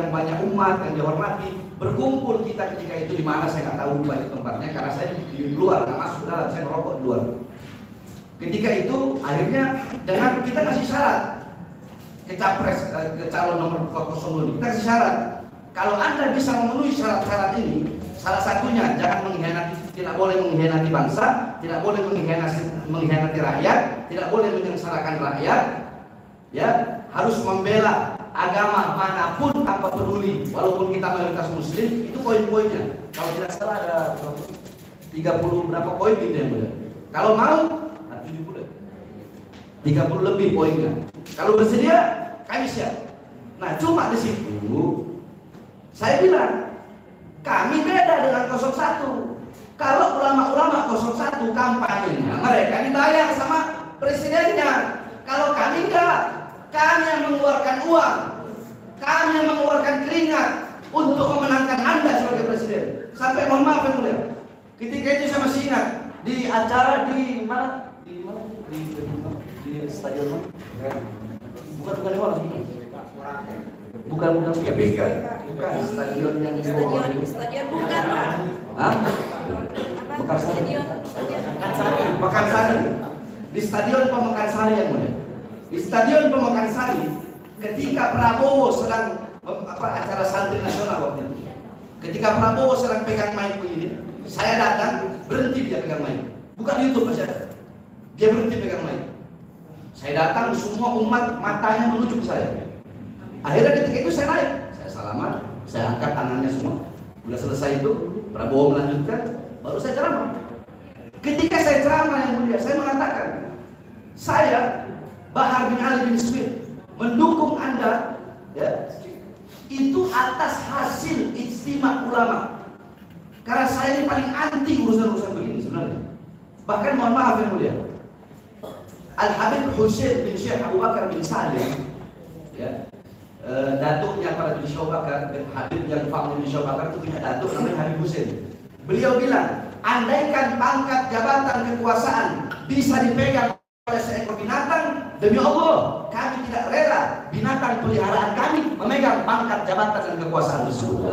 banyak umat yang dihormati, berkumpul kita ketika itu di mana saya nggak tahu lupa di tempatnya karena saya di luar, nggak masuk dalam, saya merokok di luar. Ketika itu akhirnya dengan kita kasih syarat ke capres, ke calon nomor 02 kita kasih syarat. Kalau Anda bisa memenuhi syarat-syarat ini, salah satunya jangan mengkhianati, tidak boleh mengkhianati bangsa, tidak boleh mengkhianati rakyat, tidak boleh menyengsarakan rakyat, ya harus membela agama manapun tanpa peduli, walaupun kita mayoritas Muslim. Itu poin-poinnya. Kalau tidak salah ada 30 berapa poin gitu yang benar. Kalau mau 30 lebih poinnya. Kalau bersedia, kami siap. Nah, cuma di situ saya bilang, kami beda dengan 01. Kalau ulama-ulama 01 kampanyenya, mereka dibayar sama presidennya. Kalau kami enggak, kami yang mengeluarkan uang, kami yang mengeluarkan keringat untuk memenangkan Anda sebagai presiden. Sampai mohon maaf yang mulia, ketika itu saya masih ingat di acara di mana? Di stadion bukan GBK. Bukan stadion yang Stadion bukan. Hah? Pekansari. Di stadion Pemekansari yang mulia. Di stadion Pemekansari ketika Prabowo sedang acara santri nasional waktu itu. Ketika Prabowo sedang pegang mic begini, saya datang, berhenti dia pegang mic. Bukan YouTube saja. Dia berhenti pegang mic. Saya datang, semua umat matanya menuju ke saya. Akhirnya ketika itu saya naik, saya salaman, saya angkat tangannya semua. Sudah selesai itu, Prabowo melanjutkan, baru saya ceramah. Ketika saya ceramah yang mulia, saya mengatakan, saya Bahar bin Ali bin Smith mendukung Anda, ya, itu atas hasil ijtima ulama. Karena saya ini paling anti urusan-urusan begini sebenarnya. Bahkan mohon maaf yang mulia, Al-Habib Hussein bin Syekh Abu Bakar bin Salim, ya, datuknya pada bin Syekh Bakar, Habib yang Fakhr bin Syekh Bakar itu punya datuk namanya Habib Hussein. Beliau bilang, andaikan pangkat jabatan kekuasaan bisa dipegang oleh seekor binatang, demi Allah kami tidak rela binatang peliharaan kami memegang pangkat jabatan dan kekuasaan tersebut.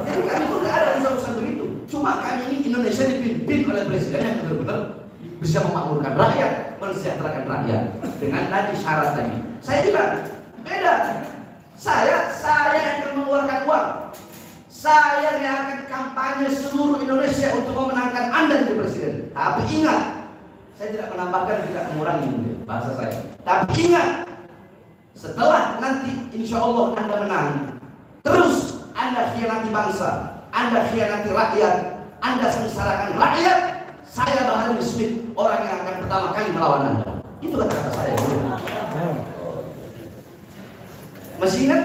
Jadi kami itu tidak ada urusan begitu. Cuma kami ini Indonesia dipimpin oleh presiden yang benar-benar bisa memakmurkan rakyat, mensejahterakan rakyat dengan tadi syarat tadi. Saya bilang beda. Saya yang akan mengeluarkan uang. Saya yang akan kampanye seluruh Indonesia untuk memenangkan Anda jadi presiden. Tapi ingat, saya tidak menambahkan, tidak mengurangi bahasa saya. Tapi ingat, setelah nanti insya Allah Anda menang, terus Anda khianati bangsa, Anda khianati rakyat, Anda sengsarakan rakyat, saya Bahari Smith orang yang akan pertama kali melawan Anda. Itu kata-kata saya. Masih ingat?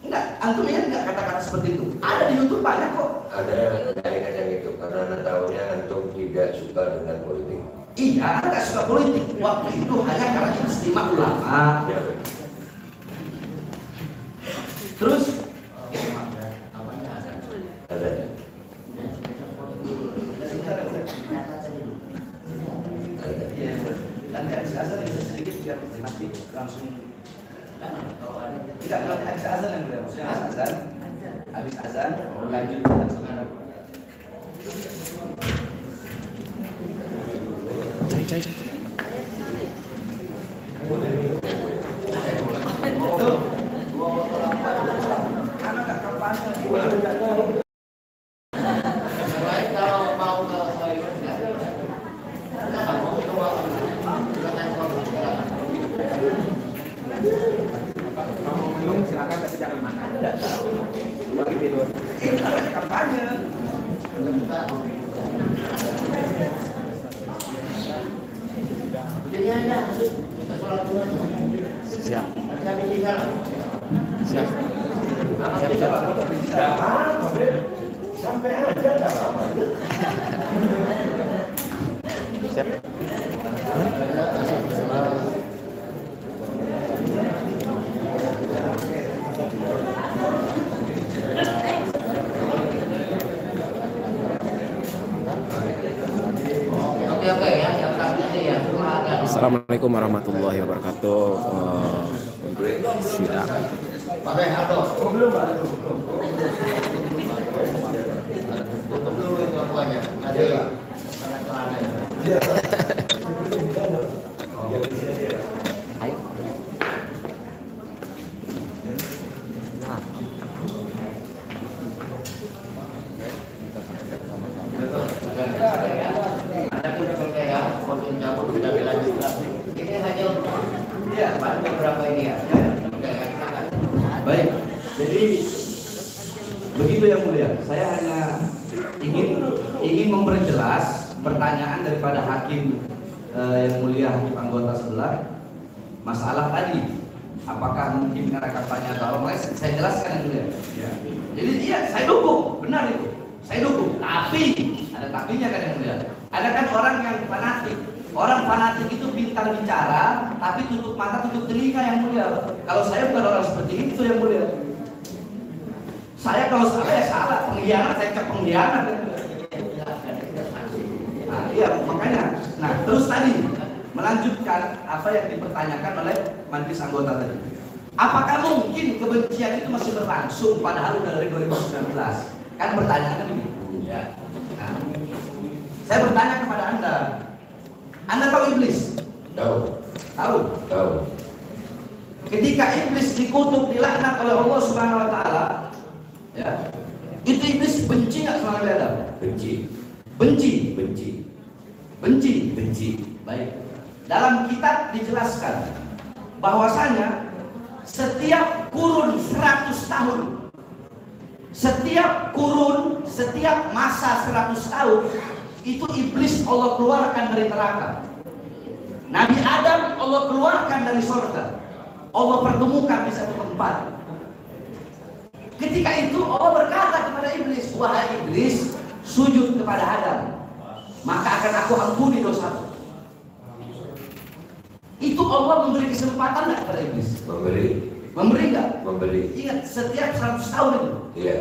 Enggak, antum ingat enggak kata-kata seperti itu? Ada di YouTube banyak kok. Ada yang itu karena Anda tahunya antum tidak suka dengan politik. Iya, Anda nggak suka politik. Waktu itu hanya karena istimewa ulama. Terus Ada. Nanti habis azan bisa sedikit biar mati langsung. Kalau ada tidak kalau habis azan yang beliau maksudnya azan habis azan lanjut langsung ada. Silakan tapi jangan makan. Bagi tidur. Kampanye. Jadi aja kita sholat dulu. Siap. Kami tinggal. Siap. Sampai aja enggak apa-apa. Siap. Oke ya, yang tadi ya. Assalamualaikum warahmatullahi wabarakatuh. Sidang. Pak Renato, belum Pak. Tutup dulu itu apanya. Ada ya. Iya. Ayo. Anda punya PPH, untuk cabut sudah dilanjutkan. Ini hanya untuk beberapa ini ya. Baik, jadi begitu yang mulia. Saya hanya ingin memperjelas pertanyaan daripada hakim yang mulia, hakim anggota sebelah, masalah tadi. Apakah mungkin karena kampanye atau apa? Saya jelaskan yang mulia. Ya. Jadi iya, saya dukung, benar itu. Saya dukung. Tapi ada tapinya kan yang mulia. Ada kan orang yang fanatik. Orang fanatik itu pintar bicara, tapi tutup mata, tutup telinga yang mulia. Kalau saya bukan orang seperti itu yang mulia. Saya kalau salah ya salah, pengkhianat saya cek pengkhianat. Nah, iya makanya. Nah terus tadi melanjutkan apa yang dipertanyakan oleh majelis anggota tadi. Apakah mungkin kebencian itu masih berlangsung padahal udah dari 2019? Kan pertanyaannya begitu. Ya. Nah, saya bertanya kepada Anda tahu iblis? Tahu. Tahu. Tahu. Ketika iblis dikutuk, dilaknat oleh Allah Subhanahu Wa Taala, ya, itu iblis benci nggak sama Nabi Adam? Benci. Benci. Benci. Benci. Benci. Baik. Dalam kitab dijelaskan bahwasanya setiap kurun 100 tahun, setiap masa 100 tahun itu iblis Allah keluarkan dari neraka. Nabi Adam Allah keluarkan dari surga. Allah pertemukan di satu tempat. Ketika itu Allah berkata kepada iblis, wahai iblis, sujud kepada Adam, maka akan aku ampuni dosamu. Itu Allah memberi kesempatan nggak kepada iblis? Memberi nggak? Memberi. Ingat, setiap 100 tahun itu. Iya.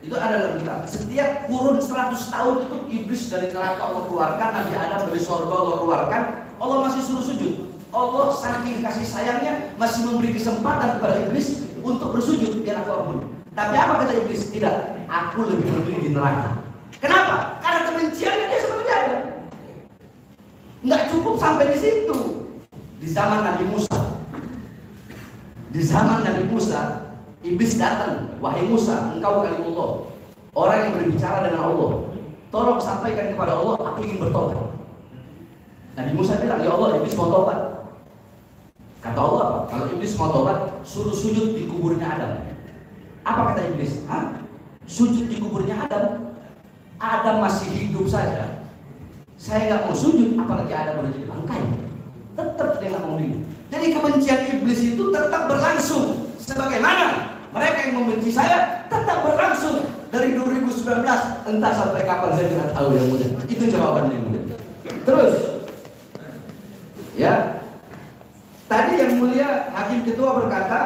Itu ada dalam kitab. Setiap kurun 100 tahun itu iblis dari neraka Allah keluarkan, Nabi Adam dari surga Allah keluarkan, Allah masih suruh sujud. Allah saking kasih sayangnya masih memberi kesempatan kepada iblis untuk bersujud biar aku ampun. Tapi apa kata iblis? Tidak, aku lebih memilih di neraka. Kenapa? Karena kebenciannya dia seperti ada. Nggak cukup sampai di situ. Di zaman Nabi Musa, iblis datang, wahai Musa, engkau kalimullah, orang yang berbicara dengan Allah. Tolong sampaikan kepada Allah, aku ingin bertobat. Nabi Musa bilang, ya Allah, iblis mau tobat. Kata Allah apa? Kalau iblis mau tobat, suruh sujud di kuburnya Adam. Apa kata iblis? Sujud di kuburnya Adam? Adam masih hidup saja. Saya nggak mau sujud, apalagi Adam udah jadi bangkai. Tetap dia nggak mau hidup. Jadi kebencian iblis itu tetap berlangsung. Sebagaimana mereka yang membenci saya tetap berlangsung dari 2019. Entah sampai kapan saya tidak tahu yang mulia. Itu jawabannya yang mulia. Terus, ya. Tadi yang mulia Hakim Ketua berkata,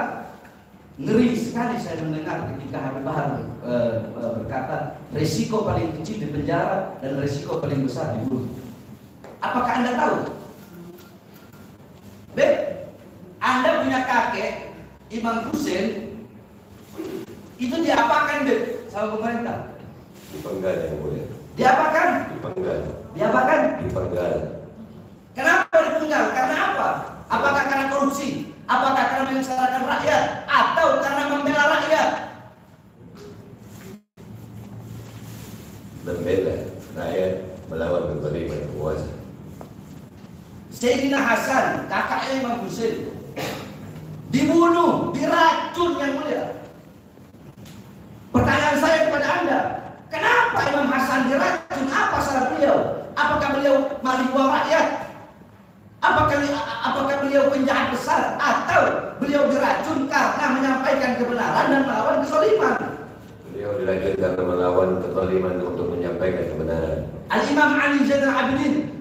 ngeri sekali saya mendengar ketika Habib Bahar berkata resiko paling kecil di penjara dan resiko paling besar dibunuh. Apakah Anda tahu? Anda punya kakek Imam Husain itu diapakan sama pemerintah? Dipenggal yang mulia. Diapakan? Dipenggal. Diapakan? Dipenggal. Kenapa dipenggal? Karena apa? Apakah karena korupsi? Apakah karena menyengsarakan rakyat? Atau karena membela rakyat? Membela rakyat melawan kezaliman penguasa. Sayyidina Hasan, kakaknya Imam Husain, dibunuh, diracun yang mulia. Pertanyaan saya kepada Anda, kenapa Imam Hasan diracun? Apa salah beliau? Apakah beliau maling uang rakyat? Apakah beliau penjahat besar? Atau beliau diracun karena menyampaikan kebenaran dan melawan kezaliman? Beliau diracun karena melawan kezaliman untuk menyampaikan kebenaran. Al-Imam Ali Zainal Abidin,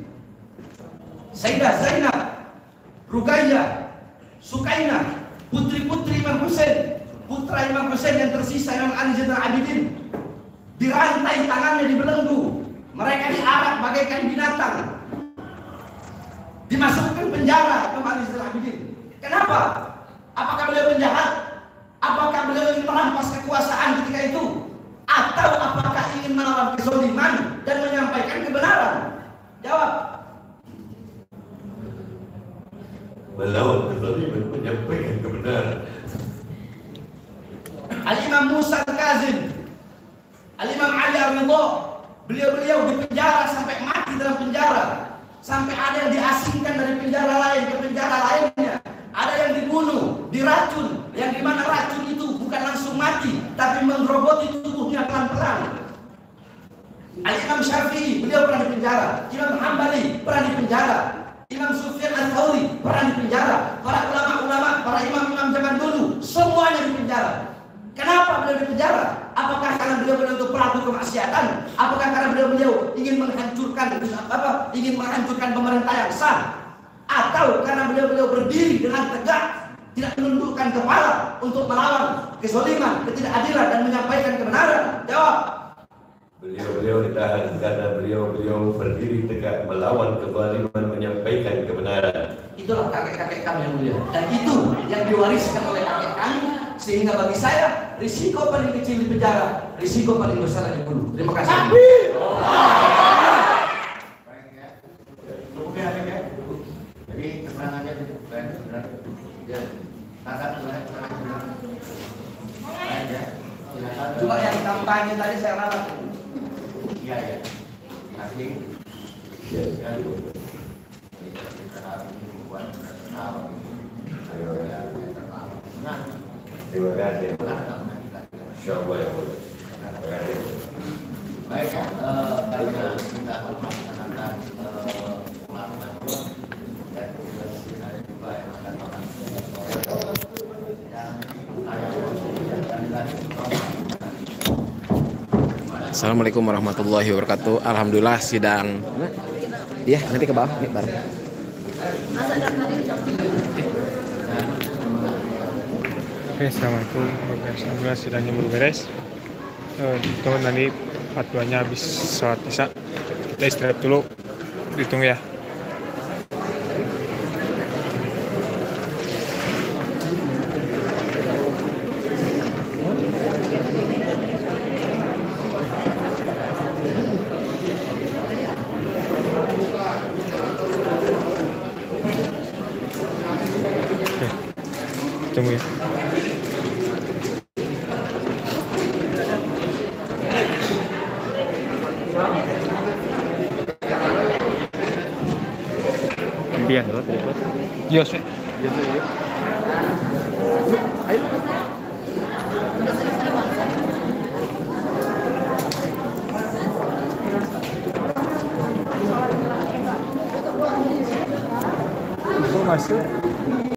Sayyidah Zainab, Ruqayyah, Sukainah, putri-putri Imam Husain, putra Imam Husain yang tersisa Imam Ali Zainal Abidin, dirantai tangannya, dibelenggu, mereka diarak bagaikan binatang, dimasukkan penjara Imam Ali Zainal Abidin. Kenapa? Apakah beliau penjahat? Apakah beliau ingin merampas kekuasaan ketika itu? Atau apakah ingin melawan kezaliman dan menyampaikan kebenaran? Jawab. Melawan kezaliman, menyampaikan kebenaran. Al-Imam Musa Al-Kazim, Al-Imam Ali Ar-Ridha, beliau-beliau dipenjara sampai mati dalam penjara. Sampai ada yang diasingkan dari penjara lain ke penjara lainnya. Ada yang dibunuh, diracun. Yang dimana racun itu bukan langsung mati, tapi menggerogoti tubuhnya pelan-pelan. Al-Imam Syafi'i, beliau pernah dipenjara. Imam Hambali pernah dipenjara. Imam Sufyan Ats-Tsauri pernah dipenjara. Para ulama-ulama, para imam-imam zaman dulu, semuanya dipenjara. Kenapa beliau dipenjara? Apakah karena beliau untuk pelaku kemaksiatan? Apakah karena beliau ingin menghancurkan pemerintah yang sah? Atau karena beliau berdiri dengan tegak, tidak menundukkan kepala untuk melawan kezaliman, ketidakadilan dan menyampaikan kebenaran? Jawab. Beliau ditahan karena beliau berdiri tegak melawan kezaliman, menyampaikan kebenaran. Itulah kakek-kakek kami yang mulia. Dan itu yang diwariskan oleh kakek kami. Sehingga bagi saya, risiko paling kecil di penjara, risiko paling besar dibunuh. Terima kasih. Jadi keterangannya Cuma yang kampanye tadi saya ralat. Iya ya. Nanti Terima kasih. Insyaallah ya. Terima kasih. Baik, karena kita akan melaksanakan pelaksanaan dan juga yang akan Assalamualaikum warahmatullahi wabarakatuh. Alhamdulillah sidang. Ya, nanti ke bawah nih bareng. Oke, assalamualaikum. Alhamdulillah sidangnya baru beres. Teman tadi fatwanya habis sholat isya. Kita istirahat dulu. Dihitung ya. tunggu ya. Biar loh, Yos. Ayo. Masuk.